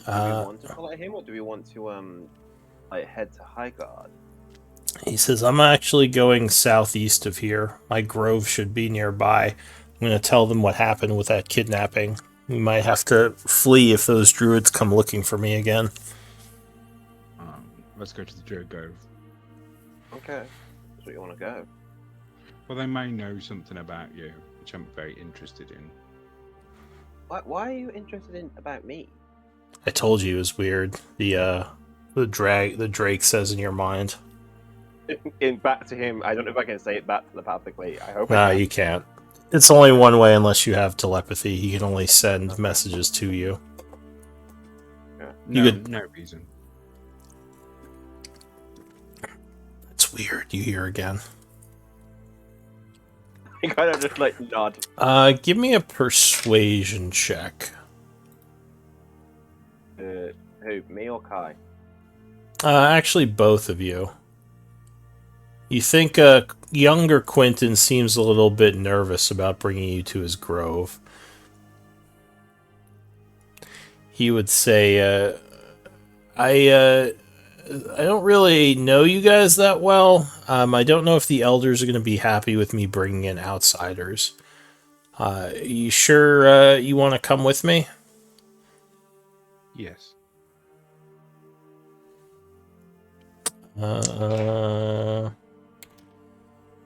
S5: Do we want to follow him, or do we want to like head to Highguard?
S1: He says, "I'm actually going southeast of here. My grove should be nearby. I'm going to tell them what happened with that kidnapping. We might have to flee if those druids come looking for me again."
S2: Let's go to the Druid Grove.
S5: Okay, that's where you want to go.
S2: Well, they may know something about you, which I'm very interested in.
S5: Why are you interested in about me?
S1: I told you it was weird. The Drake says in your mind.
S5: In back to him, I don't know if I can say it back telepathically. I hope
S1: No,
S5: I can.
S1: you can't. It's only one way unless you have telepathy. He can only send messages to you.
S2: No,
S1: You could-
S2: no reason.
S1: It's weird. You hear again.
S5: I kind of just like nod.
S1: Give me a persuasion check.
S5: Who, me or Kai?
S1: Actually, both of you. You think younger Quentin seems a little bit nervous about bringing you to his grove. He would say, I don't really know you guys that well. I don't know if the elders are going to be happy with me bringing in outsiders. You sure you want to come with me?
S2: Yes.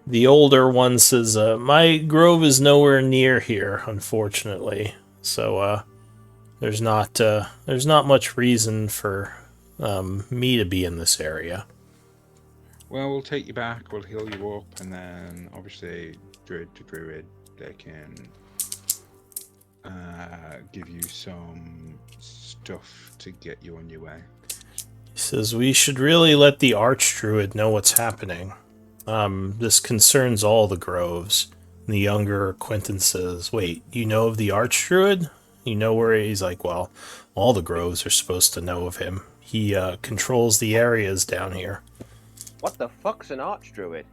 S1: The older one says, my grove is nowhere near here, unfortunately. So, there's not much reason for me to be in this area.
S2: Well, we'll take you back. We'll heal you up, and then obviously, druid to druid, they can give you some stuff to get you on your way.
S1: He says, we should really let the Archdruid know what's happening. This concerns all the groves. And the younger Quentin says, wait, you know of the Archdruid? You know where he's like, well, all the groves are supposed to know of him. He controls the areas down here.
S5: What the fuck's an archdruid?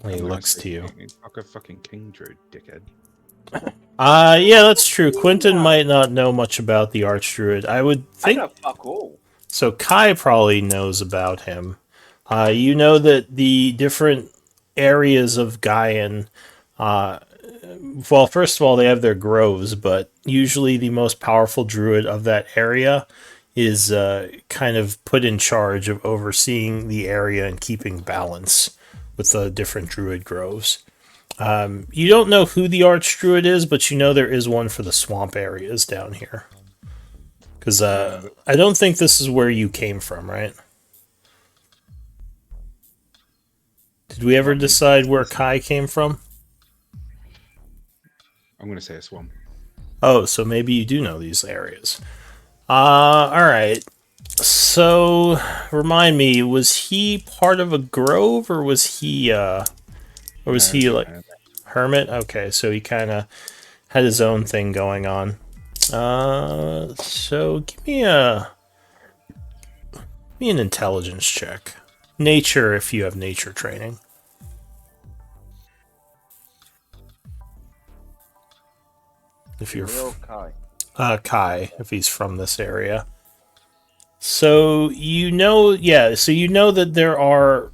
S1: And he
S2: I'm
S1: looks
S2: gonna
S1: to you.
S2: say, fuck a fucking king druid, dickhead.
S1: Yeah, that's true. Quentin might not know much about the Archdruid. I would
S5: I
S1: think
S5: know fuck all.
S1: so. Kai probably knows about him. You know that the different areas of Gaian, well, first of all, they have their groves, but usually the most powerful druid of that area is kind of put in charge of overseeing the area and keeping balance with the different druid groves. You don't know who the Archdruid is, but you know there is one for the swamp areas down here. Because I don't think this is where you came from, right? Did we ever decide where Kai came from?
S2: I'm going to say a swamp.
S1: Oh, so maybe you do know these areas. Alright. So, remind me, was he part of a grove, or was he, he like hermit? Okay, so he kind of had his own thing going on. So give me an intelligence check. Nature, if you have nature training. If you're
S5: Me or Kai?
S1: Kai, if he's from this area. So you know that there are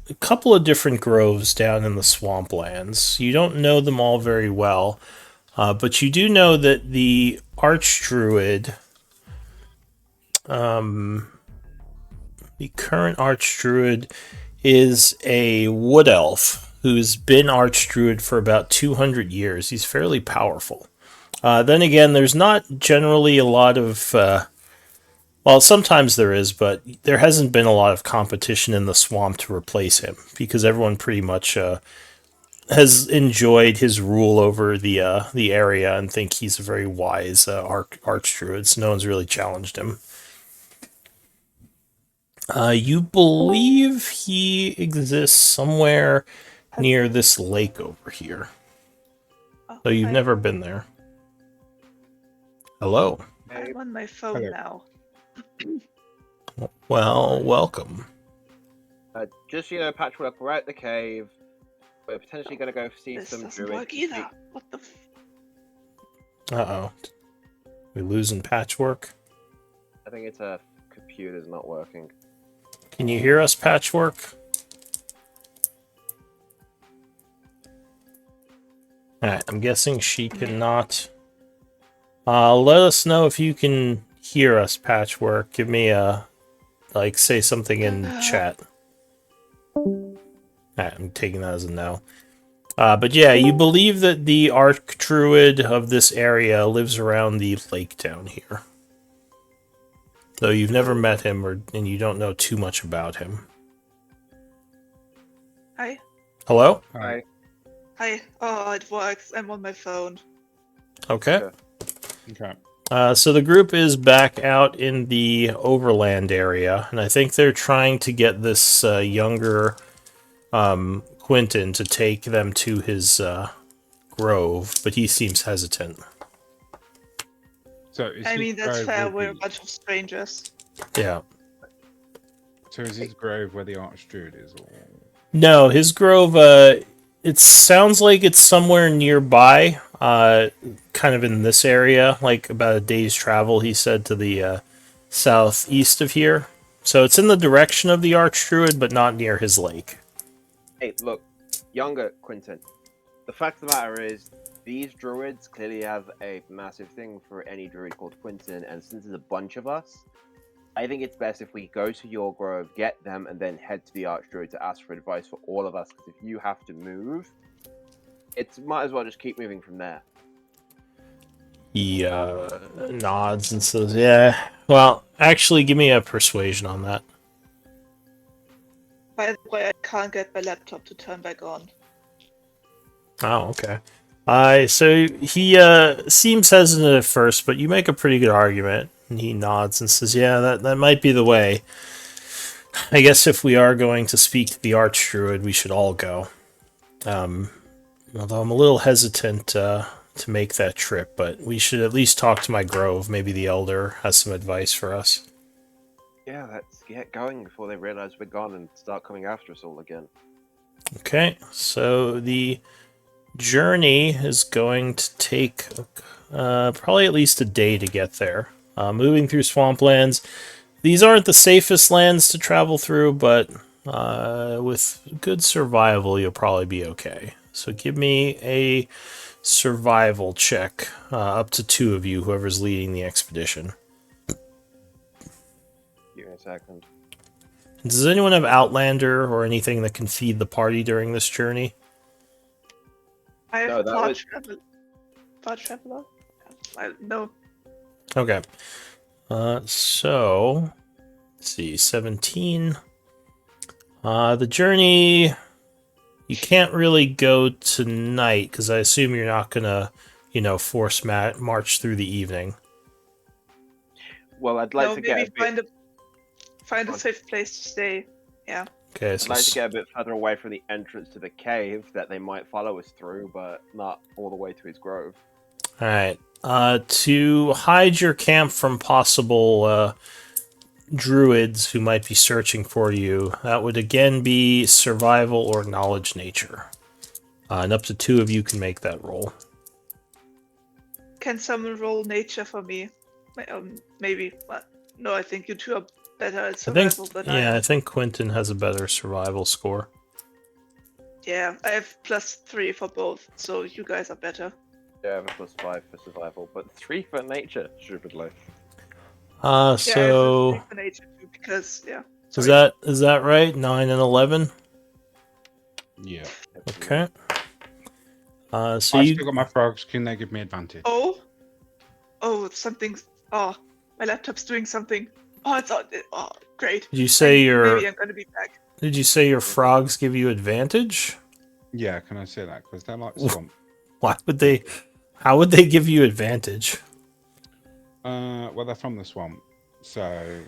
S1: a couple of different groves down in the swamplands. You don't know them all very well, but you do know that the Archdruid, the current Archdruid, is a wood elf who's been Archdruid for about 200 years. He's fairly powerful. Then again, there's not generally a lot of... well, sometimes there is, but there hasn't been a lot of competition in the swamp to replace him, because everyone pretty much has enjoyed his rule over the area and think he's a very wise Archdruid, so no one's really challenged him. You believe he exists somewhere near this lake over here, though you've never been there. Hello.
S4: I'm on my phone now.
S1: Well, welcome.
S5: Just Patchwork, we're at the cave. We're potentially going to go see
S4: This
S5: some
S4: doesn't
S5: druids.
S4: work either. What the?
S1: Uh-oh. We losing Patchwork?
S5: I think it's a computer's not working.
S1: Can you hear us, Patchwork? Alright, I'm guessing she cannot. Let us know if you can hear us, Patchwork. Give me say something in chat. Alright, I'm taking that as a no. But yeah, you believe that the Archdruid of this area lives around the lake down here. Though you've never met him and you don't know too much about him.
S4: Hi.
S1: Hello?
S5: Hi.
S4: Hi. Oh, it works. I'm on my phone.
S1: Okay.
S2: Okay.
S1: So the group is back out in the overland area, and I think they're trying to get this younger Quentin to take them to his grove, but he seems hesitant.
S2: So is
S4: I
S2: his
S4: mean, that's
S2: grove
S4: fair.
S2: with
S4: We're a
S2: the-
S4: bunch of strangers.
S1: Yeah.
S2: So is his grove where the Archdruid is? Or...
S1: No, his grove, it sounds like it's somewhere nearby, kind of in this area, like about a day's travel, he said, to the southeast of here. So it's in the direction of the Archdruid, but not near his lake.
S5: Hey, look, younger Quentin. The fact of the matter is, these druids clearly have a massive thing for any druid called Quentin, and since there's a bunch of us, I think it's best if we go to your grove, get them, and then head to the Archdruid to ask for advice for all of us, because if you have to move, it might as well just keep moving from there.
S1: He nods and says, yeah, well, actually, give me a persuasion on that.
S4: By the way, I can't get my laptop to turn back on.
S1: Oh, okay. So he seems hesitant at first, but you make a pretty good argument. And he nods and says, yeah, that might be the way. I guess if we are going to speak to the Archdruid, we should all go. Although I'm a little hesitant to make that trip, but we should at least talk to my grove. Maybe the Elder has some advice for us.
S5: Yeah, let's get going before they realize we're gone and start coming after us all again.
S1: Okay, so the journey is going to take probably at least a day to get there. Moving through swamplands. These aren't the safest lands to travel through, but with good survival, you'll probably be okay. So give me a survival check, up to 2 of you, whoever's leading the expedition.
S5: Give me a second.
S1: Does anyone have Outlander or anything that can feed the party during this journey?
S4: I have
S5: No, that
S4: Far
S5: was-
S4: Traveler? No.
S1: Okay. So, let's see, 17. The journey, you can't really go tonight, because I assume you're not going to, force march through the evening.
S5: Well, I'd like
S4: No,
S5: to get
S4: maybe
S5: a bit,
S4: find a safe place to stay.
S1: Okay,
S5: I'd
S1: so
S5: like to get a bit further away from the entrance to the cave that they might follow us through, but not all the way to his grove.
S1: all right. To hide your camp from possible druids who might be searching for you, that would again be survival or knowledge nature. And up to 2 of you can make that roll.
S4: Can someone roll nature for me? Maybe. But no, I think you two are better at
S1: I think,
S4: survival than I
S1: yeah,
S4: am.
S1: I think Quentin has a better survival score.
S4: Yeah, I have +3 for both, so you guys are better.
S5: Yeah, I have a +5 for survival, but 3 for nature, stupidly.
S4: Yeah, I have
S1: So
S4: +3 for nature too, because
S1: is that right? 9 and 11.
S2: Yeah.
S1: Okay. So
S2: I
S1: you
S2: still got my frogs. Can they give me advantage?
S4: Oh, something's. Oh, my laptop's doing something. Oh, it's on. Oh, great.
S1: did you say
S4: Maybe I'm gonna be back.
S1: did you say your frogs give you advantage?
S2: Yeah, can I say that? Because they're like swamp.
S1: Why would they? How would they give you advantage?
S2: Well, they're from the swamp, so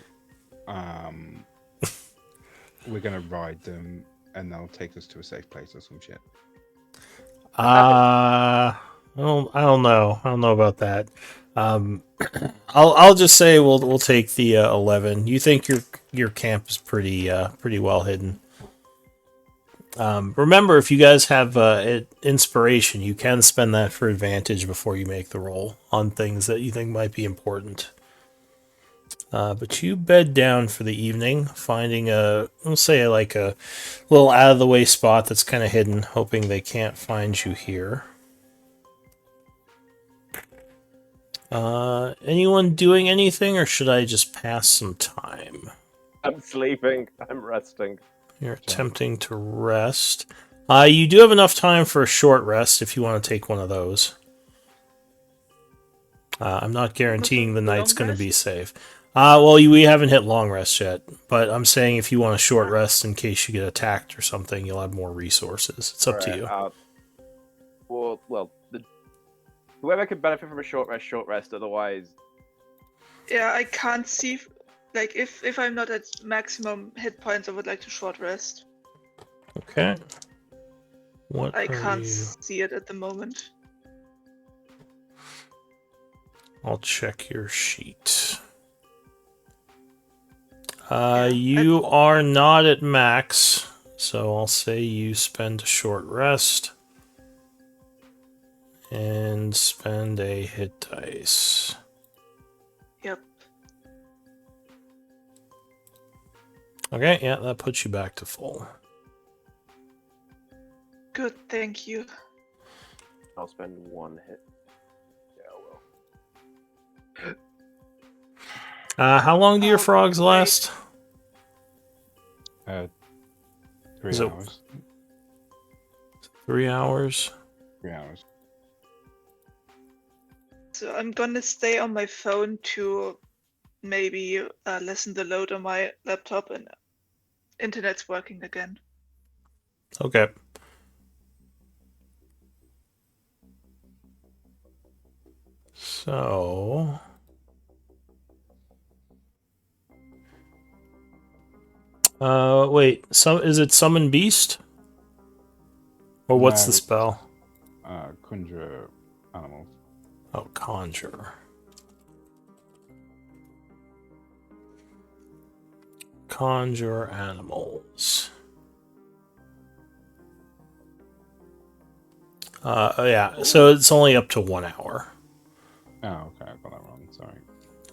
S2: we're gonna ride them, and they'll take us to a safe place or some shit.
S1: I don't know. I don't know about that. I'll just say we'll take the 11. You think your camp is pretty well hidden. Remember, if you guys have inspiration, you can spend that for advantage before you make the roll on things that you think might be important. But you bed down for the evening, finding we'll say like a little out of the way spot that's kind of hidden, hoping they can't find you here. Anyone doing anything, or should I just pass some time?
S5: I'm sleeping. I'm resting.
S1: You're attempting to rest. You do have enough time for a short rest if you want to take one of those. I'm not guaranteeing the night's going to be safe. Well, we haven't hit long rest yet, but I'm saying if you want a short rest in case you get attacked or something, you'll have more resources. It's up to you.
S5: Whoever could benefit from a short rest. Otherwise,
S4: Yeah, I can't see. Like, if I'm not at maximum hit points, I would like to short rest.
S1: Okay. What
S4: I
S1: are
S4: can't
S1: you?
S4: see it at the moment.
S1: I'll check your sheet. You are not at max, so I'll say you spend a short rest and spend a hit dice.
S4: Yep.
S1: Okay, yeah, that puts you back to full.
S4: Good, thank you.
S5: I'll spend 1 hit. Yeah, I will.
S1: How long do your frogs last?
S2: 3
S1: Is it-
S2: hours.
S1: 3 hours.
S2: 3 hours.
S4: So I'm gonna stay on my phone to maybe lessen the load on my laptop and internet's working again.
S1: Okay. So... wait. Is it Summon Beast? Or what's
S2: No,
S1: the spell?
S2: Conjure animals.
S1: Oh, Conjure. Conjure animals. Yeah, so it's only up to 1 hour.
S2: Oh, okay, I got that wrong. Sorry.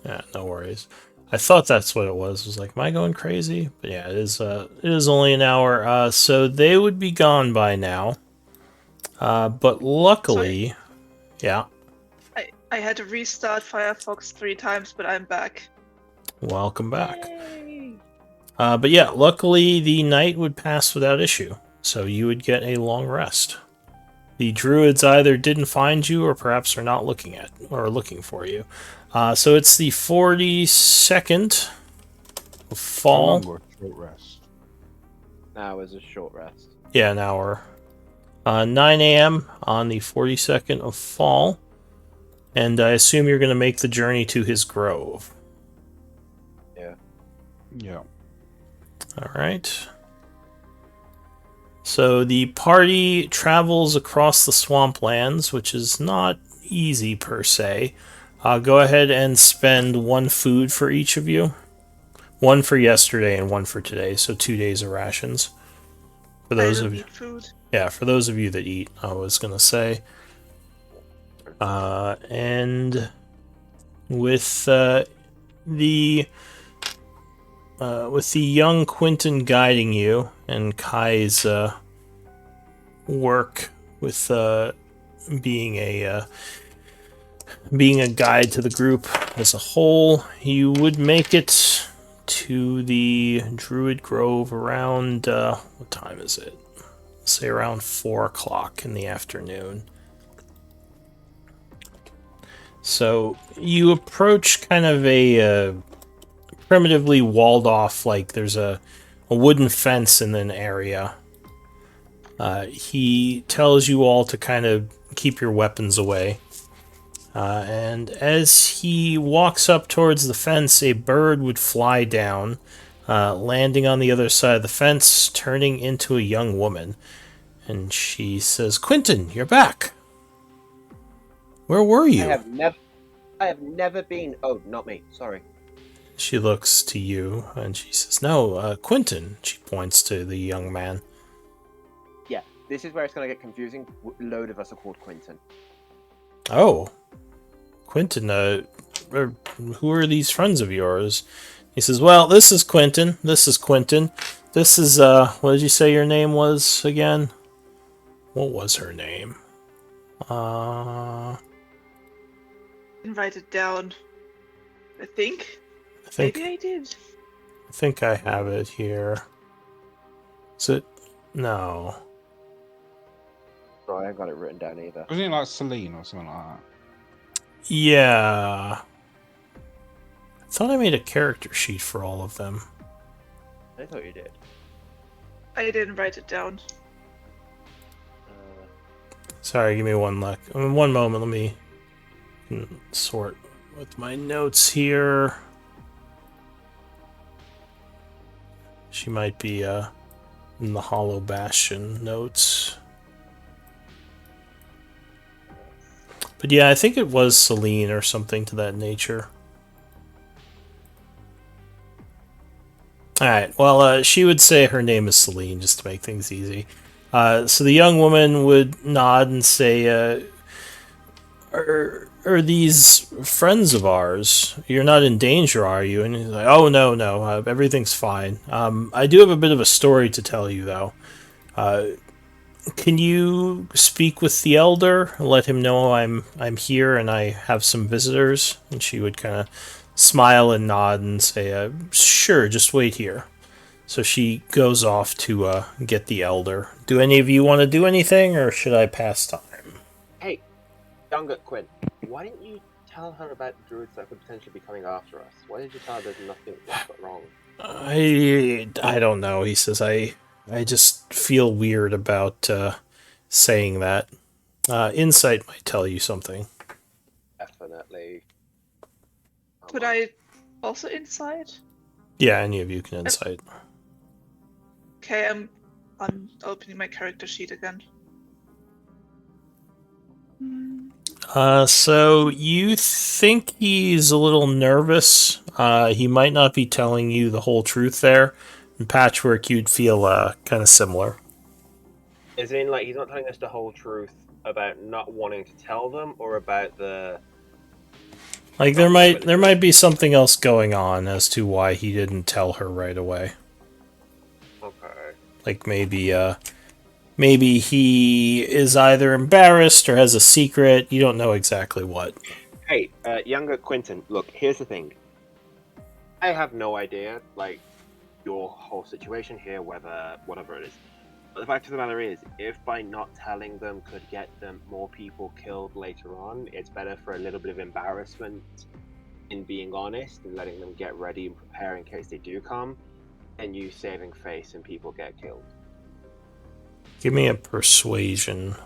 S1: Yeah, no worries. I thought that's what it was. I was like, am I going crazy? But yeah, it is only an hour. So they would be gone by now. But luckily, yeah.
S4: I had to restart Firefox 3 times, but I'm back.
S1: Welcome back. But yeah, luckily the night would pass without issue, so you would get a long rest. The druids either didn't find you or perhaps are not looking for you. So it's the 42nd of fall.
S2: How long or short rest?
S5: Now is a short rest.
S1: Yeah, an hour. 9 a.m. on the 42nd of fall. And I assume you're going to make the journey to his grove.
S2: Yeah.
S1: All right. So the party travels across the swamplands, which is not easy per se. Go ahead and spend 1 food for each of you. 1 for yesterday and 1 for today, so 2 days of rations. For those
S4: I don't
S1: of you,
S4: need food.
S1: yeah, for those of you that eat, I was gonna say. And with the young Quentin guiding you and Kai's work with being a guide to the group as a whole, you would make it to the Druid Grove around what time is it? Say around 4 o'clock in the afternoon. So you approach kind of a primitively walled off, like there's a wooden fence in an area. He tells you all to kind of keep your weapons away. And as he walks up towards the fence, a bird would fly down, landing on the other side of the fence, turning into a young woman. And she says, "Quentin, you're back. Where were you?"
S5: I have never been. Oh, not me. Sorry.
S1: She looks to you and she says, "No, Quentin." She points to the young man.
S5: Yeah, this is where it's gonna get confusing. A load of us are called Quentin.
S1: "Oh, Quentin, who are these friends of yours?" He says, "Well, this is Quentin. This is Quentin. This is, what did you say your name was again? What was her name?
S4: Didn't write it down. I think.
S1: I
S4: Maybe I did.
S1: think I have it here. Is it? No.
S5: Sorry, I got it written down either.
S2: Wasn't it like Celine or something like that?
S1: Yeah. I thought I made a character sheet for all of them.
S5: I thought you did.
S4: I didn't write it down.
S1: Sorry, give me one moment. Let me sort with my notes here. She might be in the Hollow Bastion notes. But yeah, I think it was Celine or something to that nature. Alright, well, she would say her name is Celine, just to make things easy. So the young woman would nod and say, are these friends of ours? You're not in danger, are you? And he's like, oh, no, everything's fine. I do have a bit of a story to tell you, though. Can you speak with the elder? Let him know I'm here and I have some visitors? And she would kind of smile and nod and say, sure, just wait here. So she goes off to get the elder. Do any of you want to do anything, or should I pass time?
S3: Hey, younger Quinn, why didn't you tell her about the druids that could potentially be coming after us? Why did you tell her there's nothing wrong?
S1: I don't know. He says, I just feel weird about saying that. Insight might tell you something.
S3: Definitely.
S4: Could I also insight?
S1: Yeah, any of you can insight.
S4: Okay, I'm opening my character sheet again.
S1: So you think he's a little nervous. He might not be telling you the whole truth there. In Patchwork, you'd feel kind of similar.
S3: Is it in like he's not telling us the whole truth about not wanting to tell them, or about the
S1: Like there might be something else going on as to why he didn't tell her right away.
S3: okay?
S1: Like maybe he is either embarrassed or has a secret. You don't know exactly what.
S3: Hey, younger Quentin, look, here's the thing. I have no idea, like, your whole situation here, whatever it is. But the fact of the matter is, if by not telling them could get them more people killed later on, it's better for a little bit of embarrassment in being honest and letting them get ready and prepare in case they do come, and you saving face and people get killed.
S1: Give me a persuasion.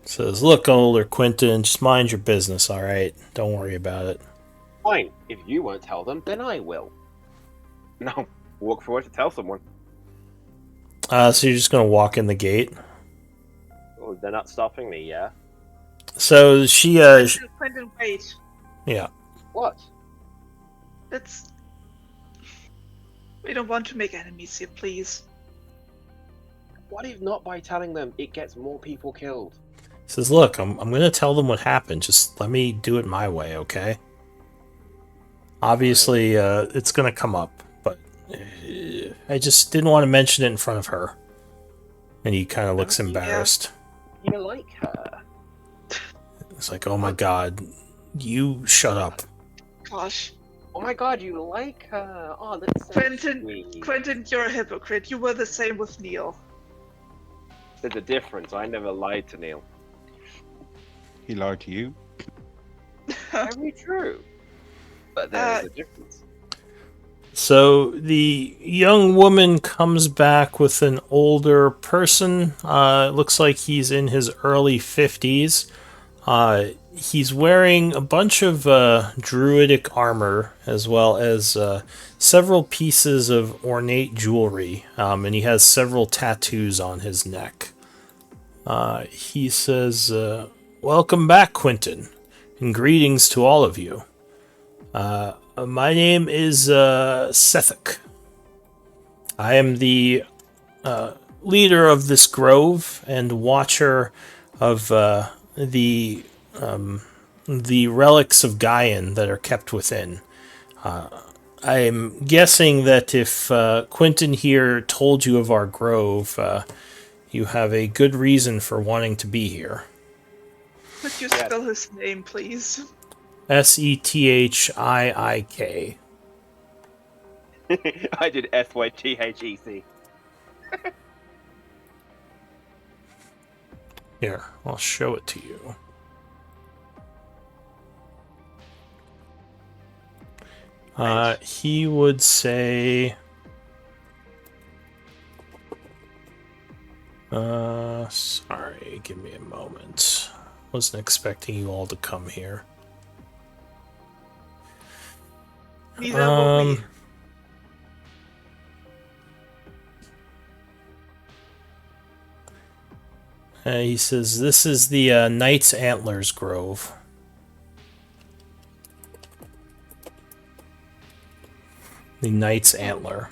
S1: Says, look, older Quentin, just mind your business, alright? Don't worry about it.
S3: Fine, if you won't tell them, then I will. No, walk forward to tell someone.
S1: So you're just gonna walk in the gate?
S3: Oh, they're not stopping me, yeah?
S1: So she,
S4: Quentin, wait.
S1: yeah.
S3: What?
S4: We don't want to make enemies here, please.
S3: What if not by telling them it gets more people killed?
S1: Says, look, I'm gonna tell them what happened. Just let me do it my way, okay? Obviously, it's gonna come up, but I just didn't want to mention it in front of her. And he kind of looks embarrassed.
S3: You like her?
S1: It's like, oh my god, you shut up.
S4: Gosh.
S3: Oh my god, you like her! Oh, that's so sweet.
S4: Quentin, you're a hypocrite. You were the same with Neil.
S3: There's a difference. I never lied to Neil.
S2: He lied to you.
S3: Very true. But there is a difference.
S1: So the young woman comes back with an older person. Looks like he's in his early 50s. He's wearing a bunch of druidic armor, as well as several pieces of ornate jewelry, and he has several tattoos on his neck. He says, welcome back, Quentin, and greetings to all of you. My name is Sethek. I am the leader of this grove and watcher of the relics of Gaian that are kept within. I'm guessing that if Quentin here told you of our grove, you have a good reason for wanting to be here.
S4: Could you spell his name, please?
S1: Sethiik.
S3: I did SYTHEC.
S1: Here, I'll show it to you. He would say... sorry, give me a moment. Wasn't expecting you all to come here.
S4: Neither will we.
S1: He says, this is the Knight's Antlers Grove. The Knight's Antler.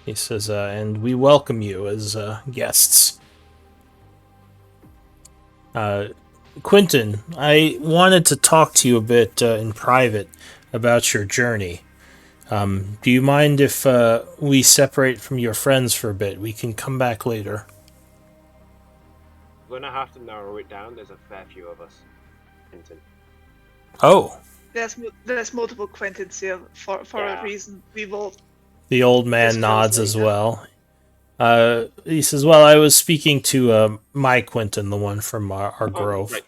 S1: He says, and we welcome you as guests. Quentin, I wanted to talk to you a bit in private about your journey. Do you mind if we separate from your friends for a bit? We can come back later.
S3: We're gonna have to narrow it down. There's a fair few of us. Hinton.
S1: Oh,
S4: There's multiple Quentins here for
S3: Yeah.
S4: a reason. We will.
S1: the old man
S4: Discuss
S1: nods as
S4: later.
S1: well. He says, well, I was speaking to my Quentin, the one from our grove.
S3: Right.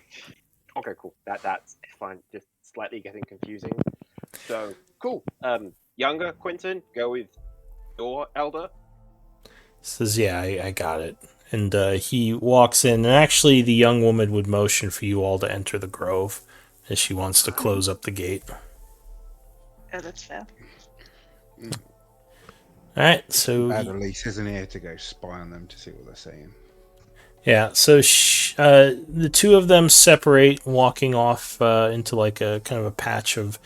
S3: Okay, cool. That's fine. Just slightly getting confusing. So cool. Younger Quentin, go with your elder.
S1: Says, yeah, I got it. And he walks in, and actually the young woman would motion for you all to enter the grove as she wants to close up the gate.
S4: Yeah, that's fair.
S1: Alright, so...
S6: Bad Elise isn't here to go spy on them to see what they're saying.
S1: Yeah, so the two of them separate, walking off into like a kind of a patch of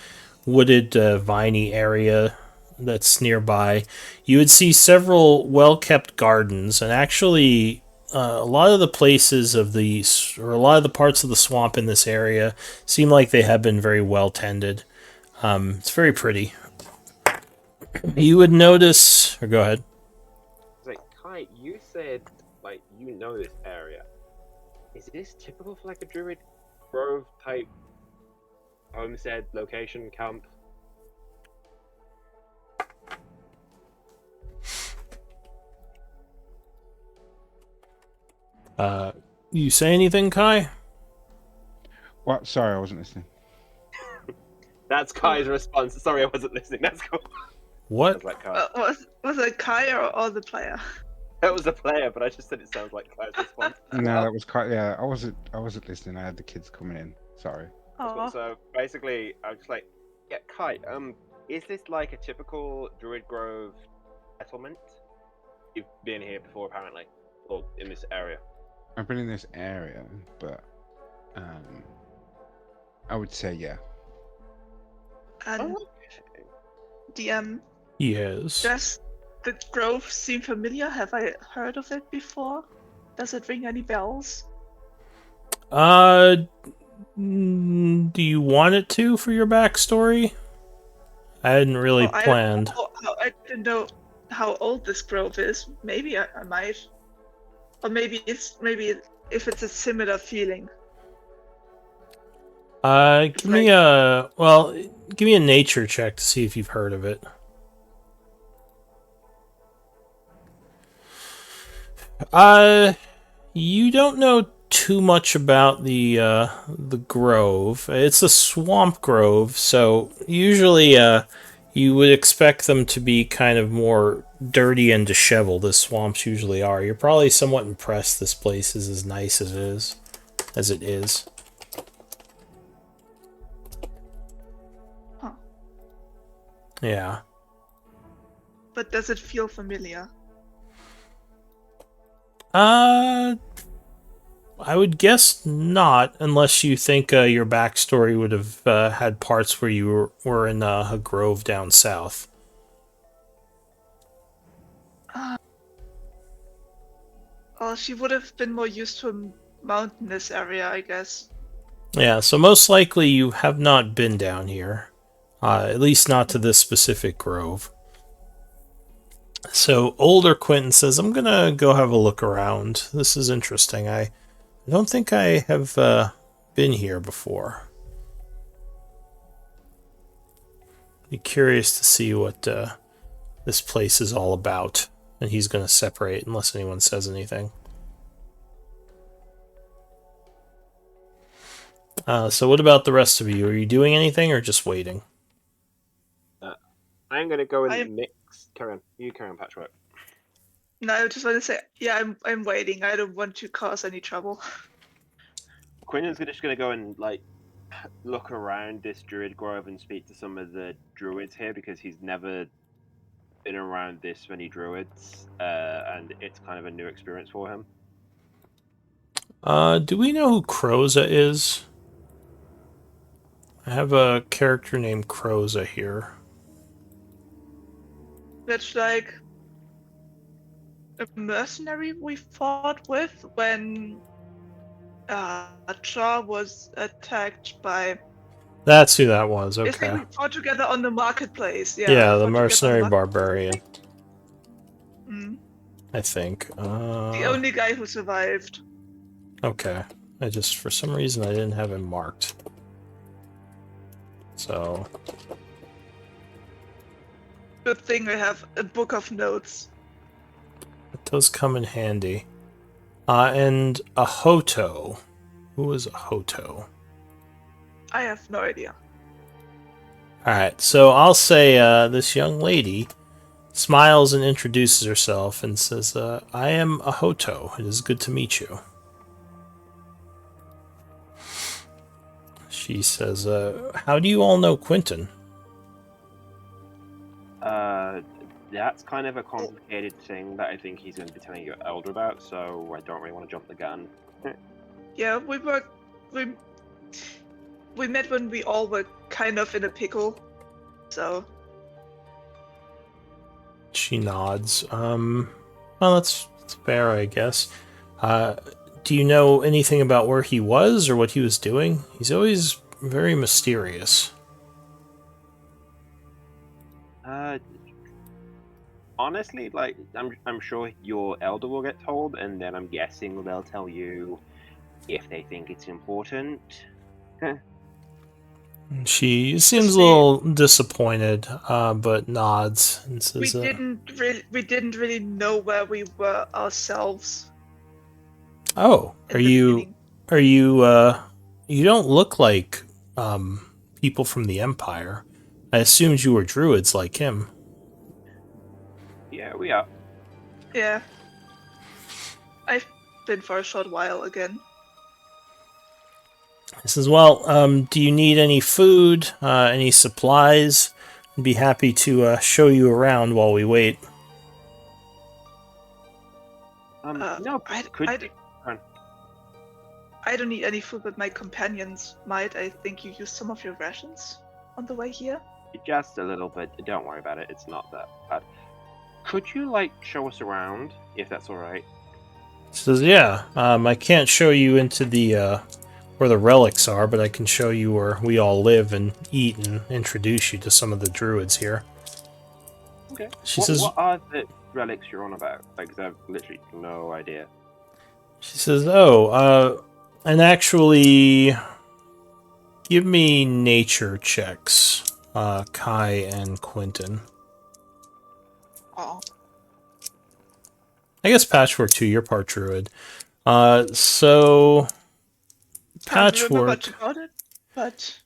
S1: wooded, viney area that's nearby. You would see several well-kept gardens, and actually a lot of the places of or a lot of the parts of the swamp in this area seem like they have been very well tended. It's very pretty. You would notice, or go ahead.
S3: It's like, Kai, you said like you know this area. Is this typical for like a Druid Grove type homestead location camp?
S1: You say anything, Kai?
S6: What? Sorry, I wasn't listening.
S3: That's Kai's response. Sorry, I wasn't listening. That's cool.
S1: What?
S3: Sounds like Kai.
S4: Was it Kai or the player?
S3: That was a player, but I just said it sounds like Kai's response.
S6: No, that was quite. Yeah, I wasn't listening. I had the kids coming in. Sorry.
S4: Oh,
S3: So basically, I was just like, yeah, Kai. Is this like a typical Druid Grove settlement? You've been here before, apparently, or in this area.
S6: I've been in this area, but I would say yeah.
S4: and DM,
S1: Yes.
S4: does the grove seem familiar? Have I heard of it before? Does it ring any bells?
S1: Do you want it to for your backstory? I hadn't really planned.
S4: I don't know how old this grove is. Maybe I might, or maybe if it's a similar feeling.
S1: Give me a nature check to see if you've heard of it. You don't know too much about the grove. It's a swamp grove, so usually you would expect them to be kind of more dirty and disheveled, as swamps usually are. You're probably somewhat impressed this place is as nice as it is.
S4: Huh.
S1: Yeah.
S4: But does it feel familiar?
S1: I would guess not, unless you think your backstory would have had parts where you were in a grove down south.
S4: Well, she would have been more used to a mountainous area, I guess.
S1: Yeah, so most likely you have not been down here. At least not to this specific grove. So, older Quentin says, I'm gonna go have a look around. This is interesting. I don't think I have been here before. Be curious to see what this place is all about, and he's going to separate unless anyone says anything. So what about the rest of you? Are you doing anything or just waiting?
S3: I'm gonna go and
S7: I'm-
S3: mix. Carry on. You carry on, Patchwork.
S7: No, I just want to say, yeah, I'm waiting. I don't want to cause any trouble.
S3: Quinton's just gonna go and like look around this druid grove and speak to some of the druids here because he's never been around this many druids, and it's kind of a new experience for him.
S1: Do we know who Kroza is? I have a character named Kroza here.
S7: That's like a mercenary we fought with when Char was attacked by.
S1: That's who that was,
S7: I think
S1: okay.
S7: we fought together on the marketplace. Yeah,
S1: Yeah,
S7: we
S1: the
S7: fought together on
S1: mercenary
S7: the
S1: barbarian,
S7: Mm.
S1: I think.
S7: The only guy who survived.
S1: Okay. I just, for some reason, I didn't have him marked. So,
S7: Good thing I have a book of notes.
S1: it does come in handy. And a Hoto. Who is a Hoto?
S7: I have no idea.
S1: Alright, so I'll say this young lady smiles and introduces herself and says, I am a Hoto. It is good to meet you. She says, how do you all know Quinton?
S3: That's kind of a complicated thing that I think he's going to be telling your elder about, so I don't really want to jump the gun.
S7: Yeah, we met when we all were kind of in a pickle. So
S1: She nods. Well, that's fair, I guess. Do you know anything about where he was or what he was doing? He's always very mysterious.
S3: Honestly, like I'm sure your elder will get told, and then I'm guessing they'll tell you if they think it's important.
S1: She seems a little disappointed, but nods and
S7: we
S1: says,
S7: didn't really know where we were ourselves.
S1: "Oh,
S7: in
S1: are
S7: the
S1: you?
S7: beginning.
S1: Are you? You don't look like people from the Empire. I assumed you were druids like him."
S3: Yeah, we are.
S7: Yeah. I've been for a short while again.
S1: He says, well, do you need any food, any supplies? I'd be happy to show you around while we wait.
S3: No,
S7: I don't need any food, but my companions might. I think you used some of your rations on the way here.
S3: just a little bit. Don't worry about it. It's not that bad. Could you like show us around, if that's all right?
S1: He says, yeah, I can't show you into the where the relics are, but I can show you where we all live and eat and introduce you to some of the druids here.
S3: Okay.
S1: She
S3: what,
S1: says,
S3: what are the relics you're on about? Like, 'cause I've literally no idea.
S1: She says, oh, and actually, give me nature checks, Kai and Quinton.
S7: Oh.
S1: I guess Patchwork too, you're part druid. So
S7: Can't remember
S1: Patchwork.
S7: much about it, but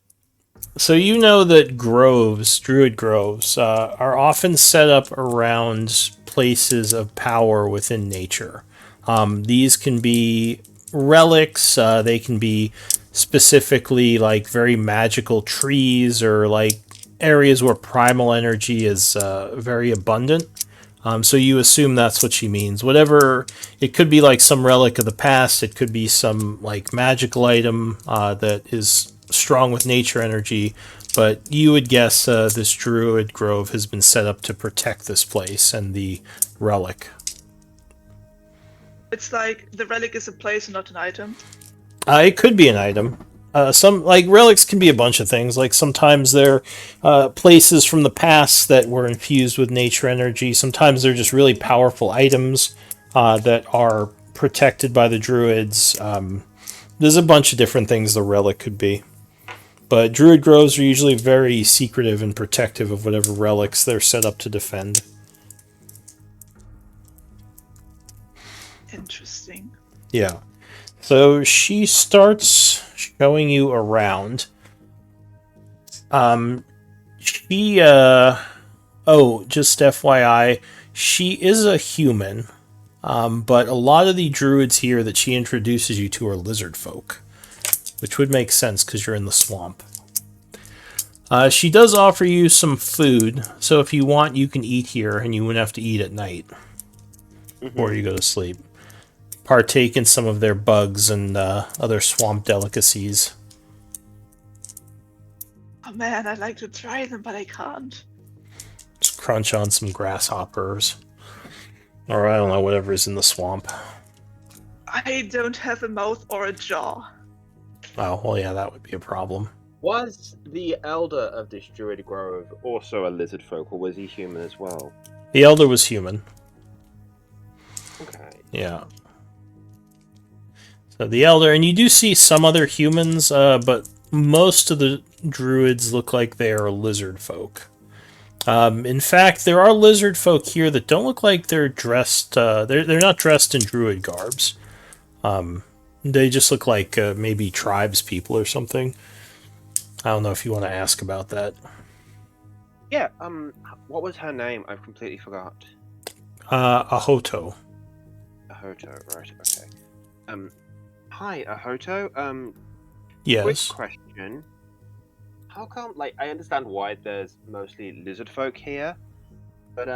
S1: So you know that groves, druid groves, are often set up around places of power within nature. These can be relics, they can be specifically like very magical trees or like areas where primal energy is very abundant. So you assume that's what she means. Whatever, it could be like some relic of the past, it could be some like magical item that is strong with nature energy, but you would guess this druid grove has been set up to protect this place and the relic.
S7: it's like the relic is a place and not an item.
S1: It could be an item. Some like relics can be a bunch of things. Like sometimes they're places from the past that were infused with nature energy. Sometimes they're just really powerful items that are protected by the druids. There's a bunch of different things the relic could be. But druid groves are usually very secretive and protective of whatever relics they're set up to defend.
S7: Interesting.
S1: Yeah. So she starts showing you around. She just FYI, she is a human. But a lot of the druids here that she introduces you to are lizard folk, which would make sense because you're in the swamp. She does offer you some food, so if you want, you can eat here, and you wouldn't have to eat at night before you go to sleep. Partake in some of their bugs and other swamp delicacies.
S7: Oh man, I'd like to try them, but I can't.
S1: Just crunch on some grasshoppers. Or I don't know, whatever's in the swamp.
S7: I don't have a mouth or a jaw.
S1: Oh, well, yeah, that would be a problem.
S3: Was the elder of this druid grove also a lizard folk, or was he human as well?
S1: The elder was human.
S3: Okay.
S1: Yeah. So the elder, and you do see some other humans, but most of the druids look like they are lizard folk. In fact, there are lizard folk here that don't look like they're dressed. They're not dressed in druid garbs. They just look like maybe tribes people or something. I don't know if you want to ask about that.
S3: Yeah. What was her name? I've completely forgot.
S1: Ahoto.
S3: Ahoto. Right. Okay. Hi, Ahoto.
S1: Yes.
S3: Quick question. How come, like, I understand why there's mostly lizard folk here, but,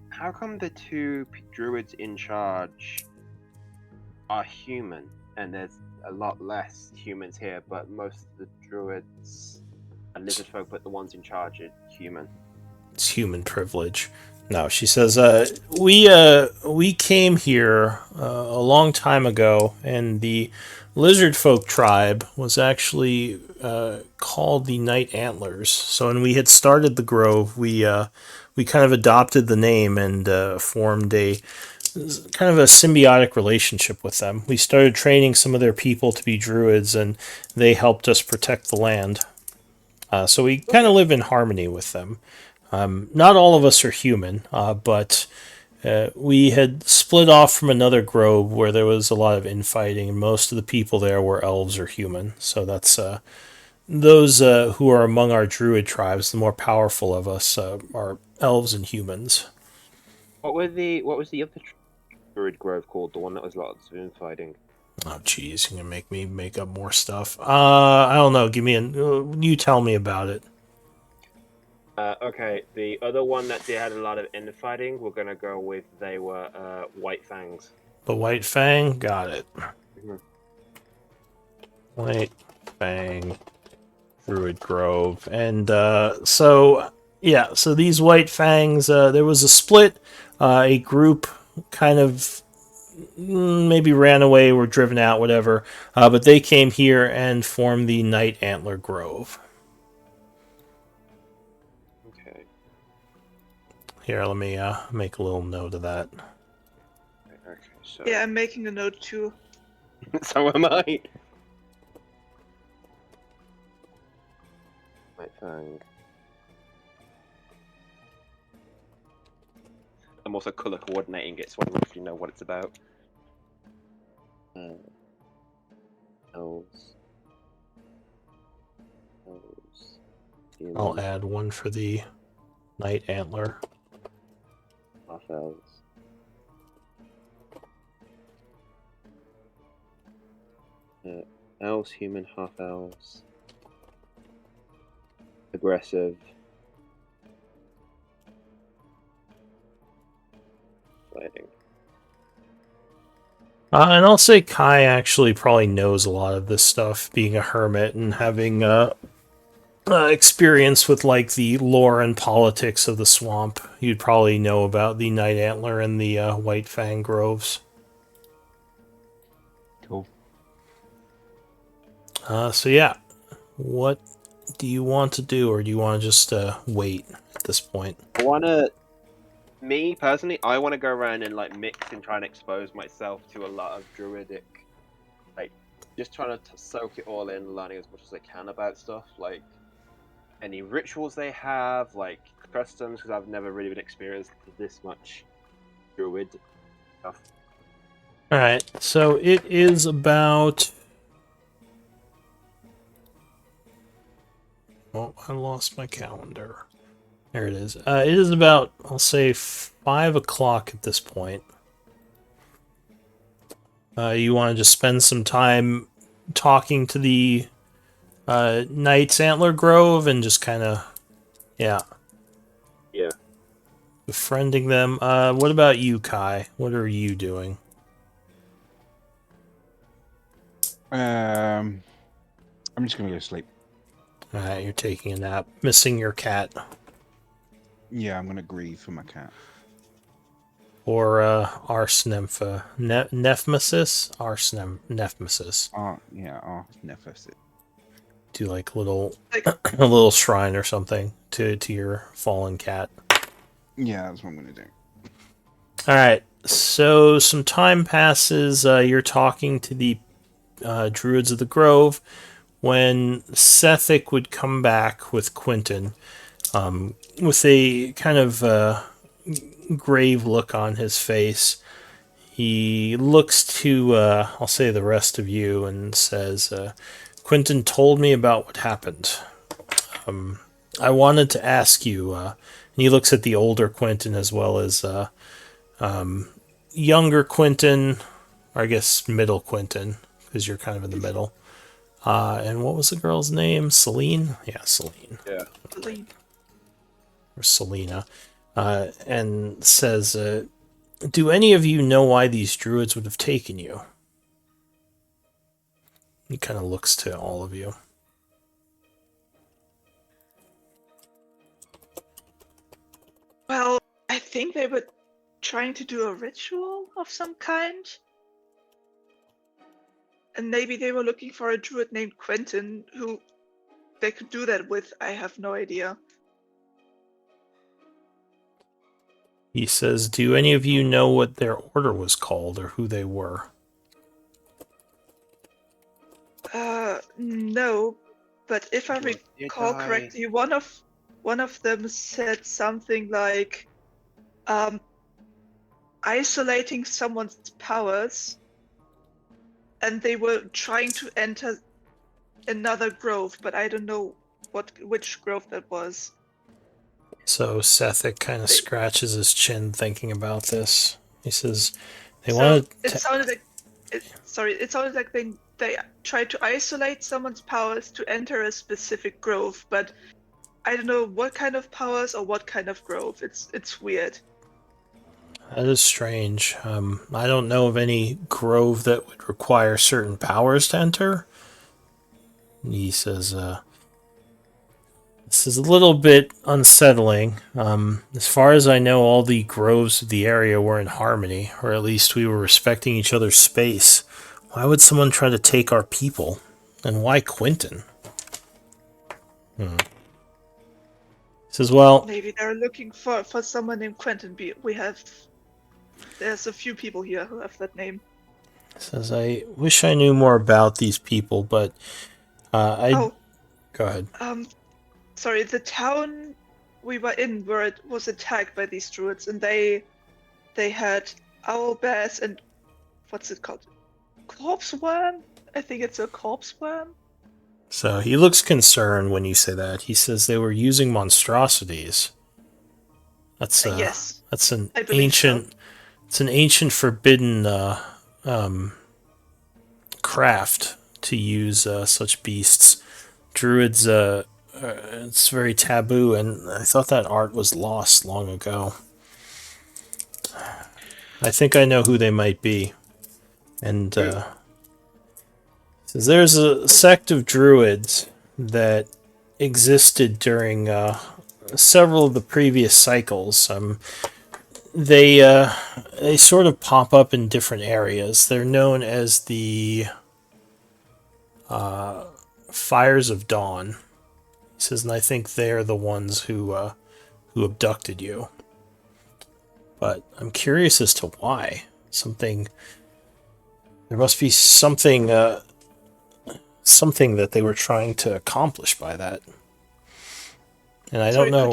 S3: how come the two druids in charge are human, and there's a lot less humans here, but most of the druids are lizard folk, but the ones in charge are human?
S1: It's human privilege. No, she says, we came here a long time ago, and the lizard folk tribe was actually called the Night Antlers. So when we had started the grove, we kind of adopted the name and formed a kind of a symbiotic relationship with them. We started training some of their people to be druids, and they helped us protect the land. So we kind of live in harmony with them. Not all of us are human, but we had split off from another grove where there was a lot of infighting, and most of the people there were elves or human. So that's those who are among our druid tribes, the more powerful of us, are elves and humans.
S3: What was the other druid grove called? The one that was lots of infighting?
S1: Oh, geez, you're gonna make me make up more stuff. I don't know. You tell me about it.
S3: Okay, the other one that they had a lot of infighting, we're gonna go with they were White Fangs.
S1: The White Fang, got it.
S3: Mhm.
S1: White Fang, Druid Grove, and so these White Fangs, there was a split. A group kind of maybe ran away, were driven out, whatever. But they came here and formed the Night Antler Grove.
S3: Okay.
S1: Here, let me make a little note of that.
S3: Okay. So.
S7: Yeah, I'm making a note too.
S3: So am I. White Fang. I'm also color coordinating it so I roughly know what it's about. Elves.
S1: I'll add one for the Night Antler.
S3: Half elves. Elves, human, half elves. Aggressive. Fighting.
S1: And I'll say Kai actually probably knows a lot of this stuff, being a hermit and having experience with like the lore and politics of the swamp. You'd probably know about the Night Antler and the White Fang Groves.
S6: Cool.
S1: So yeah, what do you want to do, or do you want to just wait at this point?
S3: Me personally, I want to go around and like mix and try and expose myself to a lot of druidic, like just trying to soak it all in, learning as much as I can about stuff, like any rituals they have, like customs, because I've never really been experienced with this much druid stuff.
S1: All right, so it is about. Oh, I lost my calendar. There it is. It is about, I'll say, 5 o'clock at this point. You want to just spend some time talking to the Knight's Antler Grove and just kind of, yeah.
S3: Yeah.
S1: Befriending them. What about you, Kai? What are you doing?
S6: I'm just gonna go to sleep.
S1: Alright, you're taking a nap. Missing your cat.
S6: Yeah, I'm gonna grieve for my cat.
S1: Or Ars Nympha. Nephmesis? Ars Nephmesis.
S6: Yeah, Nephis.
S1: Do like little
S7: Like,
S1: a little shrine or something to your fallen cat.
S6: Yeah, that's what I'm gonna do.
S1: Alright, so some time passes. You're talking to the Druids of the Grove when Sethic would come back with Quentin with a kind of grave look on his face. He looks to, I'll say, the rest of you and says, Quentin told me about what happened. I wanted to ask you, and he looks at the older Quentin as well as younger Quentin, or I guess middle Quentin, because you're kind of in the middle. And what was the girl's name? Celine? Yeah, Celine.
S3: Yeah.
S1: Or Selena. And says, do any of you know why these druids would have taken you? He kind of looks to all of you.
S7: well, I think they were trying to do a ritual of some kind. And maybe they were looking for a druid named Quentin who they could do that with. I have no idea.
S1: He says, do any of you know what their order was called or who they were?
S7: No. But if I recall correctly, one of them said something like isolating someone's powers, and they were trying to enter another grove, but I don't know which grove that was.
S1: So Sethic kind of scratches his chin thinking about this. He says, they
S7: So
S1: wanted
S7: it
S1: to...
S7: sounded like it sounded like they tried to isolate someone's powers to enter a specific grove, but I don't know what kind of powers or what kind of grove. It's weird.
S1: That is strange. I don't know of any grove that would require certain powers to enter. He says, this is a little bit unsettling. As far as I know, all the groves of the area were in harmony, or at least we were respecting each other's space. Why would someone try to take our people? And why Quentin? He says, well...
S7: Maybe they're looking for someone named Quentin. There's a few people here who have that name.
S1: Says, I wish I knew more about these people, but Go ahead.
S7: Sorry, the town we were in where it was attacked by these druids, and they had owl bears and what's it called? Corpse worm? I think it's a corpse worm.
S1: So he looks concerned when you say that. He says they were using monstrosities. That's
S7: Yes.
S1: That's an
S7: I believe
S1: ancient.
S7: so.
S1: It's an ancient forbidden craft to use such beasts. Druids. It's very taboo, and I thought that art was lost long ago. I think I know who they might be. And says there's a sect of druids that existed during several of the previous cycles. They sort of pop up in different areas. They're known as the Fires of Dawn. He says, and I think they're the ones who abducted you. But I'm curious as to why. There must be something that they were trying to accomplish by that. And I don't know.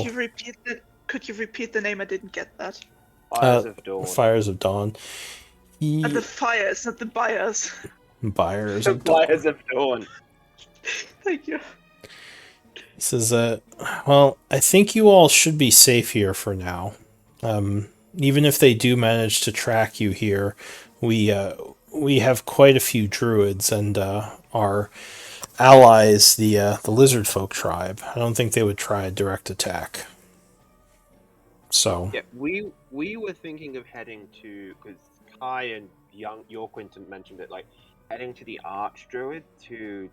S7: Could you repeat the name? I didn't get that.
S3: Fires of Dawn.
S1: Fires of Dawn.
S7: And the fires, not the buyers.
S1: Buyers of
S3: Suppliers
S1: Dawn.
S3: of Dawn.
S7: Thank you.
S1: He says, well, I think you all should be safe here for now. Even if they do manage to track you here, we have quite a few druids and our allies, the lizard folk tribe. I don't think they would try a direct attack. So
S3: Yeah, we were thinking of heading to, because Kai and your Quinton mentioned it, like heading to the Archdruid to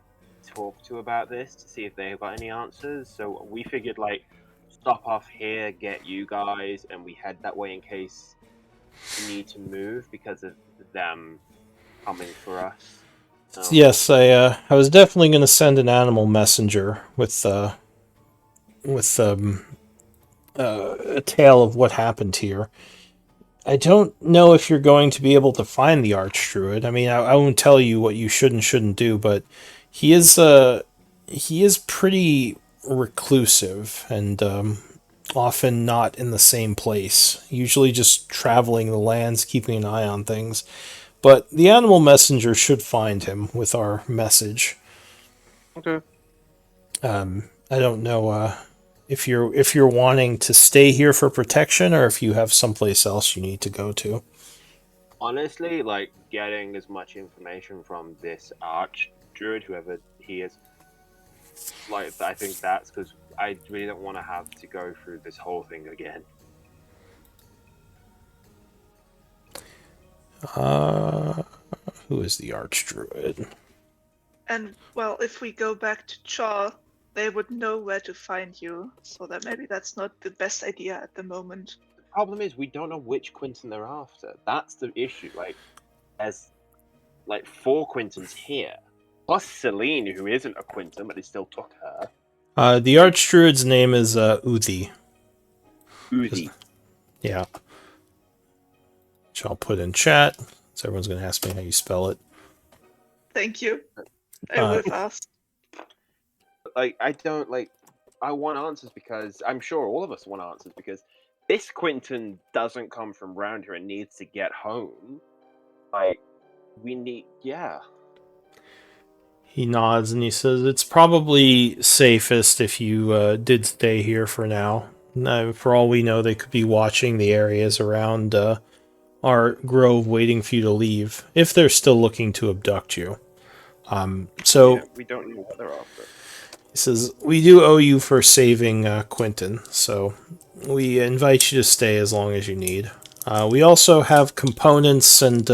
S3: talk to about this to see if they have got any answers. So we figured like stop off here, get you guys, and we head that way in case we need to move because of them coming for us.
S1: yes, I was definitely going to send an animal messenger with a tale of what happened here. I don't know if you're going to be able to find the Archdruid. I mean, I won't tell you what you should and shouldn't do, but he is pretty reclusive and often not in the same place. Usually just traveling the lands, keeping an eye on things. But the animal messenger should find him with our message.
S5: Okay.
S1: I don't know if you're wanting to stay here for protection or if you have someplace else you need to go to.
S3: Honestly, like getting as much information from this Archdruid, whoever he is, like I think that's because I really don't want to have to go through this whole thing again.
S1: Who is the Archdruid?
S7: And well, if we go back to Chaw, they would know where to find you. So that maybe that's not the best idea at the moment.
S3: The problem is we don't know which Quinton they're after. That's the issue. Like, there's like 4 Quintons here, plus Celine, who isn't a Quinton, but they still took her.
S1: The Archdruid's name is Uthi.
S3: Uzi.
S1: Yeah. Which I'll put in chat. So everyone's going to ask me how you spell it.
S7: Thank you. I would have asked.
S3: Like, I want answers because I'm sure all of us want answers because this Quinton doesn't come from around here and needs to get home. Like, we need, yeah.
S1: He nods and he says, it's probably safest if you did stay here for now. For all we know, they could be watching the areas around our grove waiting for you to leave, if they're still looking to abduct you. So
S3: Yeah, we don't know what they're after.
S1: he says, we do owe you for saving Quinton, so we invite you to stay as long as you need. We also have components and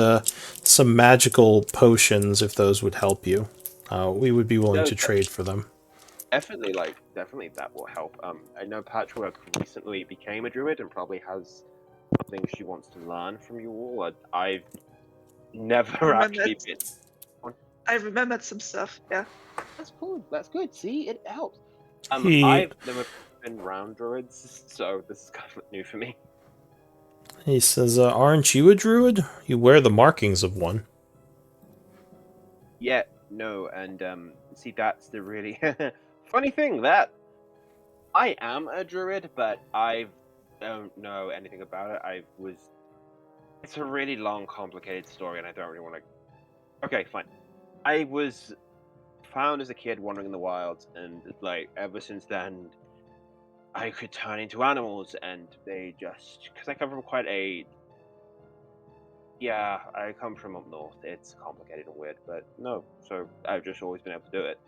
S1: some magical potions if those would help you. We would be willing to trade for them.
S3: Definitely that will help. I know Patchwork recently became a druid and probably has something she wants to learn from you all. I've never actually been.
S7: I remembered some stuff, yeah.
S3: That's cool. That's good. See, it helps.
S1: He-
S3: I've never been around druids, so this is kind of new for me.
S1: He says, aren't you a druid? You wear the markings of one.
S3: Yeah, no, and see, that's the really funny thing that I am a druid, but I don't know anything about it. It's a really long, complicated story, and I don't really want to. Okay, fine. I was found as a kid wandering in the wilds, and like ever since then, I could turn into animals, and they just because I come from quite a. Yeah, I come from up north. It's complicated and weird, but no. So I've just always been able to do it.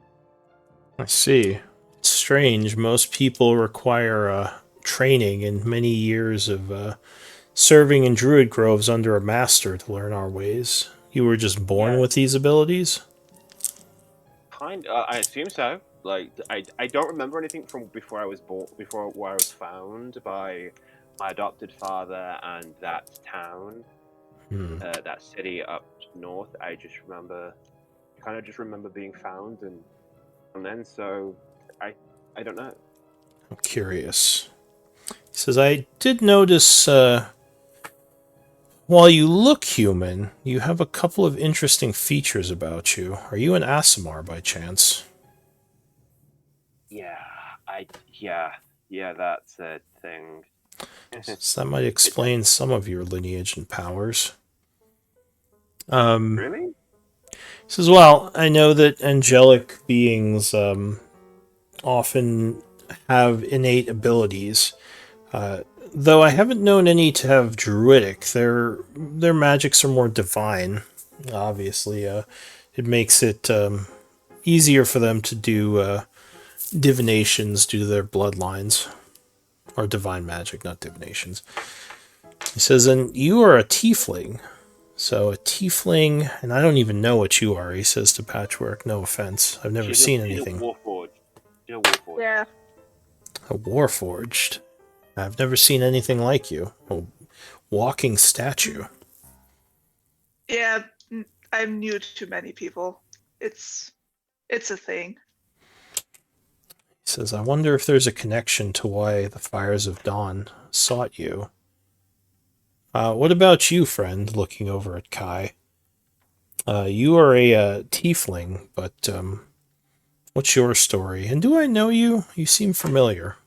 S1: I see. It's strange. Most people require training and many years of serving in druid groves under a master to learn our ways. You were just born with these abilities?
S3: I assume so. Like, I don't remember anything from before I was born, before where I was found by my adopted father and that town, that city up north. I just remember, kind of just remember being found, and then so I don't know.
S1: I'm curious. He says, I did notice, while you look human, you have a couple of interesting features about you. Are you an Aasimar by chance?
S3: Yeah, that's a thing.
S1: So that might explain some of your lineage and powers.
S3: Really?
S1: Says, well, I know that angelic beings often have innate abilities, though I haven't known any to have druidic. Their magics are more divine. Obviously, it makes it easier for them to do divinations due to their bloodlines, or divine magic, not divinations. He says, and you are a tiefling. So a tiefling, and I don't even know what you are, he says to Patchwork. No offense. I've never seen anything.
S3: She's a Warforged. She's a Warforged.
S7: Yeah.
S1: A Warforged. I've never seen anything like you. A walking statue.
S7: Yeah, I'm new to many people. It's a thing.
S1: He says, I wonder if there's a connection to why the Fires of Dawn sought you. What about you, friend? Looking over at Kai. You are a tiefling, but what's your story? And do I know you? You seem familiar.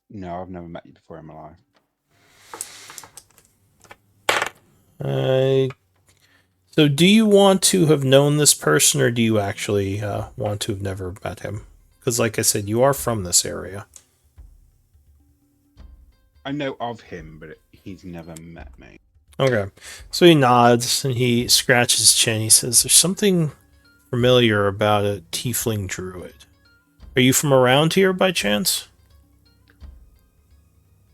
S6: No, I've never met you before in my life.
S1: So do you want to have known this person, or do you actually want to have never met him? Because like I said, you are from this area.
S6: I know of him, but he's never met me.
S1: Okay. So he nods and he scratches his chin. He says, there's something familiar about a tiefling druid. Are you from around here by chance?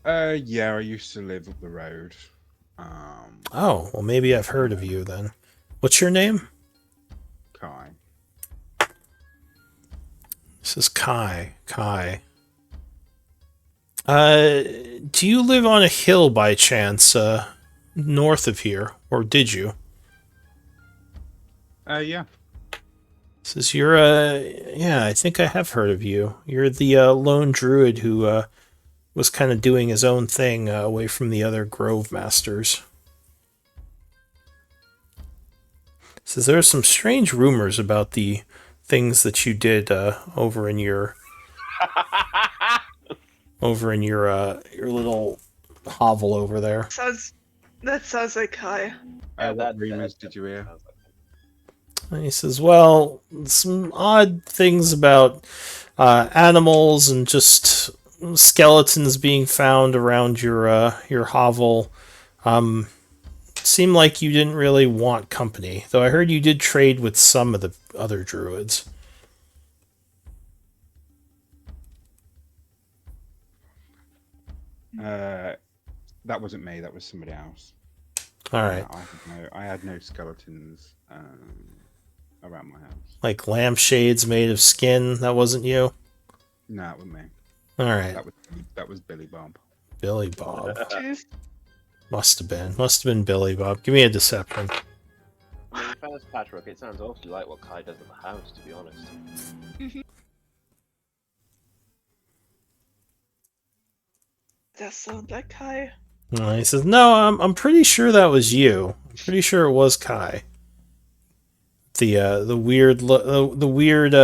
S6: Yeah, I used to live up the road.
S1: Oh, well maybe I've heard of you then. What's your name?
S6: Kai.
S1: This is Kai. Kai. Do you live on a hill by chance, north of here? Or did you?
S6: Yeah.
S1: Says you're, yeah, I think I have heard of you. You're the lone druid who was kind of doing his own thing away from the other Grove Masters. Says there are some strange rumors about the things that you did over in your your little hovel over there.
S7: That sounds like Kai.
S6: What rumors did you hear?
S1: And he says, well, some odd things about animals and just skeletons being found around your hovel. Seemed like you didn't really want company, though I heard you did trade with some of the other druids.
S6: That wasn't me. That was somebody else.
S1: All right.
S6: I had no skeletons around my house.
S1: Like lampshades made of skin. That wasn't you.
S6: No, it wasn't me.
S1: All right.
S6: That was Billy Bob.
S1: Billy Bob.
S7: Jeez.
S1: Must have been Billy Bob. Give me a deception.
S5: First Patchwork, it sounds awfully like what Kai does at the house, to be honest.
S7: That sounds like Kai.
S1: He says, no, I'm pretty sure that was you. I'm pretty sure it was Kai. The weird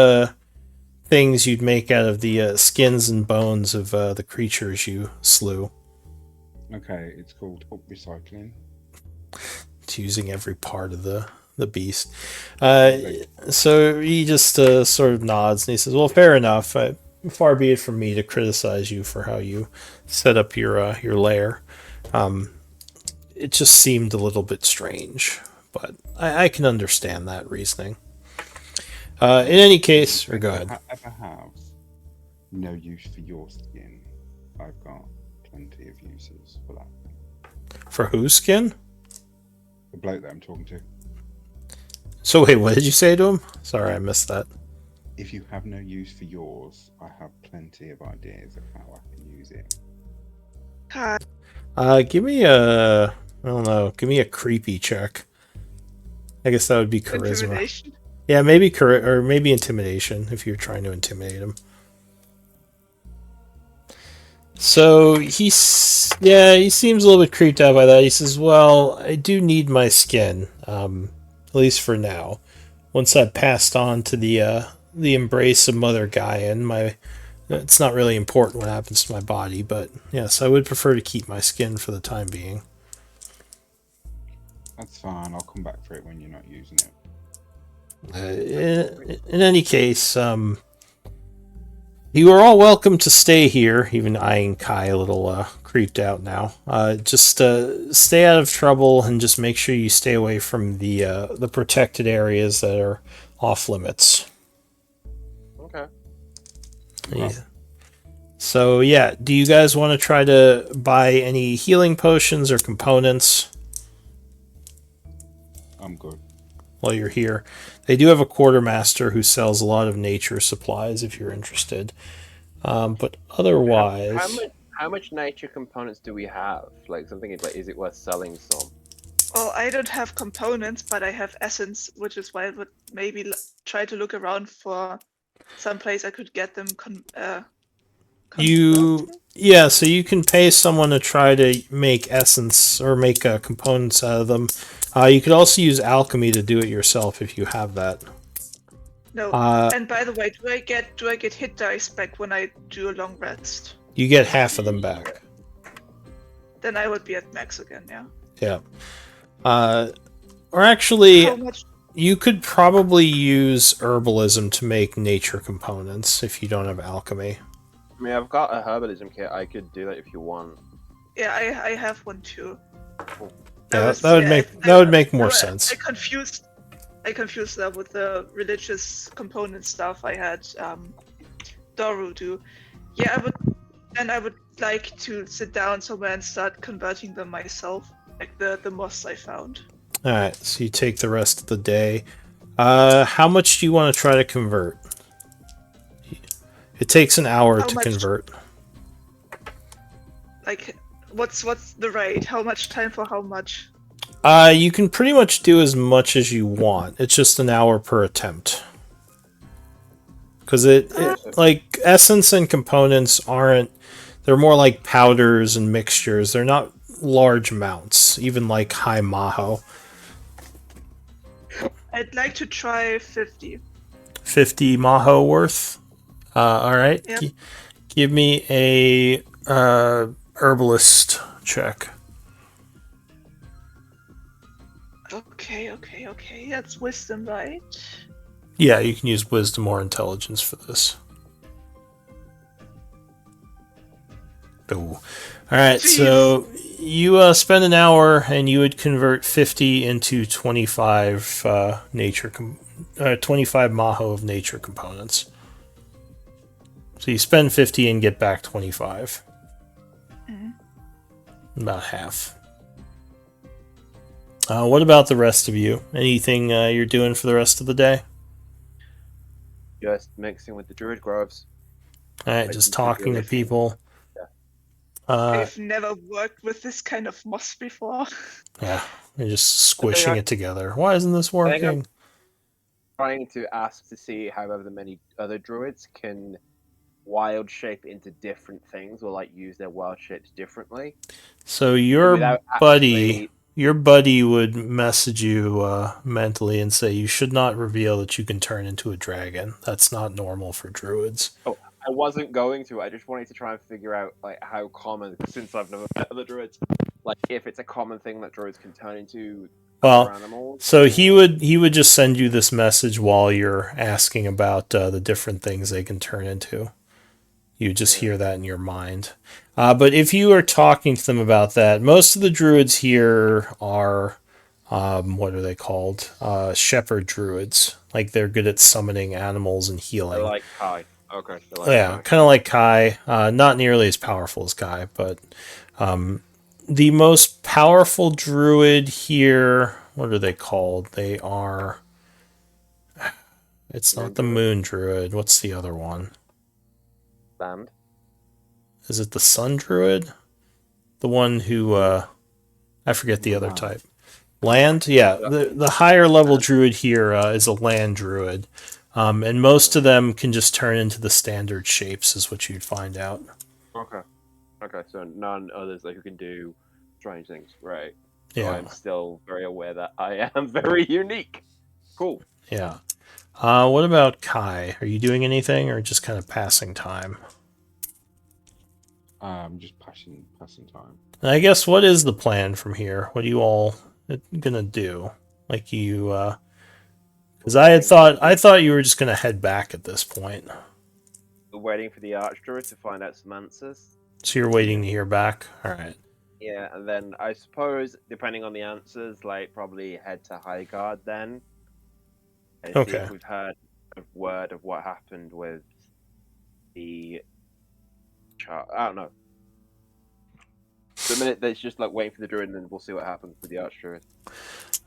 S1: things you'd make out of the skins and bones of the creatures you slew.
S6: Okay, it's called up recycling.
S1: It's using every part of the beast. So he just sort of nods and he says, well, fair enough. Far be it from me to criticize you for how you set up your lair. It just seemed a little bit strange, but I can understand that reasoning. In any case, or go ahead.
S6: I ever have no use for your skin. I've got plenty of uses for that.
S1: For whose skin?
S6: The bloke that I'm talking to.
S1: So wait, what did you say to him? Sorry, I missed that.
S6: If you have no use for yours, I have plenty of ideas of how I can use it.
S7: Kai.
S1: Give me I don't know, give me a creepy check. I guess that would be charisma.
S7: Intimidation.
S1: Yeah, maybe or maybe intimidation if you're trying to intimidate him. So he seems a little bit creeped out by that. He says, "Well, I do need my skin, at least for now. Once I've passed on to the embrace of Mother Gaia, and it's not really important what happens to my body, but yes, I would prefer to keep my skin for the time being."
S6: That's fine. I'll come back for it when you're not using it.
S1: In any case, you are all welcome to stay here, even eyeing Kai a little creeped out now. Just stay out of trouble and just make sure you stay away from the protected areas that are off limits.
S5: Okay.
S1: Yeah. So yeah, do you guys want to try to buy any healing potions or components
S6: I'm good.
S1: while you're here? They do have a quartermaster who sells a lot of nature supplies if you're interested. But otherwise,
S5: How much nature components do we have? Like something like, is it worth selling some?
S7: Well, I don't have components, but I have essence, which is why I would maybe try to look around for some place I could get them
S1: yeah, so you can pay someone to try to make essence or make components out of them. You could also use alchemy to do it yourself if you have that.
S7: No. And by the way, do I get hit dice back when I do a long rest?
S1: You get half of them back.
S7: Then I would be at max again, yeah.
S1: Yeah. Or actually,
S7: How much?
S1: you could probably use herbalism to make nature components if you don't have alchemy.
S5: I mean, I've got a herbalism kit. I could do that if you want.
S7: Yeah, I have one too.
S1: Yeah, that would make more sense.
S7: I confused that with the religious component stuff I had Doru do. Yeah, I would like to sit down somewhere and start converting them myself, like the moss I found.
S1: Alright, so you take the rest of the day. How much do you want to try to convert? It takes an hour to convert.
S7: Like, what's the rate? How much time for how much?
S1: You can pretty much do as much as you want. It's just an hour per attempt. Because like, essence and components aren't... They're more like powders and mixtures. They're not large amounts, even like high Maho.
S7: I'd like to try 50.
S1: 50 Maho worth? Alright.
S7: Yep.
S1: Give me a herbalist check.
S7: Okay. That's wisdom, right?
S1: Yeah, you can use wisdom or intelligence for this. Oh. Alright, so you spend an hour and you would convert 50 into 25 25 Maho of nature components. So you spend 50 and get back 25. About half. What about the rest of you? Anything you're doing for the rest of the day?
S5: Just mixing with the druid groves.
S1: Alright, just talking to people.
S7: I've never worked with this kind of moss before.
S1: Yeah, you're just squishing it together. Why isn't this working?
S5: Trying to ask to see however many other druids can wild shape into different things or like use their wild shapes differently.
S1: So your buddy would message you mentally and say you should not reveal that you can turn into a dragon. That's not normal for druids.
S5: Oh, I wasn't going to. I just wanted to try and figure out like how common, since I've never met other druids, like if it's a common thing that druids can turn into other animals.
S1: So he would just send you this message while you're asking about the different things they can turn into. You just hear that in your mind. But if you are talking to them about that, most of the druids here are, what are they called? Shepherd druids. Like, they're good at summoning animals and healing.
S5: They're like Kai. Okay.
S1: Yeah, kind of like Kai. Not nearly as powerful as Kai, but the most powerful druid here, what are they called? They are... It's not the moon druid. What's the other one?
S5: Land.
S1: Is it the sun druid? The one who I forget the other type. Land? Yeah. The higher level druid here is a land druid. And most of them can just turn into the standard shapes is what you'd find out.
S5: Okay, so none others who can do strange things, right?
S1: Yeah.
S5: So I'm still very aware that I am very unique. Cool.
S1: Yeah. What about Kai? Are you doing anything or just kind of passing time?
S6: Just passing time.
S1: And I guess what is the plan from here? What do you all gonna do? Like you, because I thought you were just gonna head back at this point.
S5: We're waiting for the Archdruid to find out some answers.
S1: So you're waiting to hear back. All right.
S5: Yeah, and then I suppose, depending on the answers, like probably head to Highguard then. And see
S1: Okay.
S5: if we've heard a word of what happened with the chart. I don't know. For a minute, there's just like waiting for the druid, and then we'll see what happens with the Archdruid.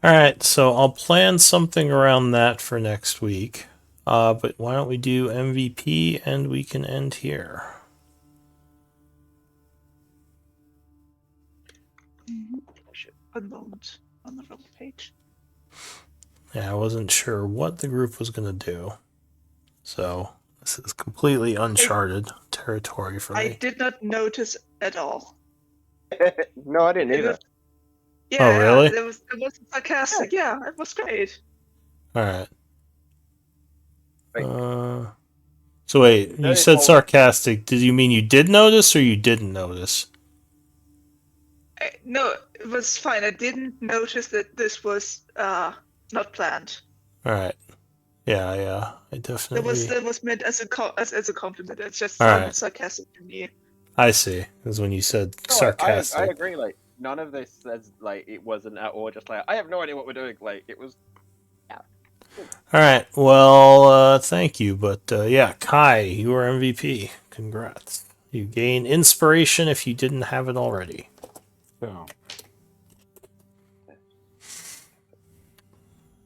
S1: All right. So I'll plan something around that for next week. But why don't we do MVP and we can end here.
S7: One moment. On the wrong page.
S1: Yeah, I wasn't sure what the group was gonna do. So this is completely uncharted territory for
S7: I
S1: me.
S7: did not notice at all.
S5: No, I didn't
S7: It
S5: either.
S7: was- Yeah,
S1: really?
S7: It was sarcastic. Yeah, it was great.
S1: All right.
S5: Right.
S1: So wait, you
S5: No,
S1: said
S5: well-
S1: sarcastic. Did you mean you did notice or you didn't notice?
S7: No, it was fine. I didn't notice that this was not planned.
S1: All right. Yeah, I definitely.
S7: That was meant as a as a compliment. It just
S1: All
S7: sounded
S1: right.
S7: sarcastic to me.
S1: I see. Is when you said
S5: No,
S1: sarcastic.
S5: I agree. Like none of this says like it wasn't at all. Just like I have no idea what we're doing. Like it was.
S1: All right. Well, thank you, but yeah, Kai, you are MVP. Congrats. You gain inspiration if you didn't have it already.
S6: So,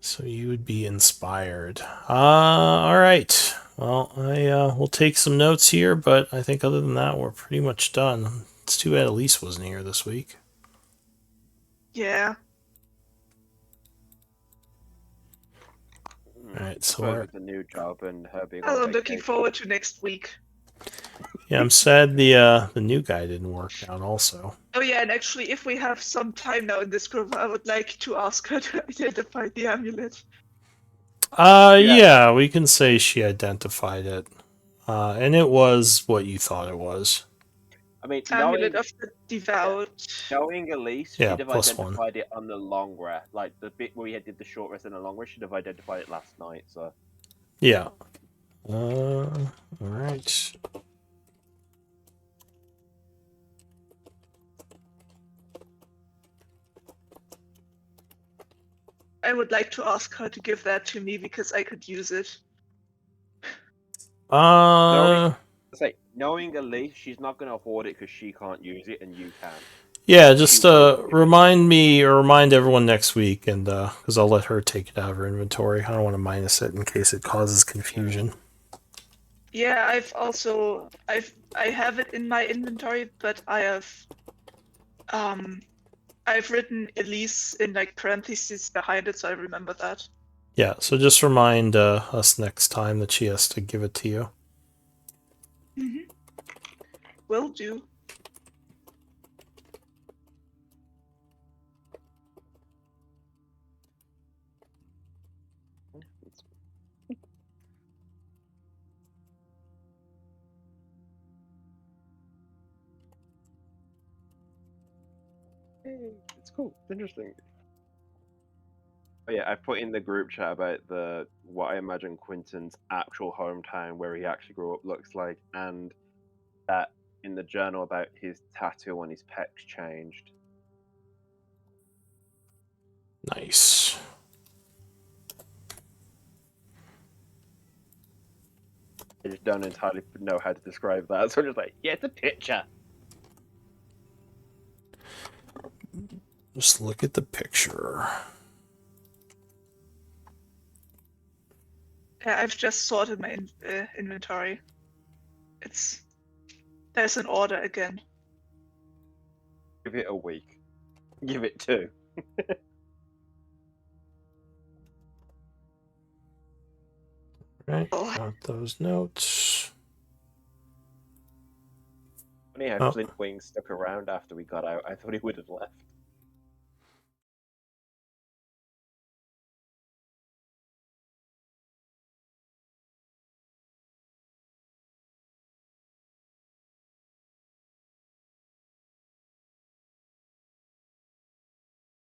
S1: So you would be inspired. All right. Well, I will take some notes here, but I think other than that, we're pretty much done. It's too bad Elise wasn't here this week.
S7: Yeah.
S1: All right, so
S5: So with a new job and her being.
S7: Well,
S5: on
S7: I'm looking
S5: vacation.
S7: forward to next week.
S1: yeah, I'm sad the new guy didn't work out. Also,
S7: Oh yeah, and actually, if we have some time now in this group, I would like to ask her to identify the amulet.
S1: yeah, we can say she identified it, and it was what you thought it was.
S5: I mean,
S7: Amulet of the Devout.
S5: knowing Elise,
S1: Yeah,
S5: she'd have
S1: +1.
S5: identified it on the long rest. Like the bit where we did the short rest and the long rest, she'd have identified it last night. So
S1: Yeah. All right.
S7: I would like to ask her to give that to me because I could use it.
S5: it's like knowing Elise, she's not gonna hoard it because she can't use it and you can.
S1: Yeah, just remind me or remind everyone next week, and because I'll let her take it out of her inventory. I don't want to minus it in case it causes confusion.
S7: Yeah, I have it in my inventory, but I've written Elise in like parentheses behind it, so I remember that.
S1: Yeah, so just remind us next time that she has to give it to you.
S7: Mm-hmm. Will do.
S5: Hey, it's cool. It's interesting. Oh yeah, I put in the group chat about what I imagine Quinton's actual hometown, where he actually grew up, looks like, and that in the journal about his tattoo on his pecs changed.
S1: Nice.
S5: I just don't entirely know how to describe that, so I'm just like, yeah, it's a picture.
S1: Just look at the picture.
S7: Yeah, I've just sorted my inventory. There's an order again.
S5: Give it a week. Give it 2.
S1: Right, got those notes.
S5: Funny how
S1: Oh.
S5: Flint Wing stuck around after we got out. I thought he would have left.